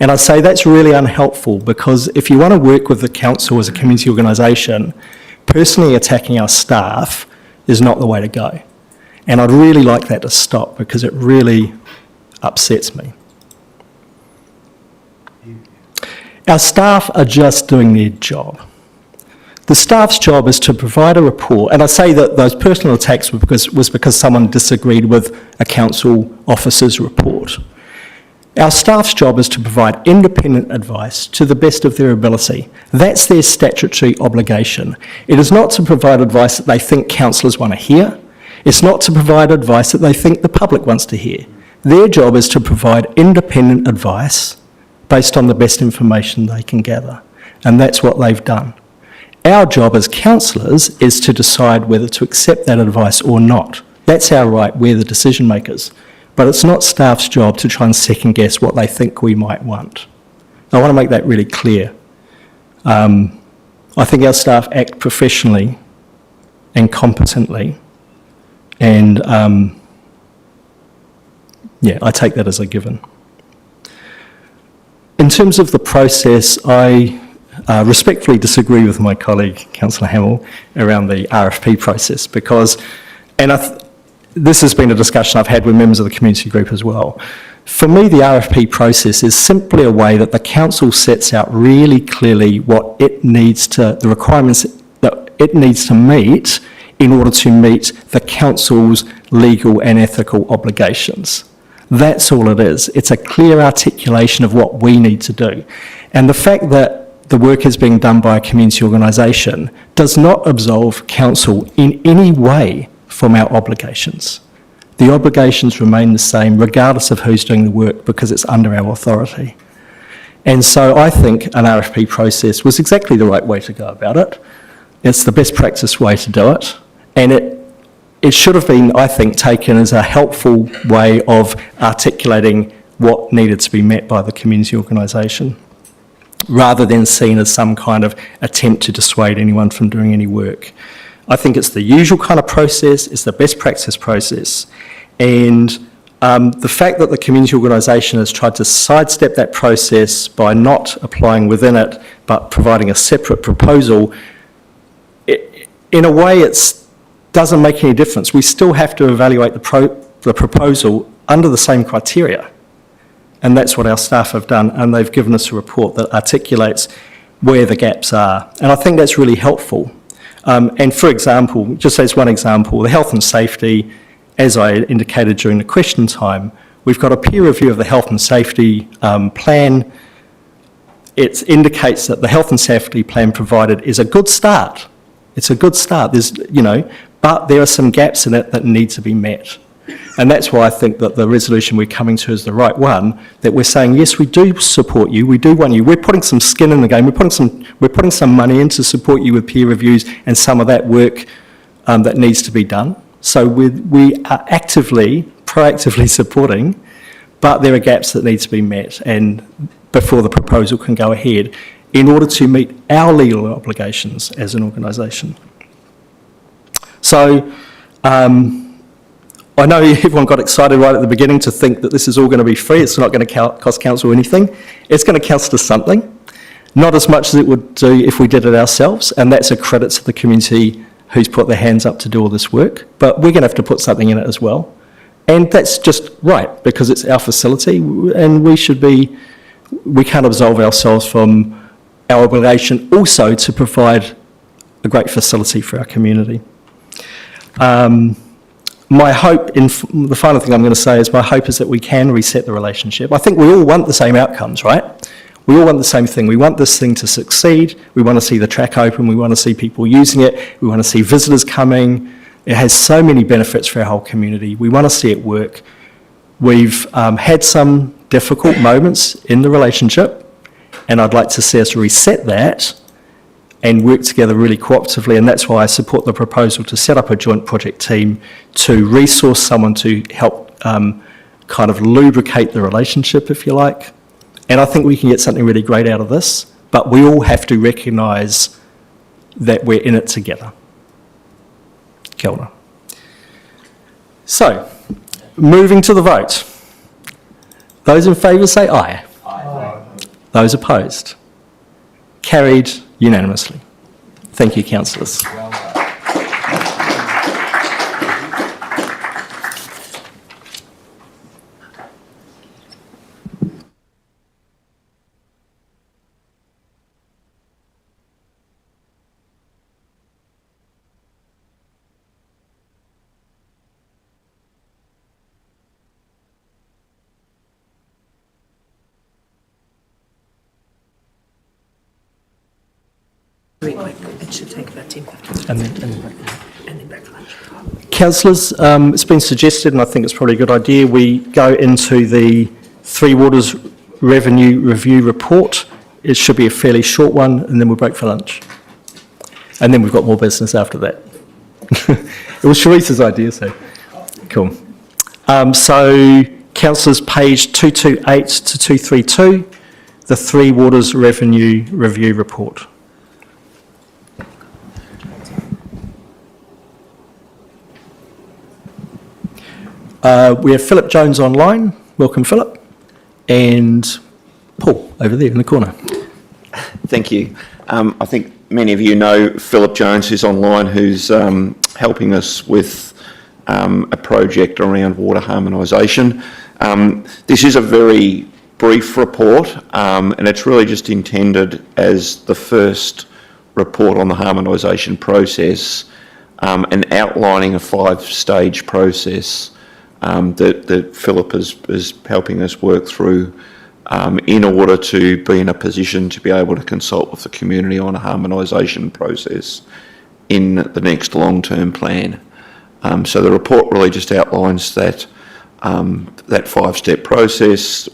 And I'd say that's really unhelpful, because if you want to work with the council as a community organisation, personally attacking our staff is not the way to go. And I'd really like that to stop, because it really upsets me. Our staff are just doing their job. The staff's job is to provide a report, and I say that those personal attacks was because someone disagreed with a council officer's report. Our staff's job is to provide independent advice to the best of their ability. That's their statutory obligation. It is not to provide advice that they think councillors want to hear. It's not to provide advice that they think the public wants to hear. Their job is to provide independent advice based on the best information they can gather. And that's what they've done. Our job as councillors is to decide whether to accept that advice or not. That's our right, we're the decision makers. But it's not staff's job to try and second guess what they think we might want. I want to make that really clear. I think our staff act professionally and competently, and I take that as a given. In terms of the process, I respectfully disagree with my colleague, Councillor Hamill, around the RFP process, because, this has been a discussion I've had with members of the community group as well. For me, the RFP process is simply a way that the council sets out really clearly what it needs to, the requirements that it needs to meet in order to meet the council's legal and ethical obligations. That's all it is. It's a clear articulation of what we need to do. And the fact that the work is being done by a community organisation does not absolve council in any way from our obligations. The obligations remain the same regardless of who's doing the work, because it's under our authority. And so I think an RFP process was exactly the right way to go about it. It's the best practice way to do it. And it should have been, I think, taken as a helpful way of articulating what needed to be met by the community organisation, rather than seen as some kind of attempt to dissuade anyone from doing any work. I think it's the usual kind of process, it's the best practice process. And the fact that the community organisation has tried to sidestep that process by not applying within it, but providing a separate proposal, in a way it doesn't make any difference. We still have to evaluate the proposal under the same criteria. And that's what our staff have done, and they've given us a report that articulates where the gaps are. And I think that's really helpful. And for example, just as one example, the health and safety, as I indicated during the question time, we've got a peer review of the health and safety plan. It indicates that the health and safety plan provided is a good start. It's a good start, but there are some gaps in it that need to be met. And that's why I think that the resolution we're coming to is the right one, that we're saying, yes, we do support you, we do want you. We're putting some skin in the game, we're putting some money in to support you with peer reviews and some of that work that needs to be done. So we are proactively supporting, but there are gaps that need to be met and before the proposal can go ahead in order to meet our legal obligations as an organisation. So I know everyone got excited right at the beginning to think that this is all going to be free. It's not going to cost council anything. It's going to cost us something. Not as much as it would do if we did it ourselves, and that's a credit to the community who's put their hands up to do all this work. But we're going to have to put something in it as well. And that's just right, because it's our facility, and we can't absolve ourselves from our obligation also to provide a great facility for our community. My hope, the final thing I'm going to say is my hope is that we can reset the relationship. I think we all want the same outcomes, right? We all want the same thing. We want this thing to succeed. We want to see the track open. We want to see people using it. We want to see visitors coming. It has so many benefits for our whole community. We want to see it work. We've had some difficult moments in the relationship, and I'd like to see us reset that and work together really cooperatively, and that's why I support the proposal to set up a joint project team to resource someone to help kind of lubricate the relationship, if you like. And I think we can get something really great out of this, but we all have to recognise that we're in it together. Kia ora. So, moving to the vote. Those in favour say aye. Aye. Those opposed? Carried unanimously. Thank you, councillors. It should take about 10, 15 And then back to lunch. Councillors, it's been suggested, and I think it's probably a good idea, we go into the Three Waters Revenue Review Report. It should be a fairly short one, and then we'll break for lunch. And then we've got more business after that. It was Sharice's idea, so cool. So, councillors, page 228 to 232, the Three Waters Revenue Review Report. We have Philip Jones online. Welcome, Philip. And Paul, over there in the corner. Thank you. I think many of you know Philip Jones, who's online, who's helping us with a project around water harmonisation. This is a very brief report, and it's really just intended as the first report on the harmonisation process and outlining a 5-stage process that Philip is helping us work through in order to be in a position to be able to consult with the community on a harmonisation process in the next long-term plan. So the report really just outlines that 5-step process,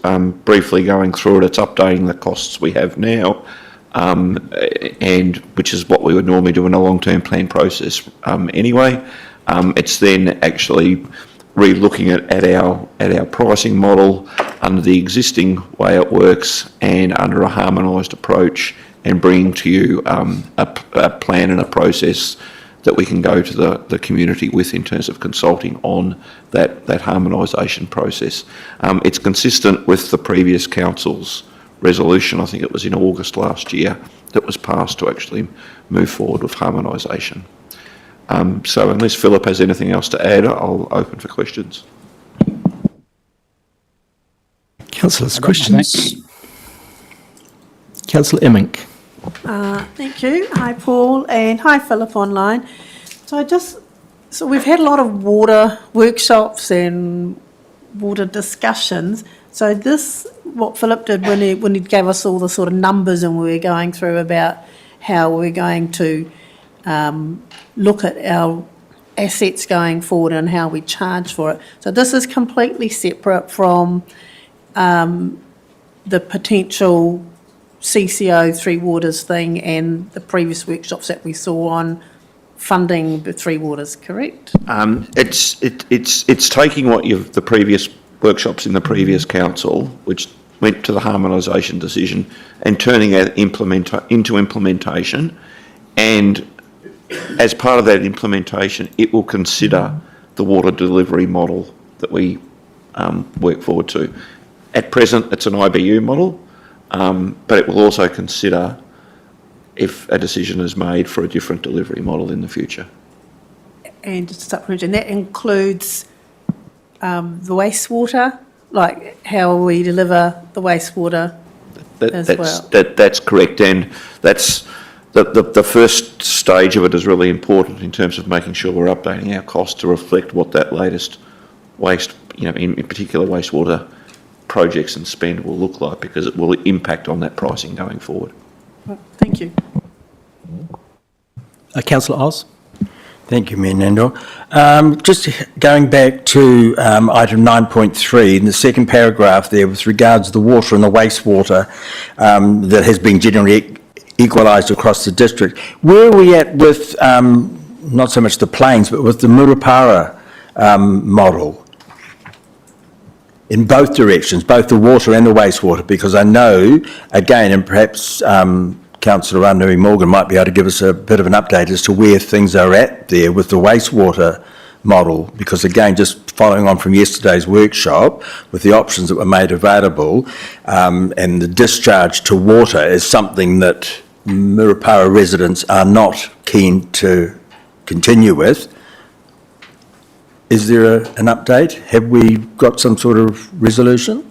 briefly going through it. It's updating the costs we have now, and which is what we would normally do in a long-term plan process anyway. It's then actually re-looking at our pricing model under the existing way it works and under a harmonised approach, and bringing to you a plan and a process that we can go to the community with in terms of consulting on that harmonisation process. It's consistent with the previous council's resolution. I think it was in August last year that was passed to actually move forward with harmonisation. So unless Philip has anything else to add, I'll open for questions. Councillors, questions? Councillor Emmink. Thank you. Hi, Paul, and hi, Philip online. So we've had a lot of water workshops and water discussions. So what Philip did when he gave us all the sort of numbers and we were going through about how we're going to look at our assets going forward and how we charge for it. So this is completely separate from the potential CCO Three Waters thing and the previous workshops that we saw on funding the Three Waters, correct? It's taking what the previous workshops in the previous council, which went to the harmonisation decision, and turning it into implementation, and as part of that implementation, it will consider the water delivery model that we work forward to. At present, it's an IBU model, but it will also consider if a decision is made for a different delivery model in the future. And just supplement, and that includes the wastewater, like how we deliver the wastewater That's correct, and that's the first stage of it is really important in terms of making sure we're updating our costs to reflect what that latest waste, in particular wastewater projects and spend will look like, because it will impact on that pricing going forward. Thank you. Councillor Oz. Thank you, Mayor Nandor. Just going back to item 9.3, in the second paragraph there, with regards to the water and the wastewater that has been generally equalised across the district, where are we at with, not so much the plains, but with the Murupara model? In both directions, both the water and the wastewater, because I know, again, and perhaps Councillor Ranui Morgan might be able to give us a bit of an update as to where things are at there with the wastewater model, because again, just following on from yesterday's workshop, with the options that were made available, and the discharge to water is something that Murupara residents are not keen to continue with. Is there an update? Have we got some sort of resolution?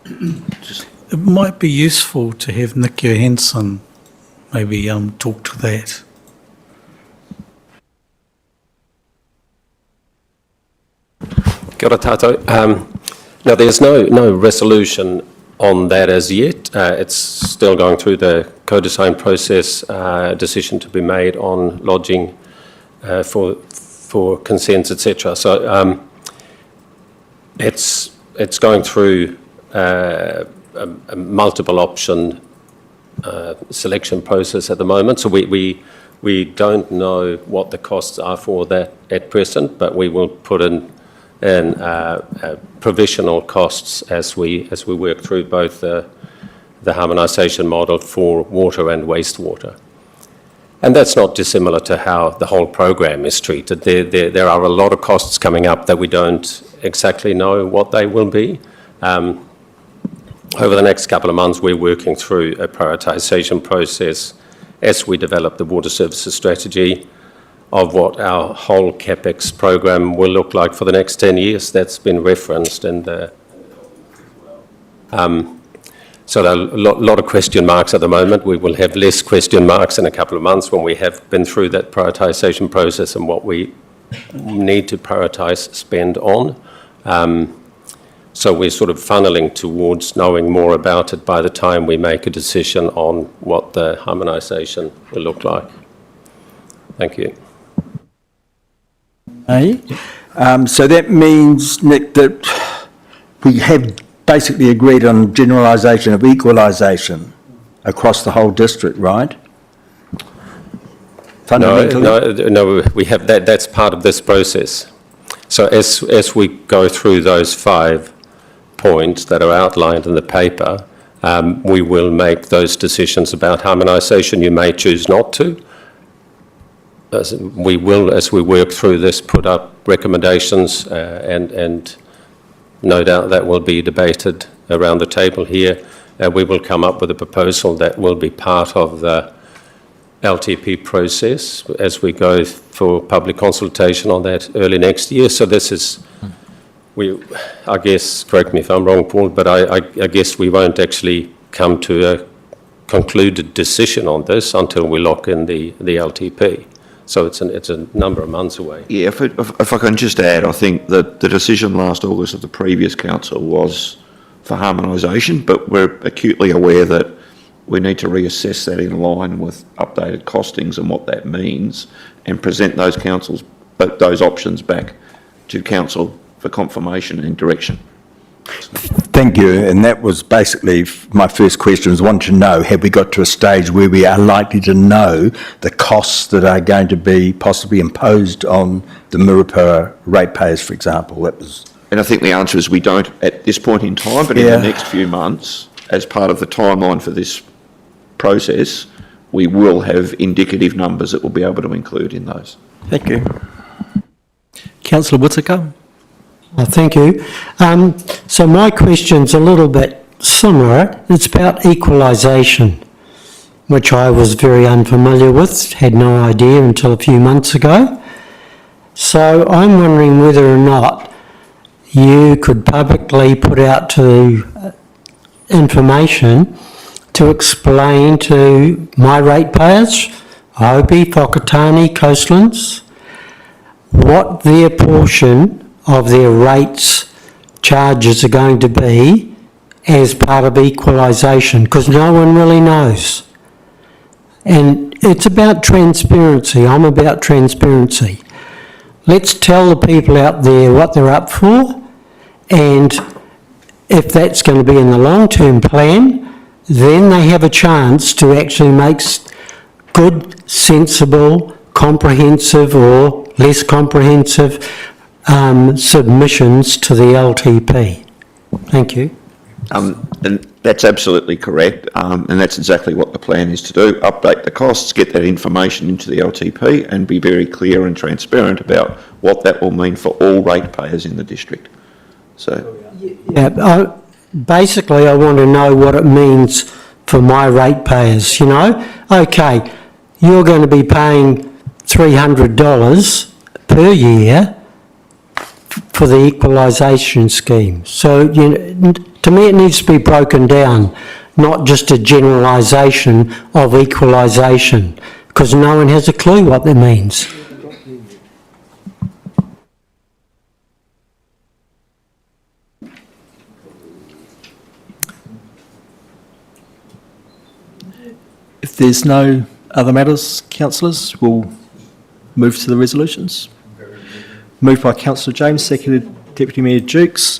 It might be useful to have Nick Johansson maybe talk to that. Kia ora tātou. Now, there's no resolution on that as yet. It's still going through the co-design process, decision to be made on lodging for consents, etc. So it's going through a multiple option selection process at the moment. So we don't know what the costs are for that at present, but we will put in provisional costs as we work through both the harmonisation model for water and wastewater. And that's not dissimilar to how the whole program is treated. There are a lot of costs coming up that we don't exactly know what they will be. Over the next couple of months, we're working through a prioritisation process as we develop the water services strategy of what our whole CapEx program will look like for the next 10 years. That's been referenced in the... So there are a lot of question marks at the moment. We will have less question marks in a couple of months when we have been through that prioritisation process and what we need to prioritise spend on. So we're sort of funneling towards knowing more about it by the time we make a decision on what the harmonisation will look like. Thank you. So that means, Nick, that we have basically agreed on generalisation of equalisation across the whole district, right? Fundamentally? No, we have that. That's part of this process. So as we go through those 5 points that are outlined in the paper, we will make those decisions about harmonisation. You may choose not to. We will, as we work through this, put up recommendations, and no doubt that will be debated around the table here. We will come up with a proposal that will be part of the LTP process as we go for public consultation on that early next year. So this is, I guess, correct me if I'm wrong, Paul, but I guess we won't actually come to a concluded decision on this until we lock in the LTP. So it's a number of months away. Yeah, if I can just add, I think that the decision last August of the previous council was for harmonisation, but we're acutely aware that we need to reassess that in line with updated costings and what that means, and present those those options back to council for confirmation and direction. Thank you, and that was basically my first question, was wanting to know, have we got to a stage where we are likely to know the costs that are going to be possibly imposed on the Murupara ratepayers, for example? That was... And I think the answer is we don't at this point in time, but in the next few months, as part of the timeline for this process, we will have indicative numbers that we'll be able to include in those. Thank you. Councillor Whittaker. Thank you. So my question's a little bit similar. It's about equalisation, which I was very unfamiliar with, had no idea until a few months ago. So I'm wondering whether or not you could publicly put out to information to explain to my ratepayers, Obi, Whakatane, Coastlands, what their portion of their rates charges are going to be as part of equalisation, because no one really knows. And it's about transparency. I'm about transparency. Let's tell the people out there what they're up for, and if that's going to be in the long-term plan, then they have a chance to actually make good, sensible, comprehensive or less comprehensive submissions to the LTP. Thank you. And that's absolutely correct, and that's exactly what the plan is to do, update the costs, get that information into the LTP and be very clear and transparent about what that will mean for all ratepayers in the district. So, Yeah, basically I want to know what it means for my ratepayers, you know. Okay, you're going to be paying $300 per year for the equalisation scheme. So, to me it needs to be broken down, not just a generalisation of equalisation, because no one has a clue what that means. If there's no other matters, councillors, we'll move to the resolutions. Moved by Councillor James, seconded Deputy Mayor Dukes.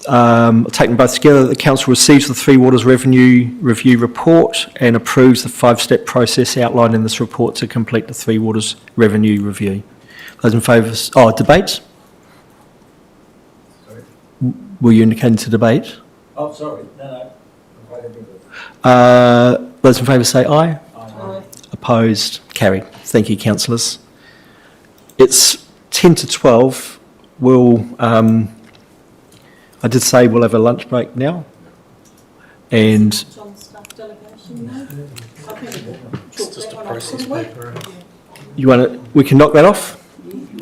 Taken both together, the council receives the Three Waters Revenue Review Report and approves the 5-step process outlined in this report to complete the Three Waters Revenue Review. Those in favour... debate? Were you indicating to debate? Oh, sorry, no. Those in favour say aye. Aye. Opposed? Carried. Thank you, councillors. It's 10 to 12. I did say we'll have a lunch break now. And... It's just a process paper. You want to... We can knock that off?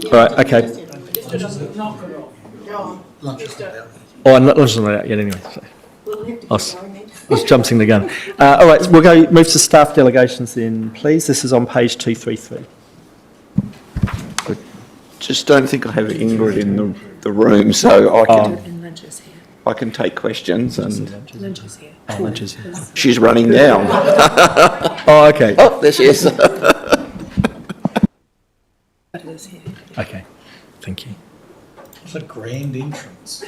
All right, okay. Lunch is not out. Oh, lunch is not out yet anyway. So. I was jumping the gun. All right, we'll move to staff delegations then, please. This is on page 233. I just don't think I have Ingrid in the room, so I can take questions. And Lunch is here. She's running down. Oh, okay. Oh, there she is. Okay, thank you. It's a grand entrance.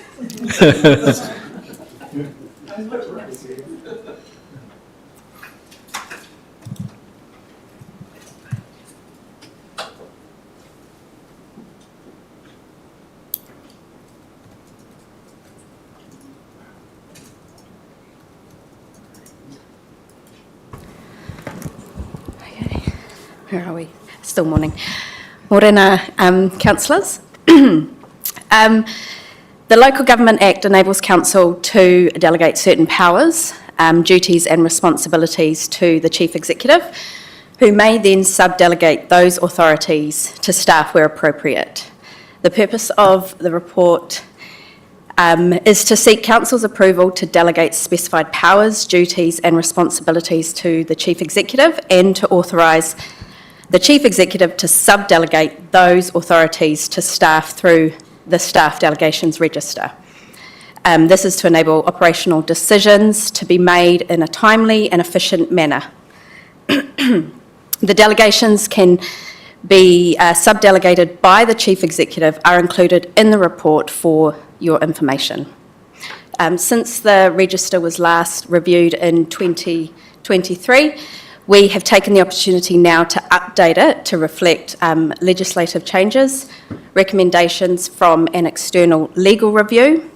Where are we? Still morning. Morena, councillors. The Local Government Act enables council to delegate certain powers, duties and responsibilities to the Chief Executive, who may then sub-delegate those authorities to staff where appropriate. The purpose of the report is to seek council's approval to delegate specified powers, duties and responsibilities to the Chief Executive and to authorise the Chief Executive to sub-delegate those authorities to staff through the Staff Delegations Register. This is to enable operational decisions to be made in a timely and efficient manner. The delegations can be sub-delegated by the Chief Executive are included in the report for your information. Since the register was last reviewed in 2023, we have taken the opportunity now to update it to reflect legislative changes, recommendations from an external legal review,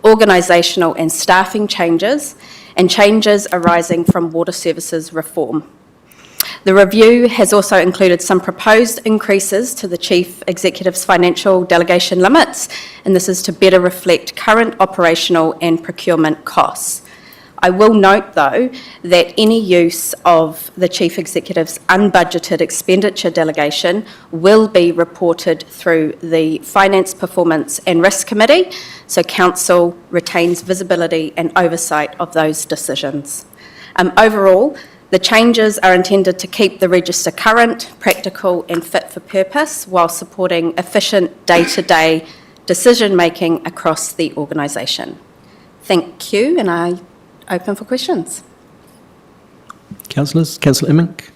organisational and staffing changes, and changes arising from water services reform. The review has also included some proposed increases to the Chief Executive's financial delegation limits, and this is to better reflect current operational and procurement costs. I will note, though, that any use of the Chief Executive's unbudgeted expenditure delegation will be reported through the Finance, Performance and Risk Committee, so Council retains visibility and oversight of those decisions. Overall, the changes are intended to keep the register current, practical and fit for purpose while supporting efficient day-to-day decision-making across the organisation. Thank you, and I open for questions. Councillors, Councillor Immink.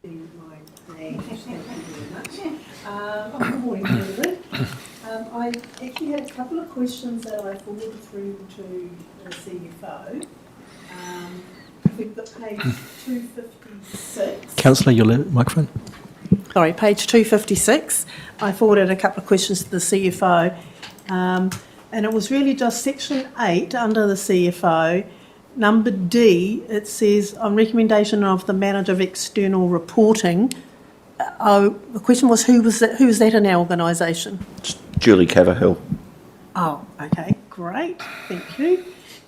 Good morning, everybody. I actually had a couple of questions that I forwarded through to the CFO. We've got page 256. Councillor, your microphone. Sorry, page 256. I forwarded a couple of questions to the CFO. And it was really just section 8 under the CFO. Number D, it says, on recommendation of the Manager of External Reporting. The question was, who was that in our organisation? Julie Cavahill. Oh, okay, great, thank you.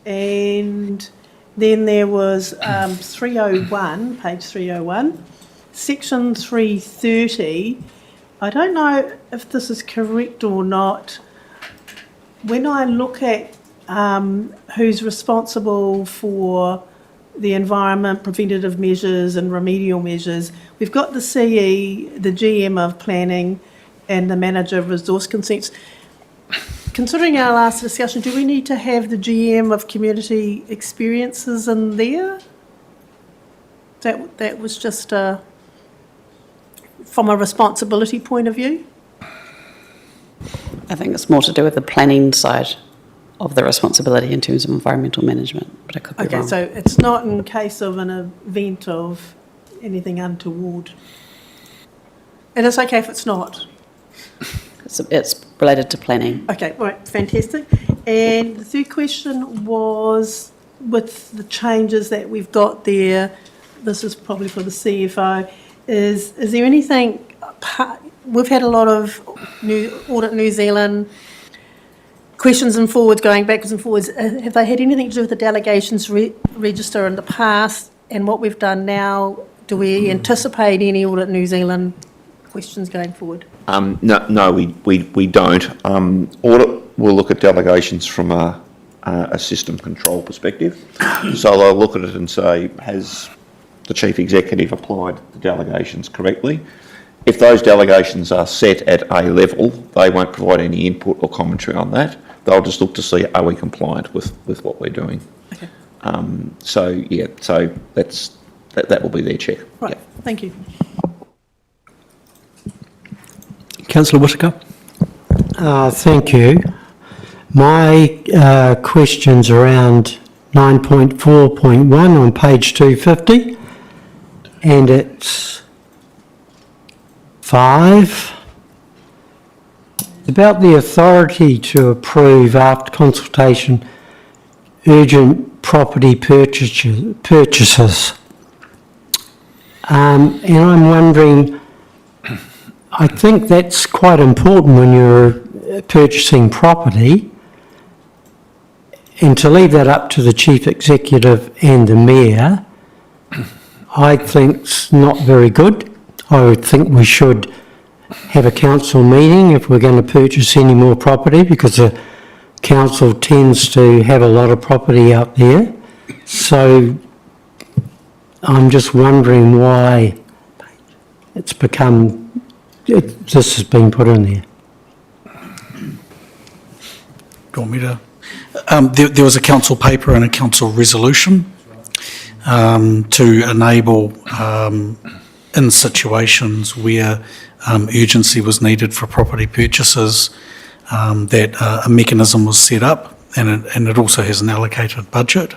And then there was 301, page 301, section 330. I don't know if this is correct or not. When I look at who's responsible for the environment, preventative measures and remedial measures, we've got the CE, the GM of planning and the manager of resource consents. Considering our last discussion, do we need to have the GM of community experiences in there? That was just from a responsibility point of view? I think it's more to do with the planning side of the responsibility in terms of environmental management, but I could be wrong. Okay, so it's not in case of an event of anything untoward. And it's okay if it's not? It's related to planning. Okay, all right, fantastic. And the third question was, with the changes that we've got there, this is probably for the CFO, is there anything, we've had a lot of Audit New Zealand questions and forwards, going backwards and forwards. Have they had anything to do with the delegations register in the past and what we've done now? Do we anticipate any Audit New Zealand questions going forward? No, we don't. Audit will look at delegations from a system control perspective. So they'll look at it and say, has the Chief Executive applied the delegations correctly? If those delegations are set at a level, they won't provide any input or commentary on that. They'll just look to see, are we compliant with what we're doing? Okay. So that will be their check. Right, thank you. Councillor Whittaker. Thank you. My question's around 9.4.1 on page 250, and it's 5. It's about the authority to approve after consultation urgent property purchases. And I'm wondering, I think that's quite important when you're purchasing property, and to leave that up to the Chief Executive and the Mayor, I think's not very good. I would think we should have a council meeting if we're going to purchase any more property, because the council tends to have a lot of property out there. So I'm just wondering why it's become, this has been put in there. Do you want me to? There was a council paper and a council resolution to enable, in situations where urgency was needed for property purchases, that a mechanism was set up, and it also has an allocated budget.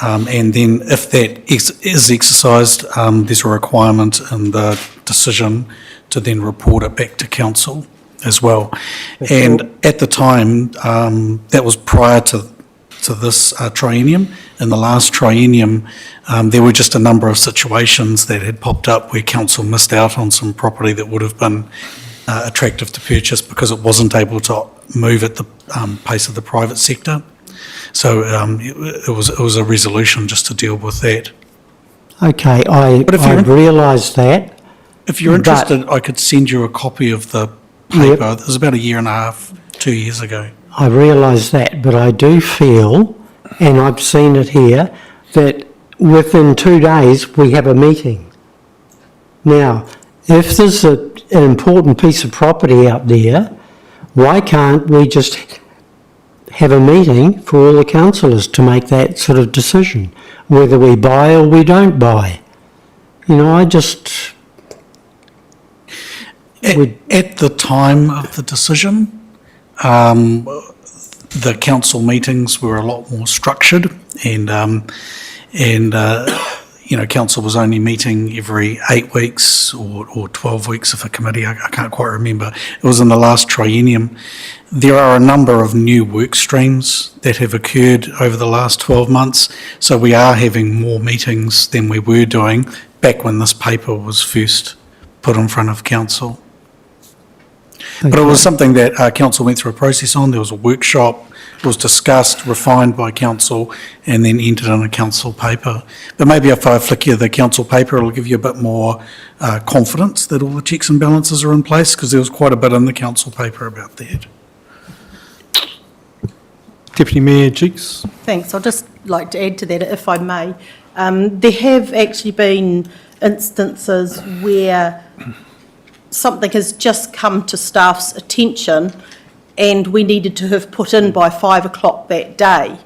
And then if that is exercised, there's a requirement in the decision to then report it back to council as well. And at the time, that was prior to to this triennium. In the last triennium, there were just a number of situations that had popped up where council missed out on some property that would have been attractive to purchase because it wasn't able to move at the pace of the private sector. So it was a resolution just to deal with that. Okay, I realise that. If you're interested, I could send you a copy of the paper. It was about 1.5 years, 2 years ago. I realise that, but I do feel, and I've seen it here, that within 2 days we have a meeting. Now, if there's an important piece of property out there, why can't we just have a meeting for all the councillors to make that sort of decision, whether we buy or we don't buy? You know, I just... At the time of the decision, the council meetings were a lot more structured, and council was only meeting every 8 weeks or 12 weeks if a committee, I can't quite remember. It was in the last triennium. There are a number of new work streams that have occurred over the last 12 months, so we are having more meetings than we were doing back when this paper was first put in front of council. But it was something that council went through a process on. There was a workshop, it was discussed, refined by council, and then entered in a council paper. But maybe if I flick you the council paper, it'll give you a bit more confidence that all the checks and balances are in place, because there was quite a bit in the council paper about that. Deputy Mayor Cheeks. Thanks. I'd just like to add to that, if I may. There have actually been instances where something has just come to staff's attention and we needed to have put in by 5 o'clock that day.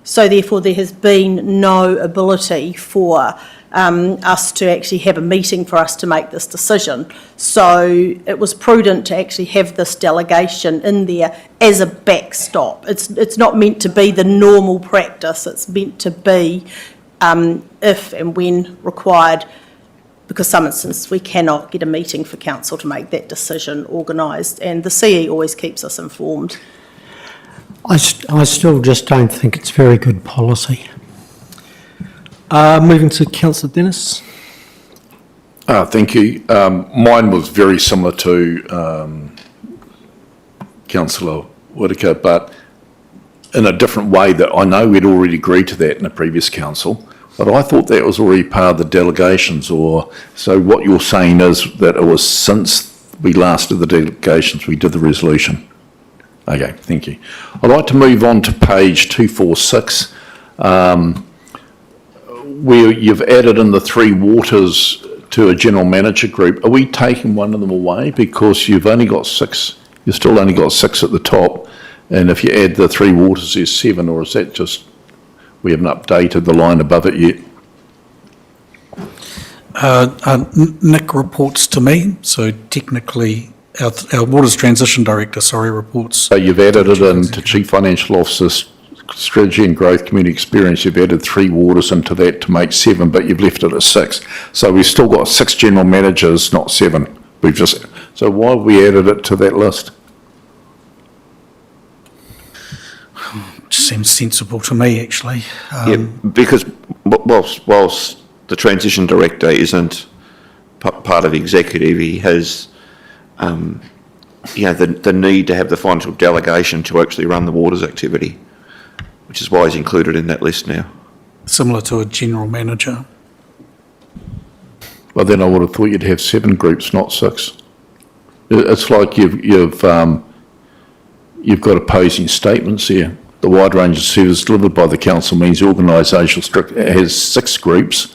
So therefore there has been no ability for us to actually have a meeting for us to make this decision. So it was prudent to actually have this delegation in there as a backstop. It's not meant to be the normal practice, it's meant to be if and when required, because some instances we cannot get a meeting for council to make that decision organised, and the CE always keeps us informed. I still just don't think it's very good policy. Moving to Councillor Dennis. Thank you. Mine was very similar to Councillor Whitaker, but in a different way, that I know we'd already agreed to that in the previous council. But I thought that was already part of the delegations, or so what you're saying is that it was since we last did the delegations we did the resolution. Okay, thank you. I'd like to move on to page 246, where you've added in the 3 waters to a general manager group. Are we taking one of them away because you've only got 6? You've still only got 6 at the top, and if you add the 3 waters, there's 7, or is that just? We haven't updated the line above it yet. Nick reports to me, so technically our Waters Transition Director, reports. So you've added it into Chief Financial Officer, Strategy and Growth, Community Experience. You've added 3 waters into that to make 7, but you've left it at 6. So we've still got 6 general managers, not 7. So why have we added it to that list? Seems sensible to me, actually. Because whilst the transition director isn't part of executive, he has, the need to have the financial delegation to actually run the waters activity, which is why he's included in that list now. Similar to a general manager. Well, then I would have thought you'd have 7 groups, not 6. It's like you've got opposing statements here. The wide range of services delivered by the council means the organisational structure has 6 groups,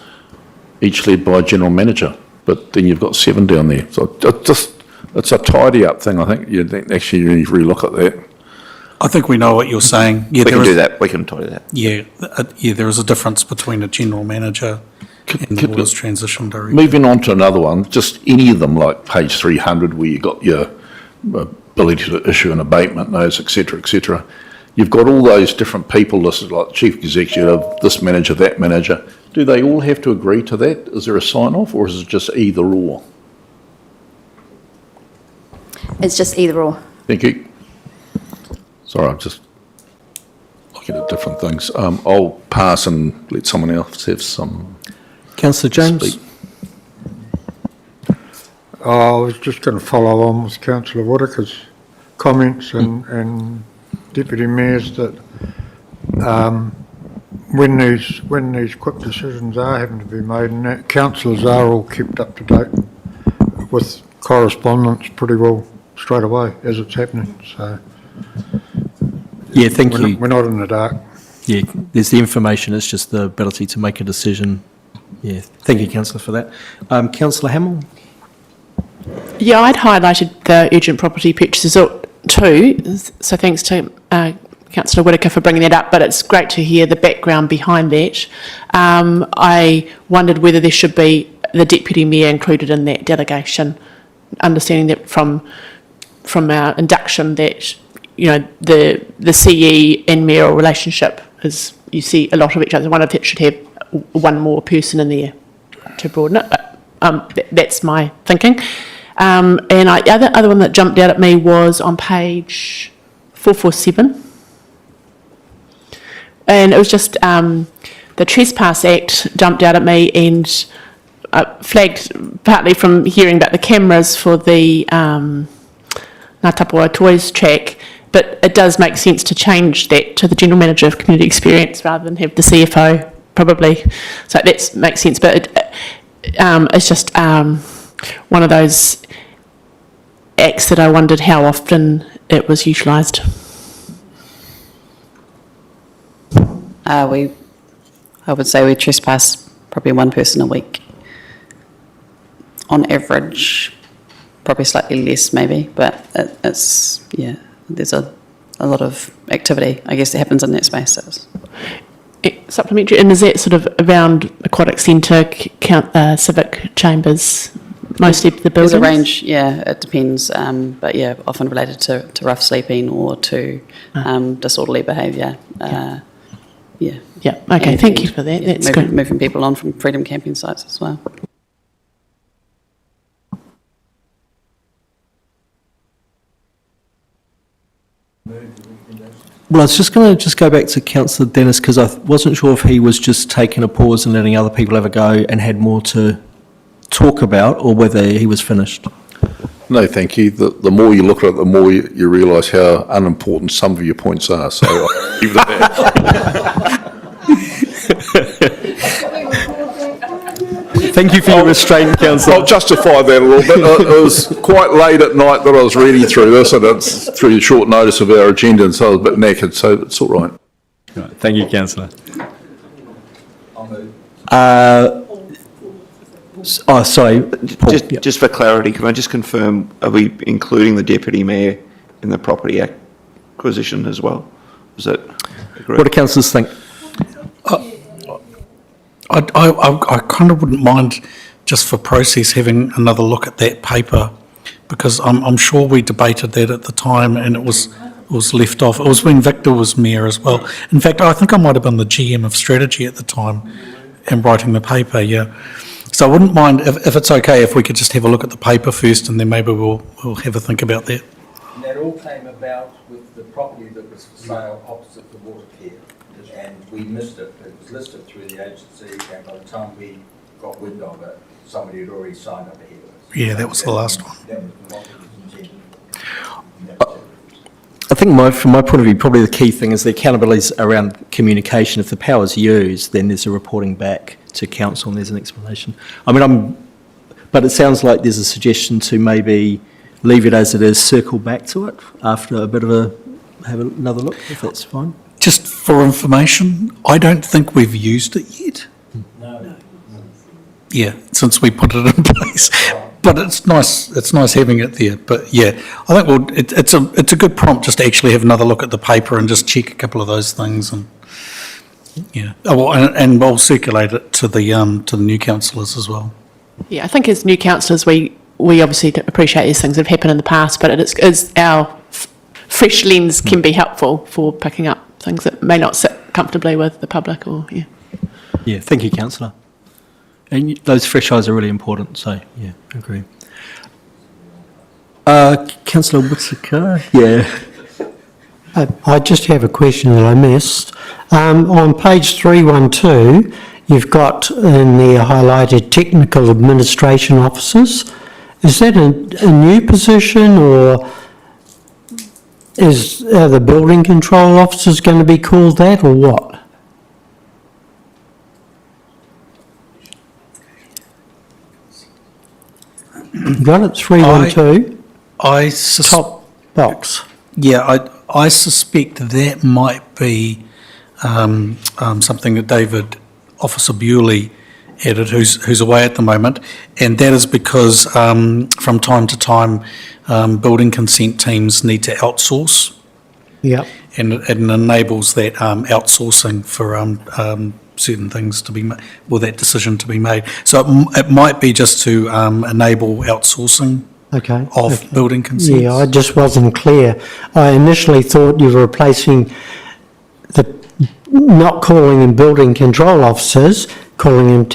each led by a general manager, but then you've got 7 down there. So it's a tidy up thing. I think you actually need to relook at that. I think we know what you're saying. Yeah, we can do that. We can tidy that. Yeah, there is a difference between a general manager and the Waters Transition Director. Moving on to another one, just any of them, like page 300, where you got your ability to issue an abatement notice, etc., etc. You've got all those different people listed, like chief executive, this manager, that manager. Do they all have to agree to that? Is there a sign-off, or is it just either or? It's just either or. Thank you. Sorry, I'm just... looking at different things. I'll pass and let someone else have some. Councillor James? Speak. I was just going to follow on with Councillor Whittaker's comments and Deputy Mayor's that when these quick decisions are having to be made, and that councillors are all kept up to date with correspondence pretty well straight away as it's happening. So Yeah, thank you. We're not in the dark. Yeah, there's the information, it's just the ability to make a decision. Yeah, thank you, Councillor, for that. Councillor Hamill? Yeah, I'd highlighted the urgent property purchases too, so thanks to Councillor Whittaker for bringing that up, but it's great to hear the background behind that. I wondered whether there should be the Deputy Mayor included in that delegation, understanding that from our induction that, you know, the CE and mayoral relationship is, you see a lot of each other. One of it should have one more person in there to broaden it. That's my thinking. And the other one that jumped out at me was on page 447. And it was just the Trespass Act jumped out at me and flagged partly from hearing about the cameras for the Tapuwae Toys track, but it does make sense to change that to the General Manager of Community Experience rather than have the CFO probably. So that makes sense, but it's just one of those acts that I wondered how often it was utilised. I would say we trespass probably one person a week. On average, probably slightly less maybe, but it's, yeah, there's a lot of activity, I guess, that happens in that space. Supplementary, and is that sort of around Aquatic Centre, civic chambers, mostly the buildings? There's a range, yeah, it depends, but yeah, often related to rough sleeping or to disorderly behaviour. Yeah. Yeah, okay, thank you for that. Yeah, that's good. Moving people on from freedom camping sites as well. Well, I was just going to go back to Councillor Dennis because I wasn't sure if he was just taking a pause and letting other people have a go and had more to talk about, or whether he was finished. No, thank you. The more you look at it, the more you realise how unimportant some of your points are. So I'll leave it at that. Thank you for your restraint, Councillor. I'll justify that a little bit. It was quite late at night that I was reading through this, and it's through short notice of our agenda, and so I was a bit knackered, so it's all right. Right, thank you, Councillor. Sorry, Paul. Just for clarity, can I just confirm, are we including the Deputy Mayor in the property acquisition as well? Is that correct? What do councillors think? I kind of wouldn't mind, just for process, having another look at that paper, because I'm sure we debated that at the time and it was left off. It was when Victor was mayor as well. In fact, I think I might have been the GM of strategy at the time and writing the paper, yeah. So I wouldn't mind, if it's okay, if we could just have a look at the paper first and then maybe we'll have a think about that. And that all came about with the property that was for sale opposite the water care, and we missed it. It was listed through the agency, and by the time we got wind of it, somebody had already signed up ahead of us. Yeah, that was the last one. That was what was intended. I think from my point of view, probably the key thing is the accountability is around communication. If the power's used, then there's a reporting back to council and there's an explanation. I mean, but it sounds like there's a suggestion to maybe leave it as it is, circle back to it after a bit of have another look, if that's fine. Just for information, I don't think we've used it yet. No. Yeah, since we put it in place. But it's nice having it there. But yeah, I think it's a good prompt just to actually have another look at the paper and just check a couple of those things, and yeah, and we'll circulate it to the new councillors as well. Yeah, I think as new councillors, we obviously appreciate these things that have happened in the past, but it's our fresh lens can be helpful for picking up things that may not sit comfortably with the public, or yeah. Yeah, thank you, councillor. And those fresh eyes are really important, so yeah, I agree. Councillor Whittaker, yeah. I just have a question that I missed. On page 312, you've got in there highlighted technical administration officers. Is that a new position, or are the building control officers going to be called that, or what? You got it, 312? Top box. Yeah, I suspect that might be something that David, Officer Bewley, added, who's away at the moment, and that is because from time to time, building consent teams need to outsource. Yeah. And it enables that outsourcing for certain things to be that decision to be made. So it might be just to enable outsourcing of building consents. Yeah, I just wasn't clear. I initially thought you were replacing not calling them building control officers, calling them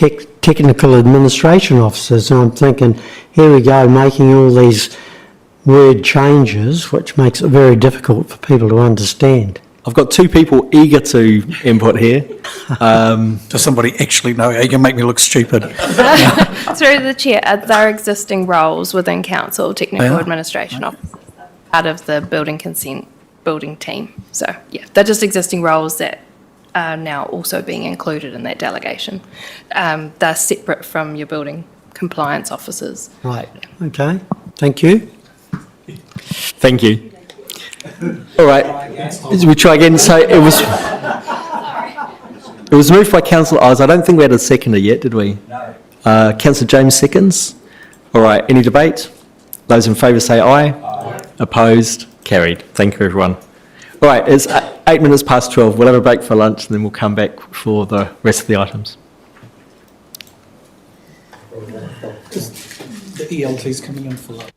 technical administration officers. And I'm thinking, here we go, making all these word changes, which makes it very difficult for people to understand. I've got two people eager to input here. Does somebody actually know? You can make me look stupid. Through the chair, are there existing roles within council, technical administration officers, part of the building consent building team? So, yeah, they're just existing roles that are now also being included in that delegation. They're separate from your building compliance officers. Right, okay, thank you. Thank you. All right, we try again. So it was moved by Councillor Oz. I don't think we had a seconder yet, did we? No. Councillor James seconds. All right, any debate? Those in favour say aye. Aye. Opposed? Carried. Thank you, everyone. All right, it's 8 minutes past 12. We'll have a break for lunch and then we'll come back for the rest of the items. The ELT's coming in for lunch.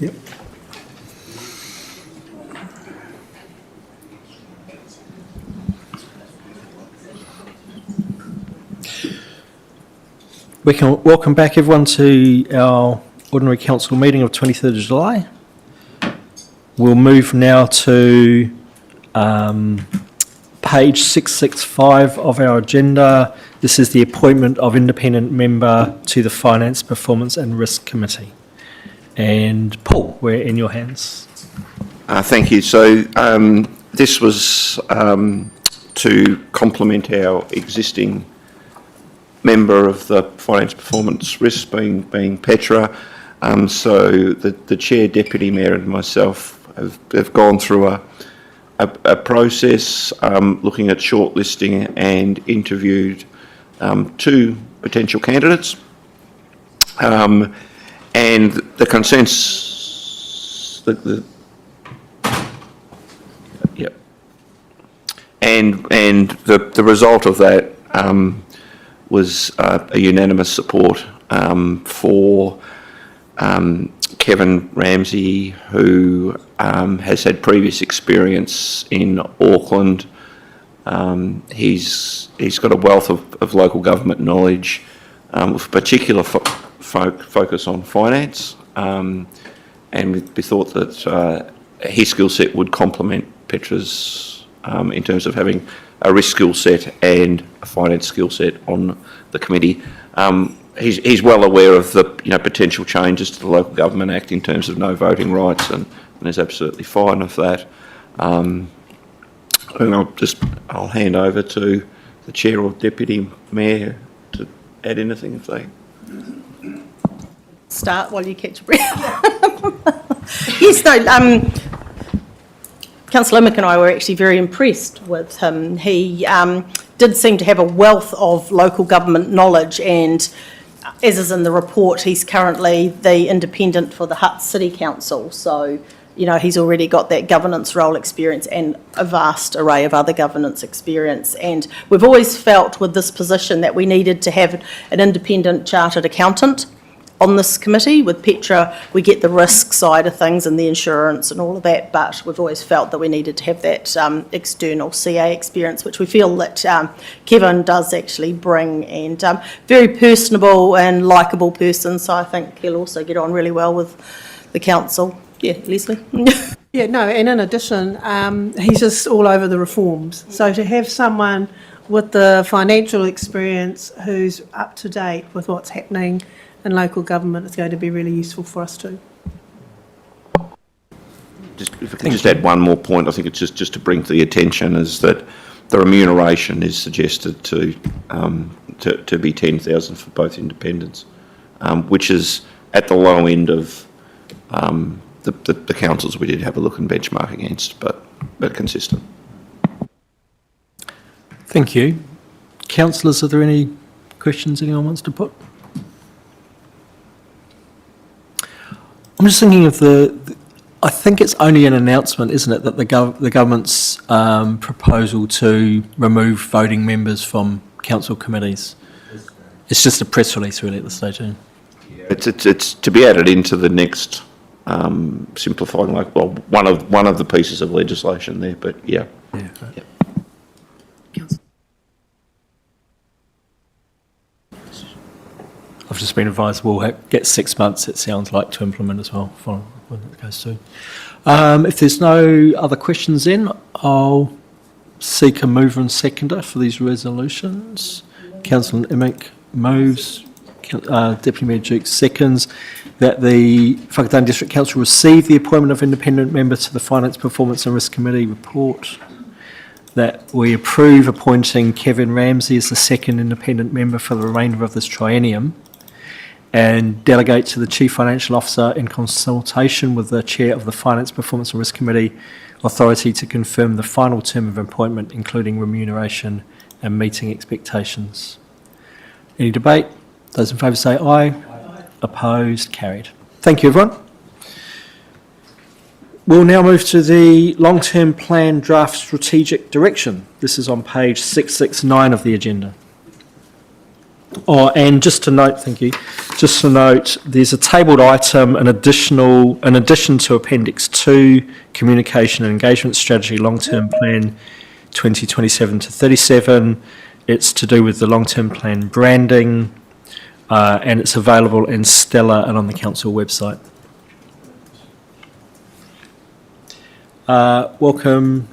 Yep. We can welcome back everyone to our ordinary council meeting of 23rd of July. We'll move now to page 665 of our agenda. This is the appointment of independent member to the Finance, Performance and Risk Committee. And Paul, we're in your hands. Thank you. So this was to complement our existing member of the Finance, Performance Risk being Petra. So the Chair, Deputy Mayor and myself have gone through a process looking at shortlisting and interviewed 2 potential candidates. And the consensus, and the result of that was a unanimous support for Kevin Ramsey, who has had previous experience in Auckland. He's got a wealth of local government knowledge, with particular focus on finance, and we thought that his skill set would complement Petra's in terms of having a risk skill set and a finance skill set on the committee. He's well aware of the potential changes to the Local Government Act in terms of no voting rights, and is absolutely fine with that. And I'll hand over to the Chair or Deputy Mayor to add anything if they Start while you catch your breath. Yes, no. Councillor Mick and I were actually very impressed with him. He did seem to have a wealth of local government knowledge, and as is in the report, he's currently the independent for the Hutt City Council. So, he's already got that governance role experience and a vast array of other governance experience. And we've always felt with this position that we needed to have an independent chartered accountant on this committee. With Petra, we get the risk side of things and the insurance and all of that, but we've always felt that we needed to have that external CA experience, which we feel that Kevin does actually bring, and very personable and likeable person, so I think he'll also get on really well with the council. Yeah, Leslie? Yeah, no, and in addition, he's just all over the reforms. So to have someone with the financial experience who's up to date with what's happening in local government is going to be really useful for us too. if I can just add one more point, I think it's just to bring to the attention is that the remuneration is suggested to be 10,000 for both independents, which is at the low end of the councils we did have a look and benchmark against, but consistent. Thank you. Councillors, are there any questions anyone wants to put? I'm just thinking of I think it's only an announcement, isn't it, that the government's proposal to remove voting members from council committees. It's just a press release really at this stage. Yeah. It's to be added into the next simplifying, one of the pieces of legislation there, but yeah. Yeah. Right. Yeah. I've just been advised we'll get 6 months, it sounds like, to implement as well when it goes through. If there's no other questions then, I'll seek a mover and seconder for these resolutions. Councillor Emick moves, Deputy Mayor Duke seconds, that the Whakatane District Council receive the appointment of independent member to the Finance, Performance and Risk Committee report, that we approve appointing Kevin Ramsey as the second independent member for the remainder of this triennium, and delegate to the Chief Financial Officer in consultation with the Chair of the Finance, Performance and Risk Committee authority to confirm the final term of appointment, including remuneration and meeting expectations. Any debate? Those in favour say aye. Aye. Opposed? Carried. Thank you, everyone. We'll now move to the long-term plan draft strategic direction. This is on page 669 of the agenda. Oh, and just to note, thank you, just to note, there's a tabled item, in addition to Appendix 2, Communication and Engagement Strategy Long-Term Plan 2027 to 37. It's to do with the long-term plan branding, and it's available in Stella and on the council website. Welcome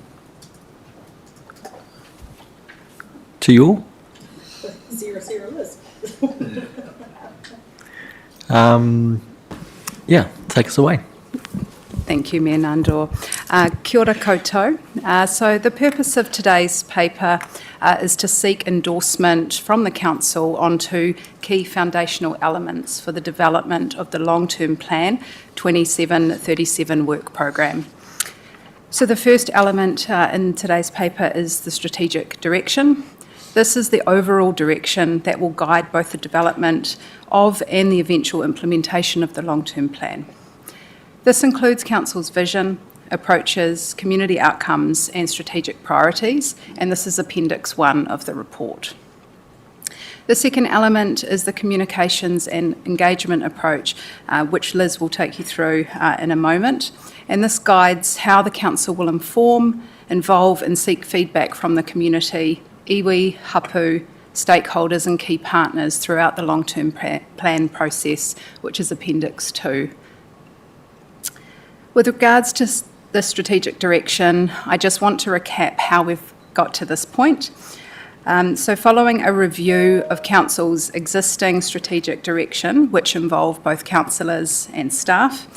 to you all. Yeah, take us away. Thank you, Mayor Nandor. Kia ora koutou. So the purpose of today's paper is to seek endorsement from the Council onto key foundational elements for the development of the long-term plan 2737 work program. So the first element in today's paper is the strategic direction. This is the overall direction that will guide both the development of and the eventual implementation of the long-term plan. This includes Council's vision, approaches, community outcomes and strategic priorities, and this is Appendix 1 of the report. The second element is the communications and engagement approach, which Liz will take you through in a moment, and this guides how the Council will inform, involve and seek feedback from the community, iwi, hapu, stakeholders and key partners throughout the long-term plan process, which is Appendix 2. With regards to the strategic direction, I just want to recap how we've got to this point. So following a review of Council's existing strategic direction, which involved both councillors and staff,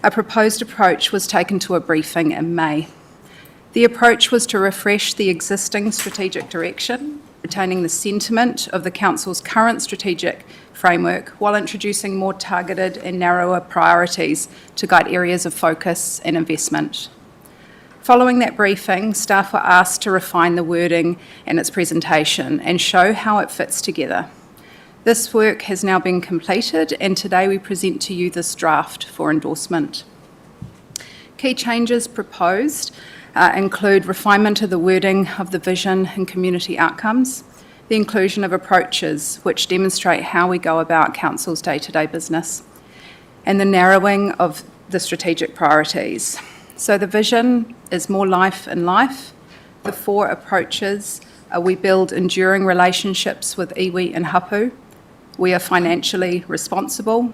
a proposed approach was taken to a briefing in May. The approach was to refresh the existing strategic direction, retaining the sentiment of the Council's current strategic framework while introducing more targeted and narrower priorities to guide areas of focus and investment. Following that briefing, staff were asked to refine the wording and its presentation and show how it fits together. This work has now been completed, and today we present to you this draft for endorsement. Key changes proposed include refinement of the wording of the vision and community outcomes, the inclusion of approaches which demonstrate how we go about Council's day-to-day business, and the narrowing of the strategic priorities. So the vision is more life in life. The 4 approaches are: we build enduring relationships with iwi and hapu, we are financially responsible,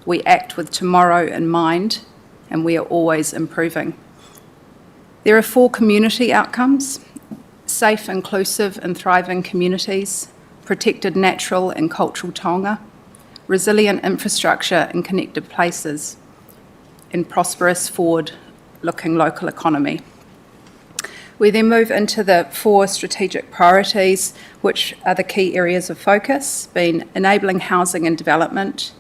we act with tomorrow in mind, and we are always improving. There are 4 community outcomes: safe, inclusive and thriving communities, protected natural and cultural taonga, resilient infrastructure and connected places, and prosperous forward-looking local economy. We then move into the 4 strategic priorities, which are the key areas of focus, being enabling housing and development,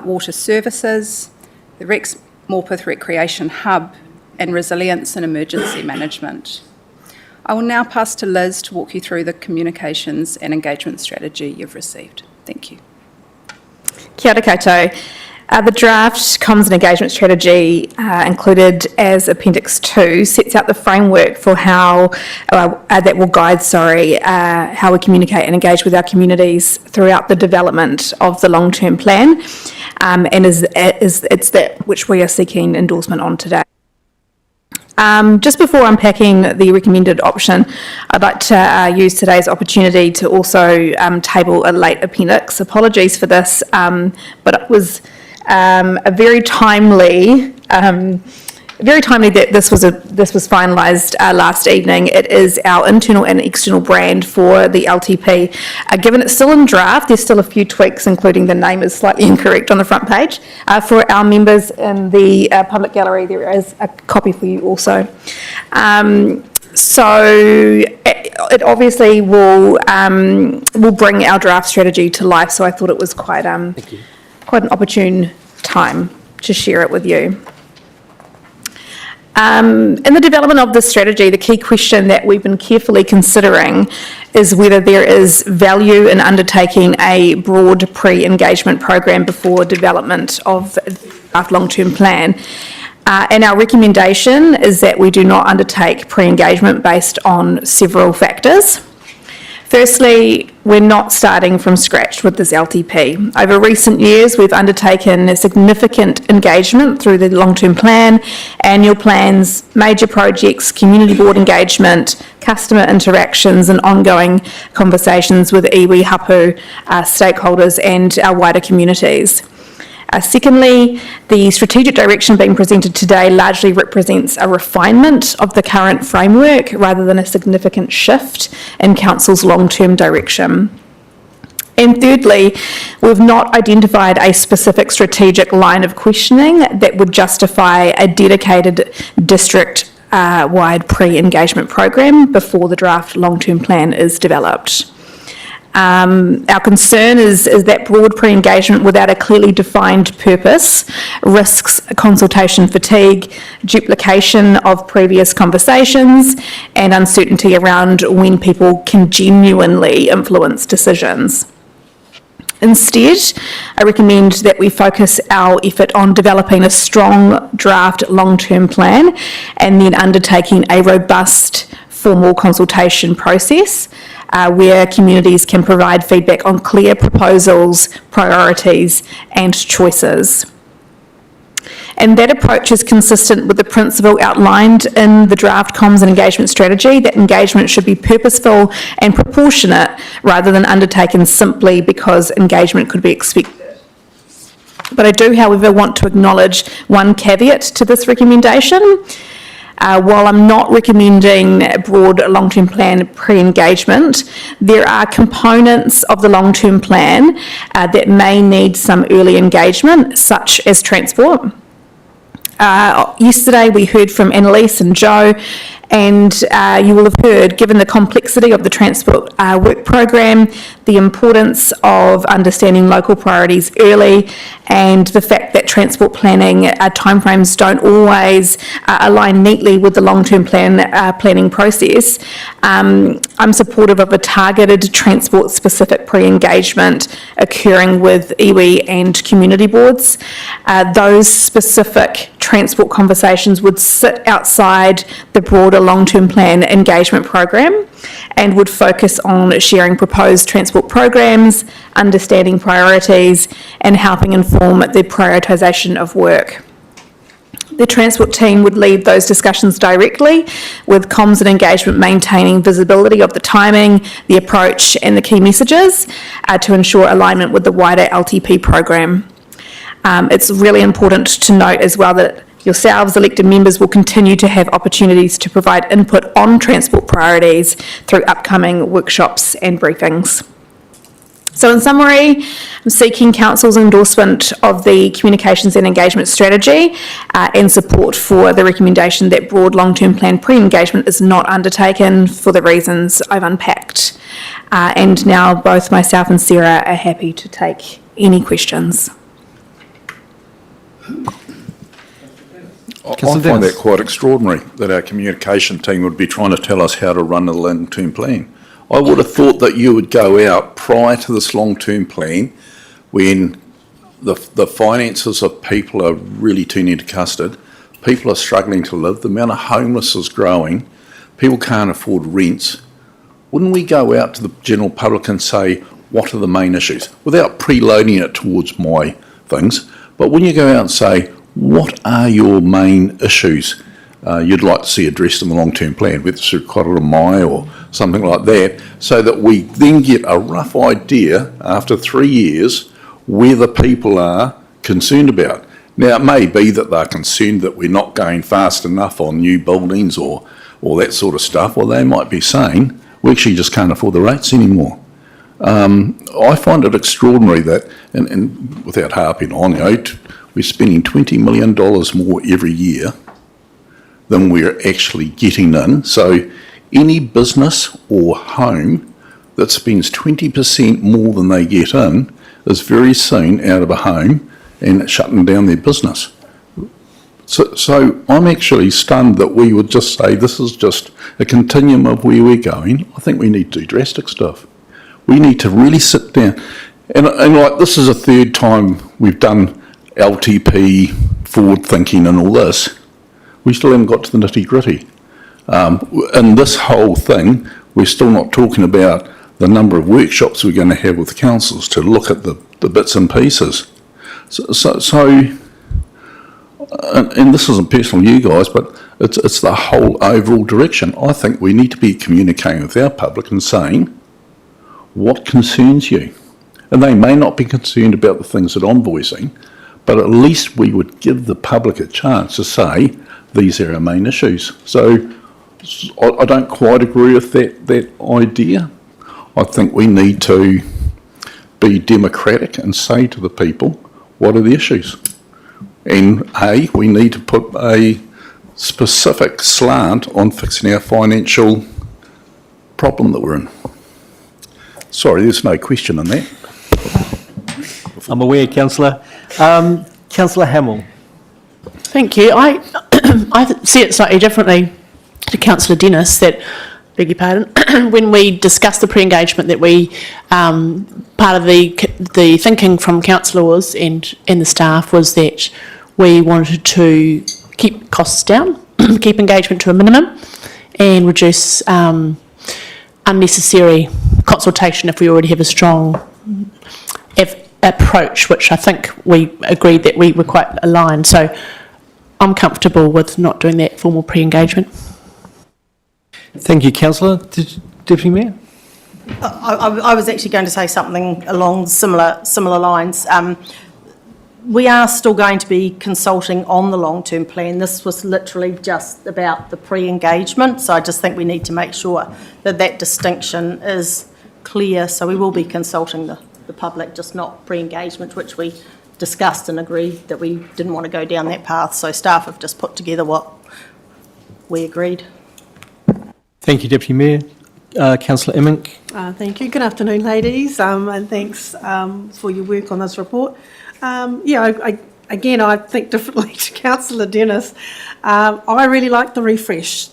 water services, the Rex Morpeth Recreation Hub, and resilience and emergency management. I will now pass to Liz to walk you through the communications and engagement strategy you've received. Thank you. Kia ora koutou. The draft comms and engagement strategy included as Appendix 2 sets out the framework for how that will guide, how we communicate and engage with our communities throughout the development of the long-term plan, and it's that which we are seeking endorsement on today. Just before unpacking the recommended option, I'd like to use today's opportunity to also table a late appendix. Apologies for this, but it was a very timely that this was finalised last evening. It is our internal and external brand for the LTP. Given it's still in draft, there's still a few tweaks, including the name is slightly incorrect on the front page. For our members in the public gallery, there is a copy for you also. So it obviously will bring our draft strategy to life. So I thought it was quite an opportune time to share it with you. In the development of this strategy, the key question that we've been carefully considering is whether there is value in undertaking a broad pre-engagement program before development of our long-term plan. And our recommendation is that we do not undertake pre-engagement based on several factors. Firstly, we're not starting from scratch with this LTP. Over recent years, we've undertaken a significant engagement through the long-term plan, annual plans, major projects, community board engagement, customer interactions and ongoing conversations with iwi, hapu, stakeholders and our wider communities. Secondly, the strategic direction being presented today largely represents a refinement of the current framework rather than a significant shift in Council's long-term direction. And thirdly, we've not identified a specific strategic line of questioning that would justify a dedicated district-wide pre-engagement program before the draft long-term plan is developed. Our concern is that broad pre-engagement without a clearly defined purpose risks consultation fatigue, duplication of previous conversations, and uncertainty around when people can genuinely influence decisions. Instead, I recommend that we focus our effort on developing a strong draft long-term plan and then undertaking a robust formal consultation process where communities can provide feedback on clear proposals, priorities and choices. And that approach is consistent with the principle outlined in the draft comms and engagement strategy that engagement should be purposeful and proportionate rather than undertaken simply because engagement could be expected. But I do, however, want to acknowledge one caveat to this recommendation. While I'm not recommending a broad long-term plan pre-engagement, there are components of the long-term plan that may need some early engagement, such as transport. Yesterday we heard from Annalise and Joe, and you will have heard, given the complexity of the transport work program, the importance of understanding local priorities early, and the fact that transport planning timeframes don't always align neatly with the long-term planning process. I'm supportive of a targeted transport-specific pre-engagement occurring with iwi and community boards. Those specific transport conversations would sit outside the broader long-term plan engagement program and would focus on sharing proposed transport programs, understanding priorities, and helping inform the prioritisation of work. The transport team would lead those discussions directly, with comms and engagement maintaining visibility of the timing, the approach and the key messages to ensure alignment with the wider LTP program. It's really important to note as well that yourselves, elected members, will continue to have opportunities to provide input on transport priorities through upcoming workshops and briefings. So in summary, I'm seeking Council's endorsement of the Communications and Engagement Strategy and support for the recommendation that broad long-term plan pre-engagement is not undertaken for the reasons I've unpacked. And now both myself and Sarah are happy to take any questions. I find that quite extraordinary that our communication team would be trying to tell us how to run a long-term plan. I would have thought that you would go out prior to this long-term plan when the finances of people are really turning to custard, people are struggling to live, the amount of homeless is growing, people can't afford rents. Wouldn't we go out to the general public and say, what are the main issues? Without preloading it towards my things, but when you go out and say, what are your main issues you'd like to see addressed in the long-term plan, whether it's through Korora Mai or something like that, so that we then get a rough idea after 3 years where the people are concerned about. Now, it may be that they're concerned that we're not going fast enough on new buildings or that sort of stuff, or they might be saying, we actually just can't afford the rates anymore. I find it extraordinary that, and without harping on, we're spending $20 million more every year than we're actually getting in. So any business or home that spends 20% more than they get in is very soon out of a home and shutting down their business. So I'm actually stunned that we would just say this is just a continuum of where we're going. I think we need to do drastic stuff. We need to really sit down. And like, this is a third time we've done LTP, forward thinking and all this. We still haven't got to the nitty gritty. In this whole thing, we're still not talking about the number of workshops we're going to have with councils to look at the bits and pieces. And this isn't personal, you guys, but it's the whole overall direction. I think we need to be communicating with our public and saying what concerns you. And they may not be concerned about the things that I'm voicing, but at least we would give the public a chance to say, these are our main issues. So I don't quite agree with that idea. I think we need to be democratic and say to the people, what are the issues? And we need to put a specific slant on fixing our financial problem that we're in. Sorry, there's no question in that. I'm aware, Councillor. Councillor Hamill. Thank you. I see it slightly differently to Councillor Dennis, that, beg your pardon, when we discussed the pre-engagement, that we, part of the thinking from councillors and the staff was that we wanted to keep costs down, keep engagement to a minimum, and reduce unnecessary consultation if we already have a strong approach, which I think we agreed that we were quite aligned. So I'm comfortable with not doing that formal pre-engagement. Thank you, Councillor. Deputy Mayor? I was actually going to say something along similar lines. We are still going to be consulting on the long-term plan. This was literally just about the pre-engagement, so I just think we need to make sure that that distinction is clear. So we will be consulting the public, just not pre-engagement, which we discussed and agreed that we didn't want to go down that path. So staff have just put together what we agreed. Thank you, Deputy Mayor. Councillor Emmink. Thank you. Good afternoon, ladies, and thanks for your work on this report. I think differently to Councillor Dennis. I really liked the refresh.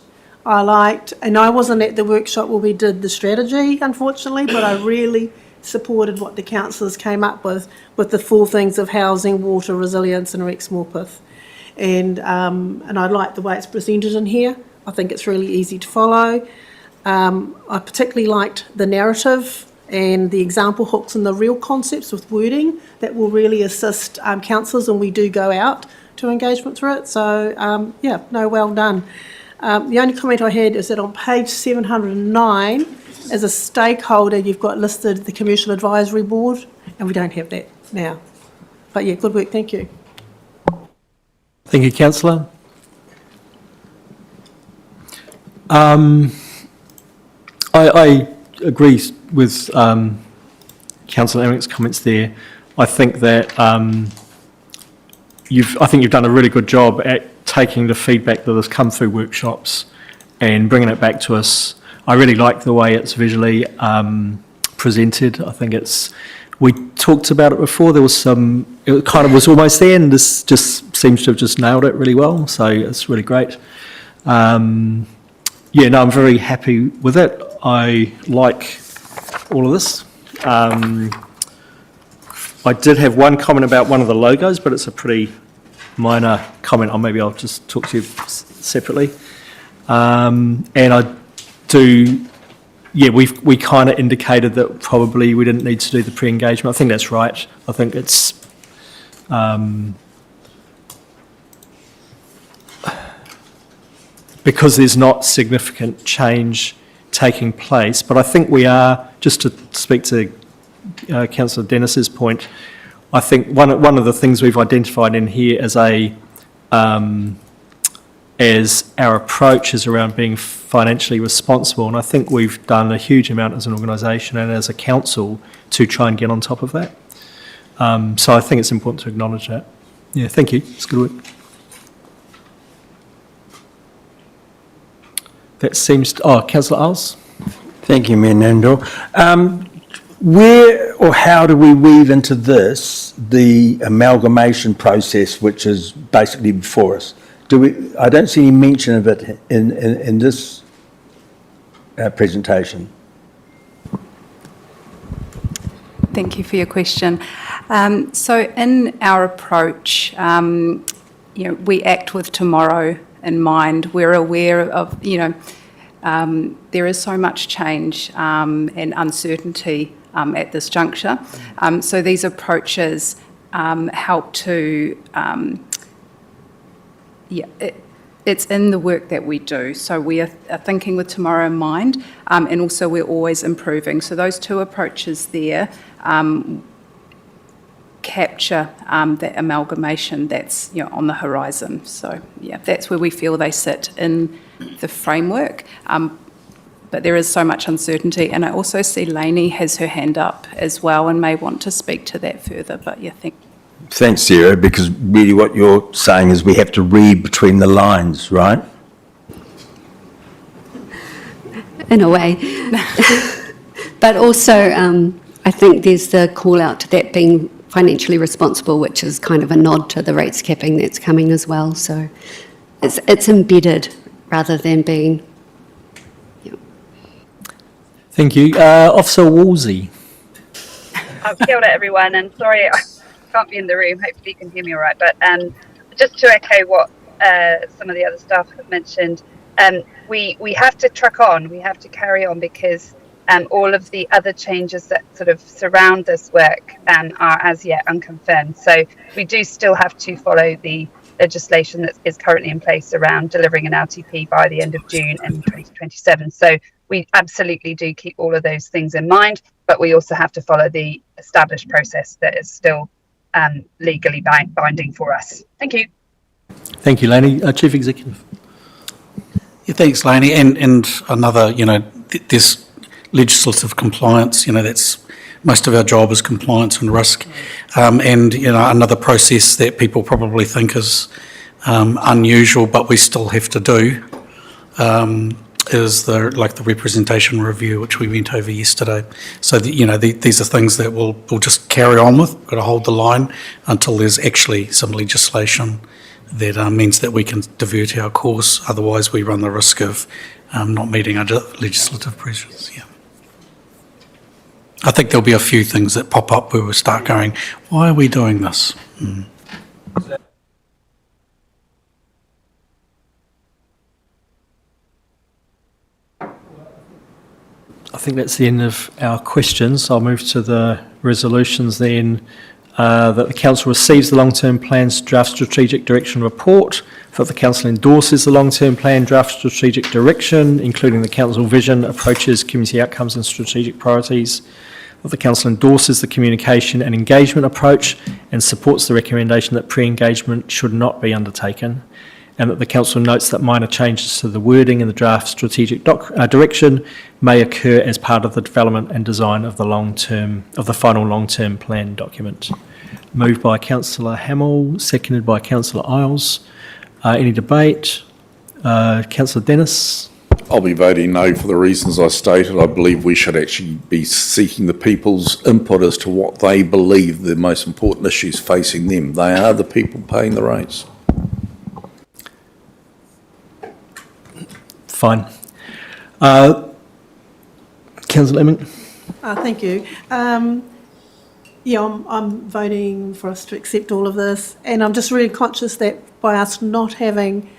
And I wasn't at the workshop where we did the strategy, unfortunately, but I really supported what the councillors came up with the 4 things of housing, water, resilience and Rex Morpeth. And I like the way it's presented in here. I think it's really easy to follow. I particularly liked the narrative and the example hooks and the real concepts with wording that will really assist councillors when we do go out to engagement through it. So, well done. The only comment I had is that on page 709, as a stakeholder, you've got listed the Commercial Advisory Board, and we don't have that now. But yeah, good work, thank you. Thank you, Councillor. I agree with Councillor Emmerich's comments there. I think that you've done a really good job at taking the feedback that has come through workshops and bringing it back to us. I really like the way it's visually presented. I think we talked about it before. There was it kind of was almost there, and this just seems to have just nailed it really well. So it's really great. I'm very happy with it. I like all of this. I did have one comment about one of the logos, but it's a pretty minor comment. Maybe I'll just talk to you separately. And I do, we kind of indicated that probably we didn't need to do the pre-engagement. I think that's right. I think it's because there's not significant change taking place, but I think we are, just to speak to Councillor Dennis's point, I think one of the things we've identified in here as our approach is around being financially responsible, and I think we've done a huge amount as an organisation and as a council to try and get on top of that. So I think it's important to acknowledge that. Yeah, thank you. It's good work. That seems... Councillor Isles? Thank you, Mayor Nandor. Where or how do we weave into this the amalgamation process, which is basically before us? I don't see any mention of it in this presentation. Thank you for your question. So in our approach, we act with tomorrow in mind. We're aware of, There is so much change and uncertainty at this juncture. So these approaches help to, it's in the work that we do. So we are thinking with tomorrow in mind, and also we're always improving. So those two approaches there capture that amalgamation that's on the horizon. So that's where we feel they sit in the framework. But there is so much uncertainty, and I also see Lainey has her hand up as well and may want to speak to that further. But Thanks, Sarah, because really what you're saying is we have to read between the lines, right? In a way. But also, I think there's the call out to that being financially responsible, which is kind of a nod to the rates capping that's coming as well. So it's embedded rather than being. Thank you. Officer Wolsey. Kia ora everyone, and sorry I can't be in the room, hopefully you can hear me all right, but just to echo what some of the other staff have mentioned, we have to truck on, we have to carry on, because all of the other changes that sort of surround this work are as yet unconfirmed. So we do still have to follow the legislation that is currently in place around delivering an LTP by the end of June in 2027. So we absolutely do keep all of those things in mind, but we also have to follow the established process that is still legally binding for us. Thank you. Thank you, Lainey. Chief Executive. Yeah, thanks, Lainey. And another, there's legislative compliance, that's most of our job is compliance and risk. And, another process that people probably think is unusual, but we still have to do, is the representation review, which we went over yesterday. So, these are things that we'll just carry on with. We've got to hold the line until there's actually some legislation that means that we can divert our course. Otherwise, we run the risk of not meeting our legislative pressures. Yeah. I think there'll be a few things that pop up where we'll start going, why are we doing this? I think that's the end of our questions. I'll move to the resolutions then. That the Council receives the long-term plan's draft strategic direction report, that the Council endorses the long-term plan draft strategic direction, including the Council vision, approaches, community outcomes and strategic priorities, that the Council endorses the communication and engagement approach and supports the recommendation that pre-engagement should not be undertaken, and that the Council notes that minor changes to the wording in the draft strategic direction may occur as part of the development and design of the final long-term plan document. Moved by Councillor Hamill, seconded by Councillor Isles. Any debate? Councillor Dennis? I'll be voting no for the reasons I stated. I believe we should actually be seeking the people's input as to what they believe the most important issues facing them. They are the people paying the rates. Fine. Councillor Emmett? Thank you. I'm voting for us to accept all of this, and I'm just really conscious that by us not having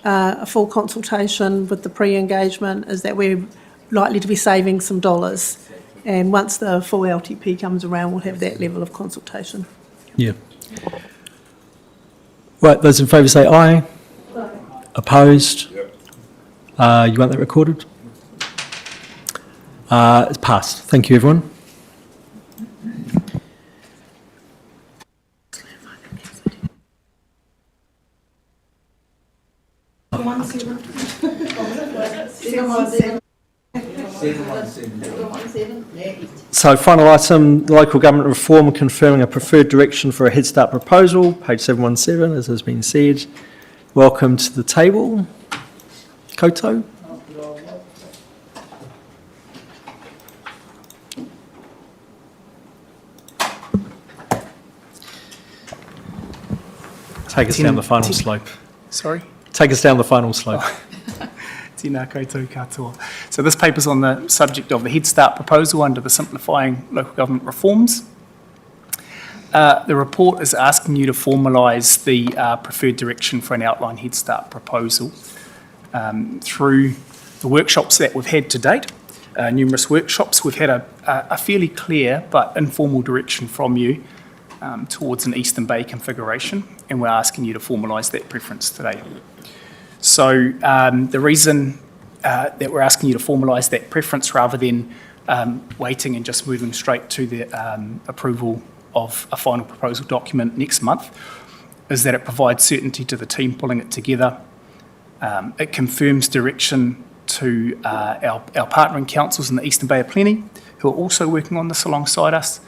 a full consultation with the pre-engagement is that we're likely to be saving some dollars, and once the full LTP comes around we'll have that level of consultation. Yeah. Right, those in favour say aye. Aye. Opposed? Yep. You want that recorded? It's passed. Thank you, everyone. So final item, local government reform, confirming a preferred direction for a Head Start proposal, page 717, as has been said. Welcome to the table. Koto. Take us down the final slope. Sorry? Take us down the final slope. Tēnā koutou katoa. So this paper's on the subject of the Head Start proposal under the Simplifying Local Government Reforms. The report is asking you to formalise the preferred direction for an outline Head Start proposal through the workshops that we've had to date, numerous workshops, we've had a fairly clear but informal direction from you towards an Eastern Bay configuration, and we're asking you to formalise that preference today. So the reason that we're asking you to formalise that preference rather than waiting and just moving straight to the approval of a final proposal document next month is that it provides certainty to the team pulling it together. It confirms direction to our partnering councils in the Eastern Bay of Plenty, who are also working on this alongside us,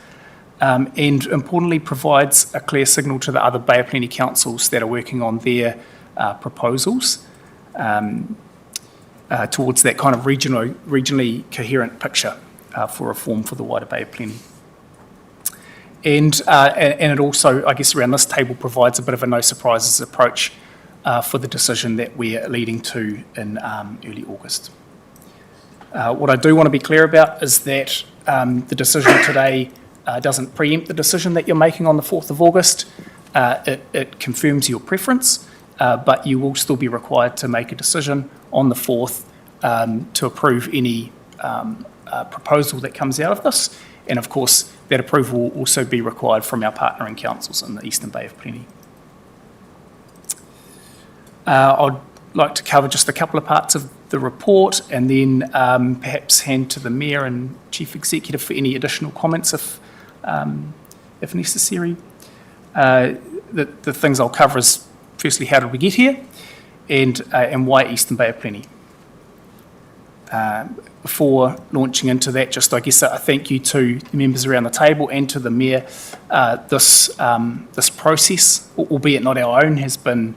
and importantly provides a clear signal to the other Bay of Plenty councils that are working on their proposals towards that kind of regionally coherent picture for reform for the wider Bay of Plenty. And it also, I guess, around this table provides a bit of a no surprises approach for the decision that we're leading to in early August. What I do want to be clear about is that the decision today doesn't preempt the decision that you're making on the 4th of August. It confirms your preference, but you will still be required to make a decision on the 4th to approve any proposal that comes out of this. And of course, that approval will also be required from our partnering councils in the Eastern Bay of Plenty. I'd like to cover just a couple of parts of the report and then perhaps hand to the Mayor and Chief Executive for any additional comments if necessary. The things I'll cover is firstly, how did we get here and why Eastern Bay of Plenty? Before launching into that, just I guess a thank you to the members around the table and to the Mayor. This process, albeit not our own, has been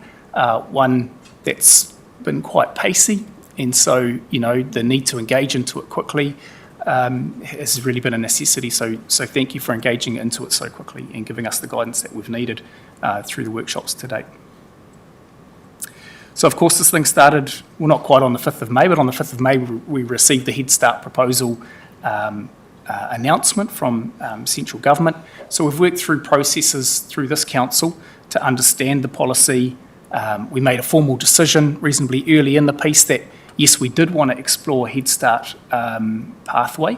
one that's been quite pacey, and so the need to engage into it quickly has really been a necessity. So thank you for engaging into it so quickly and giving us the guidance that we've needed through the workshops to date. So of course this thing started, well, not quite on the 5th of May, but on the 5th of May we received the Head Start proposal announcement from central government. So we've worked through processes through this council to understand the policy. We made a formal decision reasonably early in the piece that yes, we did want to explore Head Start pathway,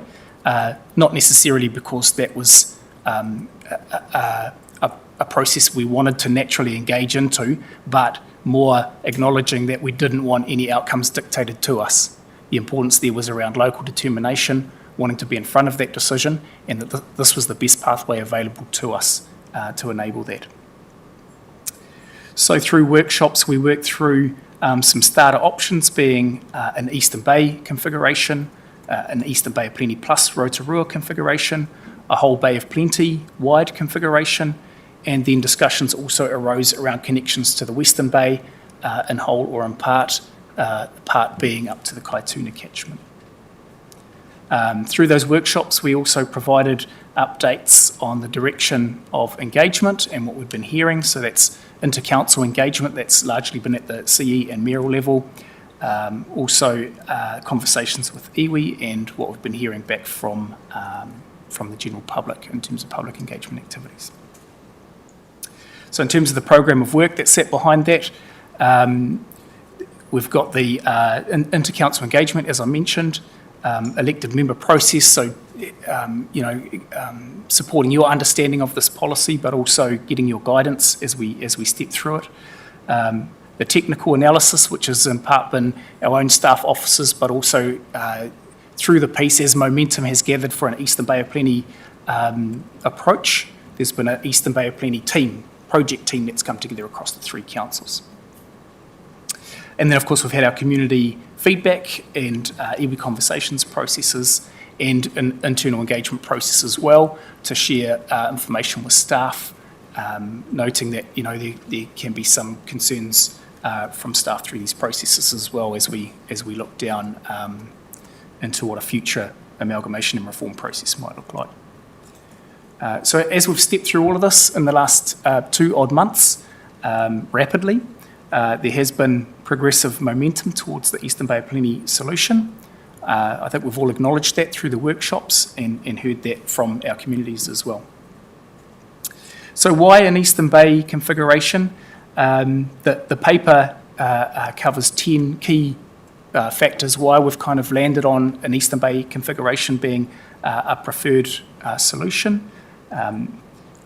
not necessarily because that was a process we wanted to naturally engage into, but more acknowledging that we didn't want any outcomes dictated to us. The importance there was around local determination, wanting to be in front of that decision, and that this was the best pathway available to us to enable that. So through workshops, we worked through some starter options being an Eastern Bay configuration, an Eastern Bay of Plenty plus Rotorua configuration, a whole Bay of Plenty wide configuration, and then discussions also arose around connections to the Western Bay in whole or in part, part being up to the Kaituna catchment. Through those workshops, we also provided updates on the direction of engagement and what we've been hearing. So that's inter-council engagement that's largely been at the CE and mayoral level. Also conversations with iwi and what we've been hearing back from the general public in terms of public engagement activities. So in terms of the program of work that's set behind that, we've got the inter-council engagement, as I mentioned, elected member process, so supporting your understanding of this policy, but also getting your guidance as we step through it. The technical analysis, which has in part been our own staff officers, but also through the piece as momentum has gathered for an Eastern Bay of Plenty approach, there's been an Eastern Bay of Plenty project team that's come together across the three councils. And then of course we've had our community feedback and iwi conversations processes and an internal engagement process as well to share information with staff, noting that there can be some concerns from staff through these processes as well as we look down into what a future amalgamation and reform process might look like. So as we've stepped through all of this in the last 2 odd months, rapidly, there has been progressive momentum towards the Eastern Bay of Plenty solution. I think we've all acknowledged that through the workshops and heard that from our communities as well. So why an Eastern Bay configuration? The paper covers 10 key factors why we've kind of landed on an Eastern Bay configuration being a preferred solution.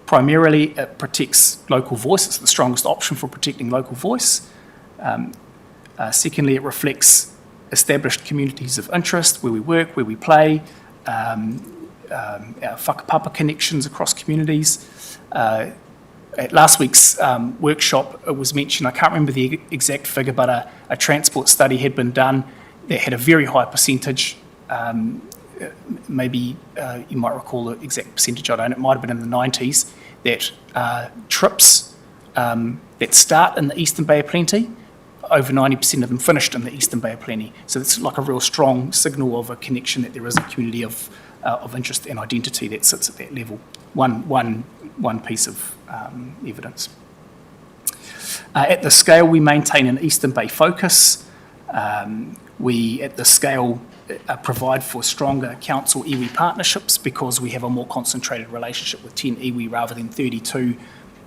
Primarily, it protects local voice. It's the strongest option for protecting local voice. Secondly, it reflects established communities of interest, where we work, where we play, our whakapapa connections across communities. At last week's workshop, it was mentioned, I can't remember the exact figure, but a transport study had been done that had a very high percentage. Maybe you might recall the exact percentage, I don't, it might have been in the 90s, that trips that start in the Eastern Bay of Plenty, over 90% of them finished in the Eastern Bay of Plenty. So it's like a real strong signal of a connection, that there is a community of interest and identity that sits at that level. One piece of evidence. At the scale, we maintain an Eastern Bay focus. We, at the scale, provide for stronger council iwi partnerships, because we have a more concentrated relationship with 10 iwi rather than 32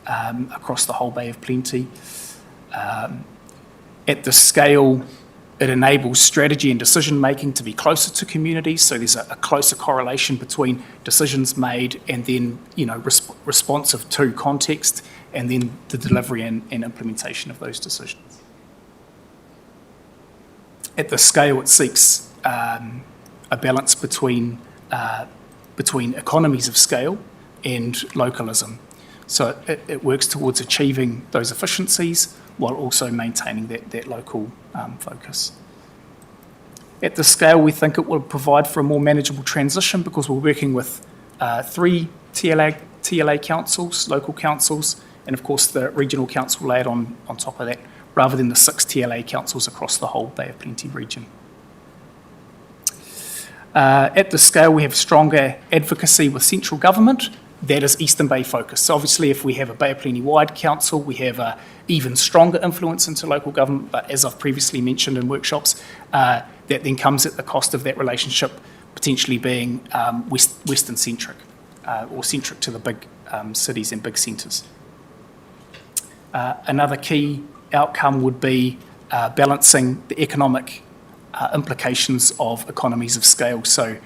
across the whole Bay of Plenty. At the scale, it enables strategy and decision making to be closer to communities, so there's a closer correlation between decisions made and then, responsive to context, and then the delivery and implementation of those decisions. At the scale, it seeks a balance between economies of scale and localism. So it works towards achieving those efficiencies while also maintaining that local focus. At the scale, we think it will provide for a more manageable transition, because we're working with 3 TLA councils, local councils, and of course the regional council layered on top of that, rather than the 6 TLA councils across the whole Bay of Plenty region. At the scale, we have stronger advocacy with central government. That is Eastern Bay focused. So obviously, if we have a Bay of Plenty wide council, we have a even stronger influence into local government, but as I've previously mentioned in workshops, that then comes at the cost of that relationship potentially being Western centric, or centric to the big cities and big centres. Another key outcome would be balancing the economic implications of economies of scale. So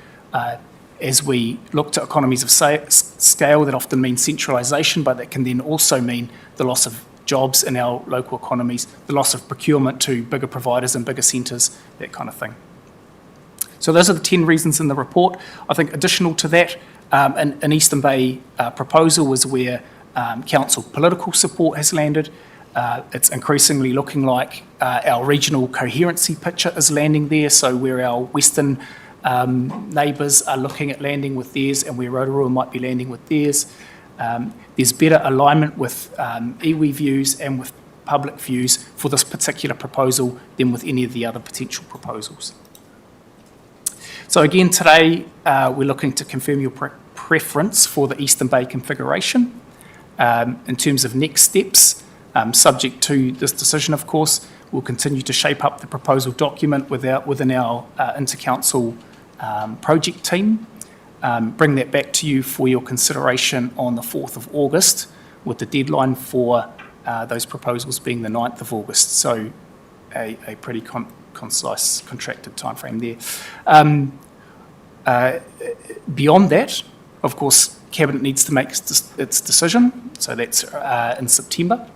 as we look to economies of scale, that often means centralisation, but that can then also mean the loss of jobs in our local economies, the loss of procurement to bigger providers and bigger centres, that kind of thing. So those are the 10 reasons in the report. I think additional to that, an Eastern Bay proposal was where council political support has landed. It's increasingly looking like our regional coherency picture is landing there, so where our Western neighbours are looking at landing with theirs, and where Rotorua might be landing with theirs. There's better alignment with iwi views and with public views for this particular proposal than with any of the other potential proposals. So again, today we're looking to confirm your preference for the Eastern Bay configuration. In terms of next steps, subject to this decision, of course, we'll continue to shape up the proposal document within our inter-council project team, bring that back to you for your consideration on the 4th of August, with the deadline for those proposals being the 9th of August. So a pretty concise contracted timeframe there. Beyond that, of course, Cabinet needs to make its decision, so that's in September.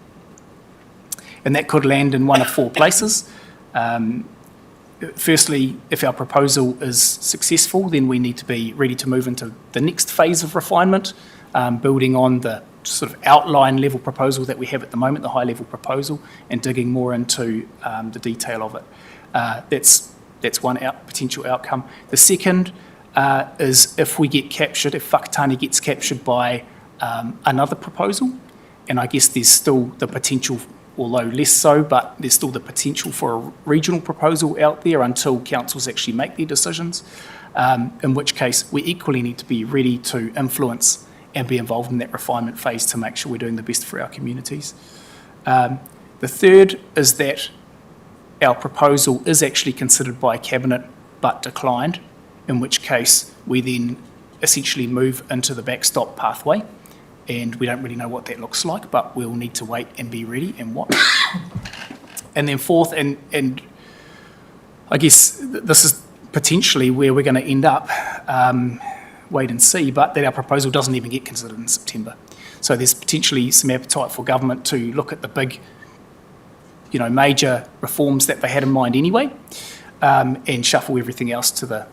And that could land in one of 4 places. Firstly, if our proposal is successful, then we need to be ready to move into the next phase of refinement, building on the sort of outline level proposal that we have at the moment, the high level proposal, and digging more into the detail of it. That's one potential outcome. The second is if we get captured, if Whakatane gets captured by another proposal, and I guess there's still the potential, although less so, but there's still the potential for a regional proposal out there until councils actually make their decisions, in which case we equally need to be ready to influence and be involved in that refinement phase to make sure we're doing the best for our communities. The third is that our proposal is actually considered by Cabinet but declined, in which case we then essentially move into the backstop pathway. And we don't really know what that looks like, but we'll need to wait and be ready and watch. And then fourth, and I guess this is potentially where we're going to end up, wait and see, but that our proposal doesn't even get considered in September. So there's potentially some appetite for government to look at the big, major reforms that they had in mind anyway, and shuffle everything else to the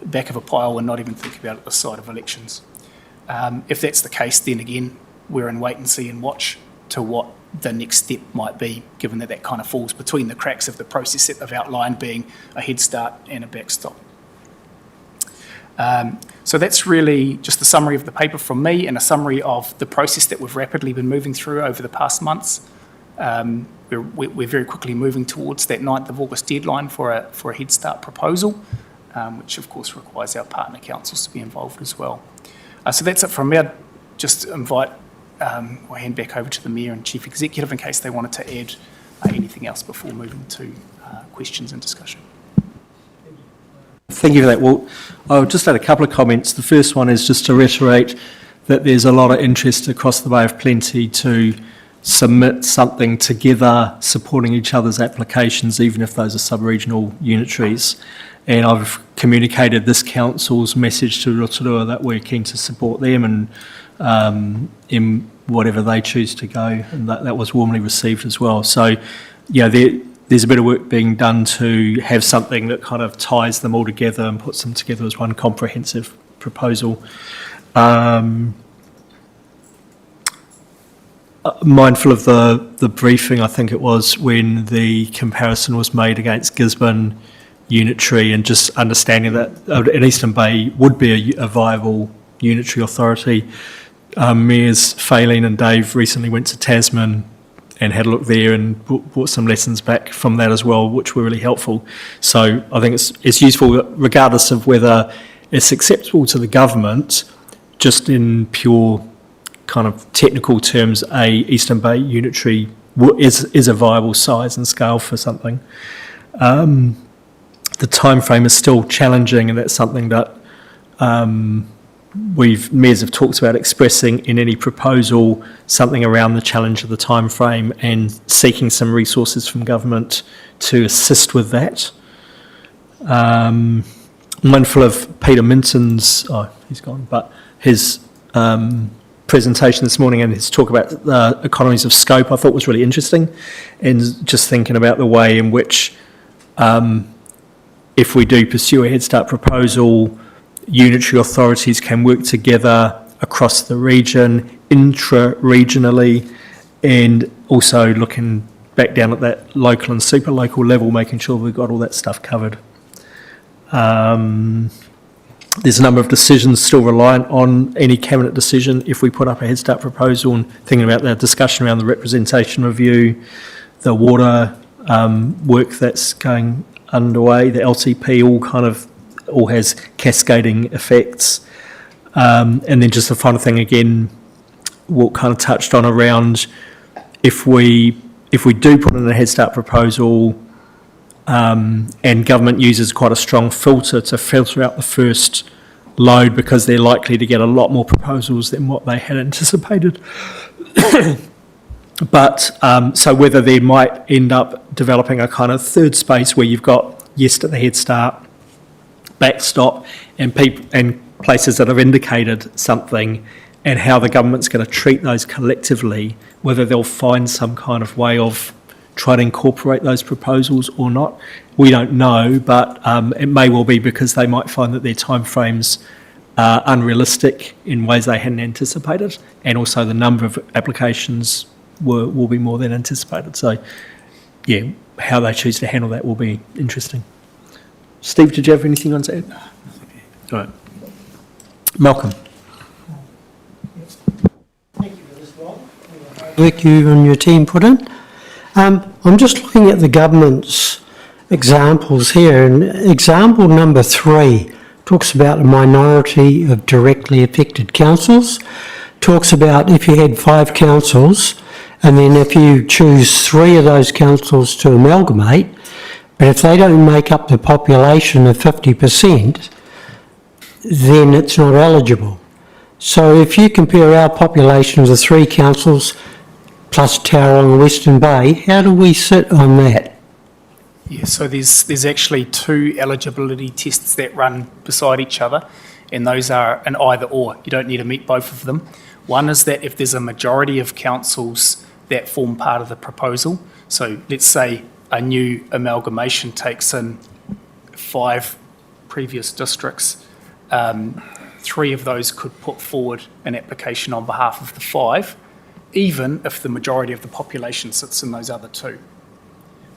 back of a pile and not even think about it this side of elections. If that's the case, then again, we're in wait and see and watch to what the next step might be, given that that kind of falls between the cracks of the process that they've outlined being a head start and a backstop. So that's really just a summary of the paper from me and a summary of the process that we've rapidly been moving through over the past months. We're very quickly moving towards that 9th of August deadline for a Head Start proposal, which of course requires our partner councils to be involved as well. So that's it from me. I'd just invite or hand back over to the Mayor and Chief Executive in case they wanted to add anything else before moving to questions and discussion. Thank you for that. Well, I'll just add a couple of comments. The first one is just to reiterate that there's a lot of interest across the Bay of Plenty to submit something together supporting each other's applications, even if those are sub-regional unitaries. And I've communicated this council's message to Rotorua that we're keen to support them and in whatever they choose to go, and that was warmly received as well. So, there's a bit of work being done to have something that kind of ties them all together and puts them together as one comprehensive proposal. Mindful of the briefing, I think it was, when the comparison was made against Gisborne unitary, and just understanding that an Eastern Bay would be a viable unitary authority. Mayors Faylene and Dave recently went to Tasman and had a look there and brought some lessons back from that as well, which were really helpful. So I think it's useful regardless of whether it's acceptable to the government, just in pure kind of technical terms, a Eastern Bay unitary is a viable size and scale for something. The time frame is still challenging, and that's something that mayors have talked about expressing in any proposal, something around the challenge of the time frame and seeking some resources from government to assist with that. Mindful of Peter Minton's, he's gone, but his presentation this morning and his talk about the economies of scope I thought was really interesting, and just thinking about the way in which if we do pursue a Head Start proposal, unitary authorities can work together across the region, intra-regionally, and also looking back down at that local and super local level, making sure we've got all that stuff covered. There's a number of decisions still reliant on any cabinet decision if we put up a Head Start proposal, and thinking about the discussion around the representation review, the water work that's going underway, the LTP all has cascading effects. And then just the final thing again, what kind of touched on around if we do put in a Head Start proposal and government uses quite a strong filter to filter out the first load because they're likely to get a lot more proposals than what they had anticipated. But so whether they might end up developing a kind of third space where you've got yes to the Head Start, backstop, and places that have indicated something, and how the government's going to treat those collectively, whether they'll find some kind of way of trying to incorporate those proposals or not, we don't know, but it may well be because they might find that their timeframes are unrealistic in ways they hadn't anticipated, and also the number of applications will be more than anticipated. So, yeah, how they choose to handle that will be interesting. Steve, did you have anything on to add? All right. Malcolm. Work you and your team put in. I'm just looking at the government's examples here, and example number 3 talks about a minority of directly affected councils, talks about if you had 5 councils, and then if you choose 3 of those councils to amalgamate, but if they don't make up the population of 50%, then it's not eligible. So if you compare our population of the 3 councils plus Tauranga and Western Bay, how do we sit on that? Yeah, so there's actually two eligibility tests that run beside each other, and those are an either or. You don't need to meet both of them. One is that if there's a majority of councils that form part of the proposal, so let's say a new amalgamation takes in 5 previous districts, 3 of those could put forward an application on behalf of the 5, even if the majority of the population sits in those other 2,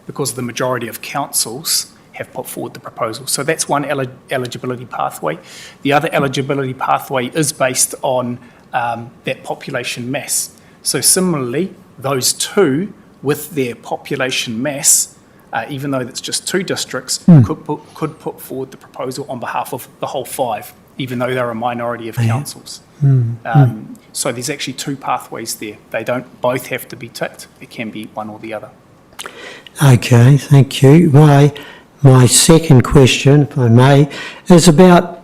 because the majority of councils have put forward the proposal. So that's one eligibility pathway. The other eligibility pathway is based on that population mass. So similarly, those 2 with their population mass, even though it's just 2 districts, could put forward the proposal on behalf of the whole 5, even though they're a minority of councils. So there's actually 2 pathways there. They don't both have to be ticked. It can be one or the other. Okay, thank you. My second question, if I may, is about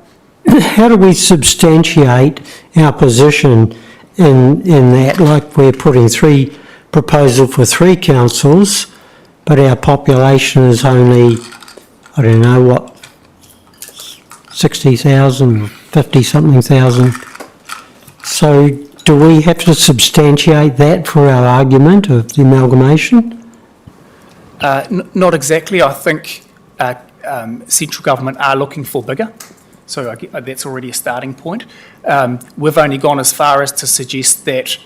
how do we substantiate our position in that, like we're putting 3 proposal for 3 councils, but our population is only, I don't know what, 60,000, 50-something thousand. So do we have to substantiate that for our argument of the amalgamation? Not exactly. I think central government are looking for bigger, so that's already a starting point. We've only gone as far as to suggest that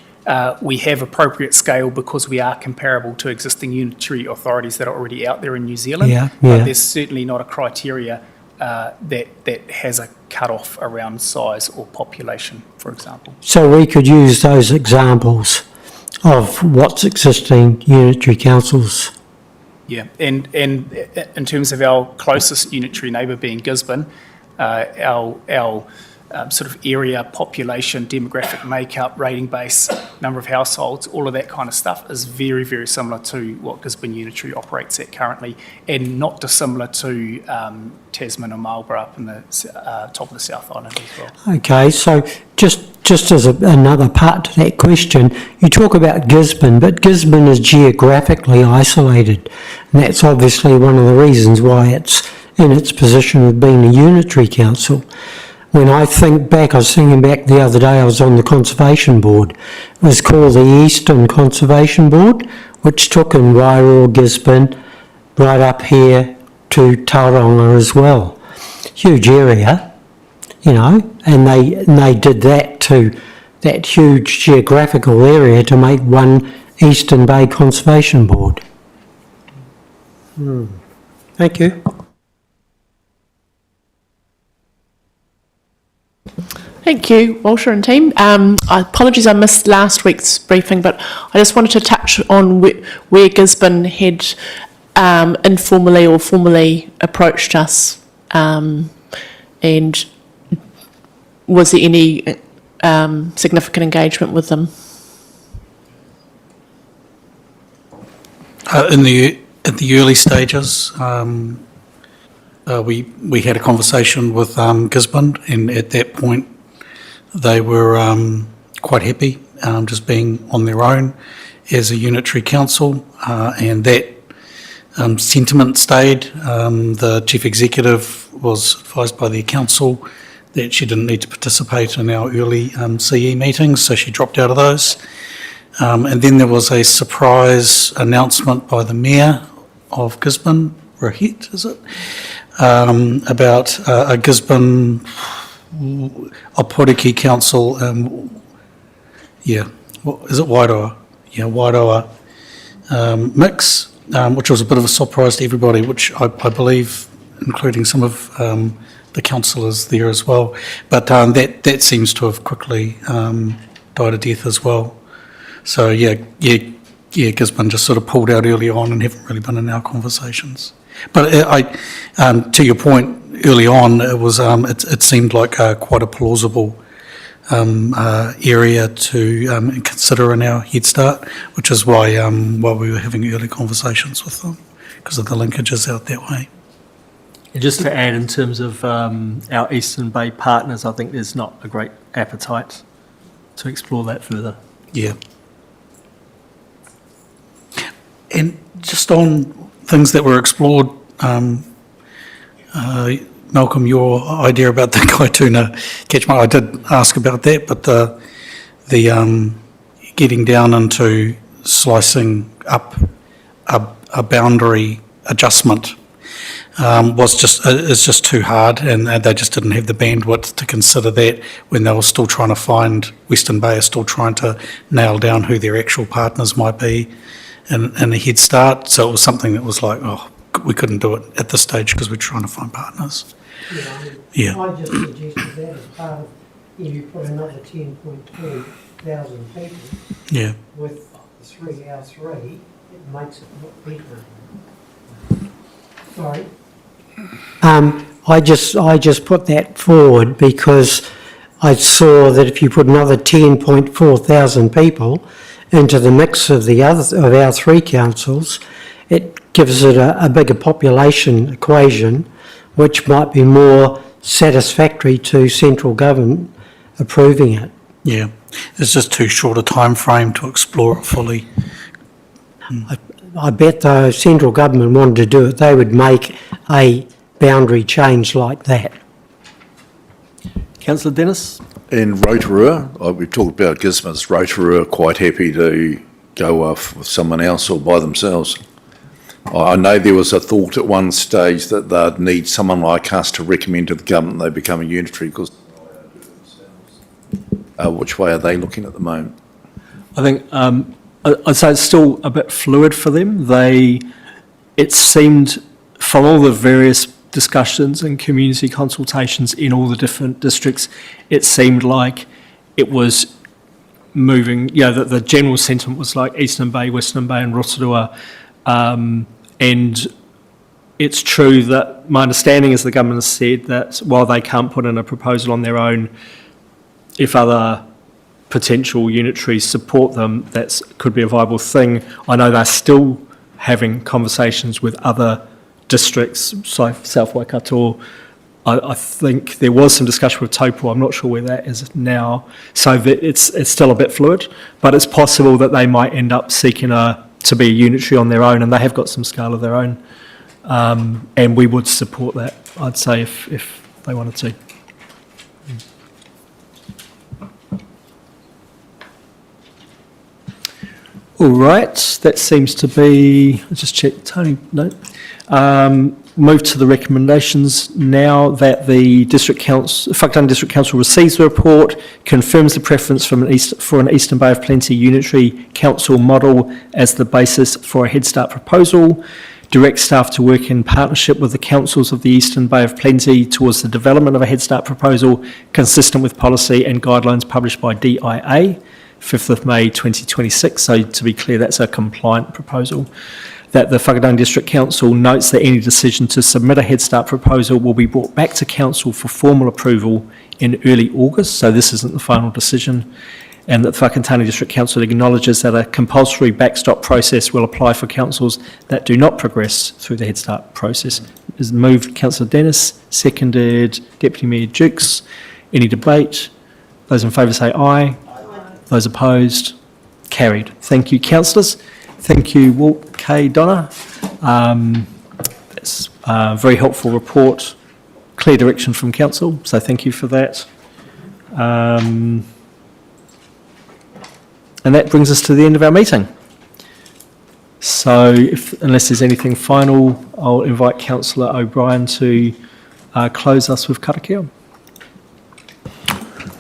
we have appropriate scale because we are comparable to existing unitary authorities that are already out there in New Zealand. But there's certainly not a criteria that has a cut-off around size or population, for example. So we could use those examples of what's existing unitary councils. Yeah, and in terms of our closest unitary neighbour being Gisborne, our sort of area, population, demographic makeup, rating base, number of households, all of that kind of stuff is very, very similar to what Gisborne Unitary operates at currently, and not dissimilar to Tasman or Marlborough up in the top of the South Island as well. Okay, so just as another part to that question, you talk about Gisborne, but Gisborne is geographically isolated, and that's obviously one of the reasons why it's in its position of being a unitary council. When I think back, I was thinking back the other day, I was on the Conservation Board. It was called the Eastern Conservation Board, which took in Wairua, Gisborne, right up here to Tauranga as well. Huge area, you know, and they did that to that huge geographical area to make one Eastern Bay Conservation Board. Thank you. Thank you, Walter and team. Apologies I missed last week's briefing, but I just wanted to touch on where Gisborne had informally or formally approached us, and was there any significant engagement with them? At the early stages, we had a conversation with Gisborne, and at that point they were quite happy just being on their own as a unitary council, and that sentiment stayed. The chief executive was advised by their council that she didn't need to participate in our early CE meetings, so she dropped out of those. And then there was a surprise announcement by the mayor of Gisborne, Rahit, is it? About a Gisborne Opotiki Council, is it Wairoa? Yeah, Wairoa mix, which was a bit of a surprise to everybody, which I believe, including some of the councillors there as well. But that seems to have quickly died a death as well. So Gisborne just sort of pulled out early on and haven't really been in our conversations. But to your point, early on, it was it seemed like quite a plausible area to consider in our Head Start, which is why we were having early conversations with them, because of the linkages out that way. And just to add, in terms of our Eastern Bay partners, I think there's not a great appetite to explore that further. Yeah. And just on things that were explored, Malcolm, your idea about the Kaituna catchment, I did ask about that, but the getting down into slicing up a boundary adjustment is just too hard, and they just didn't have the bandwidth to consider that when they were still trying to find, Western Bay are still trying to nail down who their actual partners might be in a head start. So it was something that was like, oh, we couldn't do it at this stage because we're trying to find partners. Yeah. I just suggested that as part of, if you put another 10.2 thousand people Yeah. with our three, it makes it look better. Sorry? I just put that forward because I saw that if you put another 10.4 thousand people into the mix of our three councils, it gives it a bigger population equation, which might be more satisfactory to central government approving it. Yeah, it's just too short a time frame to explore it fully. I bet though if central government wanted to do it, they would make a boundary change like that. Councillor Dennis? In Rotorua, we talked about Gisborne's. Rotorua are quite happy to go off with someone else or by themselves. I know there was a thought at one stage that they'd need someone like us to recommend to the government they become a unitary, because which way are they looking at the moment? I think I'd say it's still a bit fluid for them. It seemed from all the various discussions and community consultations in all the different districts, it seemed like it was moving, that the general sentiment was like Eastern Bay, Western Bay and Rotorua. And it's true that my understanding is the government has said that while they can't put in a proposal on their own, if other potential unitaries support them, that could be a viable thing. I know they're still having conversations with other districts, so South Waikato. I think there was some discussion with Tapuwae. I'm not sure where that is now. So it's still a bit fluid, but it's possible that they might end up seeking to be a unitary on their own, and they have got some scale of their own. And we would support that, I'd say, if they wanted to. All right, that seems to be, I'll just check, Tony, no. Move to the recommendations now that the Whakatane District Council receives the report, confirms the preference for an Eastern Bay of Plenty unitary council model as the basis for a Head Start proposal, directs staff to work in partnership with the councils of the Eastern Bay of Plenty towards the development of a Head Start proposal consistent with policy and guidelines published by DIA, 5th of May 2026, so to be clear, that's a compliant proposal. That the Whakatane District Council notes that any decision to submit a Head Start proposal will be brought back to Council for formal approval in early August, so this isn't the final decision, and that the Whakatane District Council acknowledges that a compulsory backstop process will apply for councils that do not progress through the Head Start process. Is moved Councillor Dennis, seconded Deputy Mayor Dukes. Any debate? Those in favour say aye. Those opposed? Carried. Thank you, councillors. Thank you, Walkway, Donna. That's a very helpful report, clear direction from council, so thank you for that. And that brings us to the end of our meeting. So unless there's anything final, I'll invite Councillor O'Brien to close us with karakia.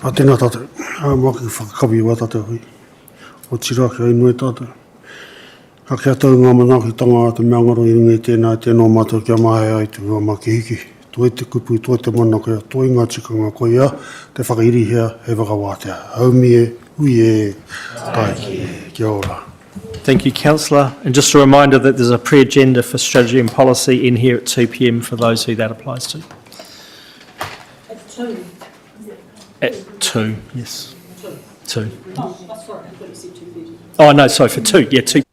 Tēnā tātou, maki whakakawi wā tātou hui. O tiraki ai nui tātou. Ka kia tau ngā manaki tanga te mea ngaro i ngai tēnā mātou kia mahe ai te hua maki hiki. Toi te kupu, toi te mana kia, toi ngā tikanga koe ia, te whakairi hea, he whakawātea. Haumi e, hui e, tai, kia ora. Thank you, Councillor. And just a reminder that there's a pre-agenda for strategy and policy in here at 2 p.m. for those who that applies to. At 2. At 2, yes. 2. Oh, sorry, I thought you said 2:30. Oh, no, sorry, for 2. Yeah, 2 p.m.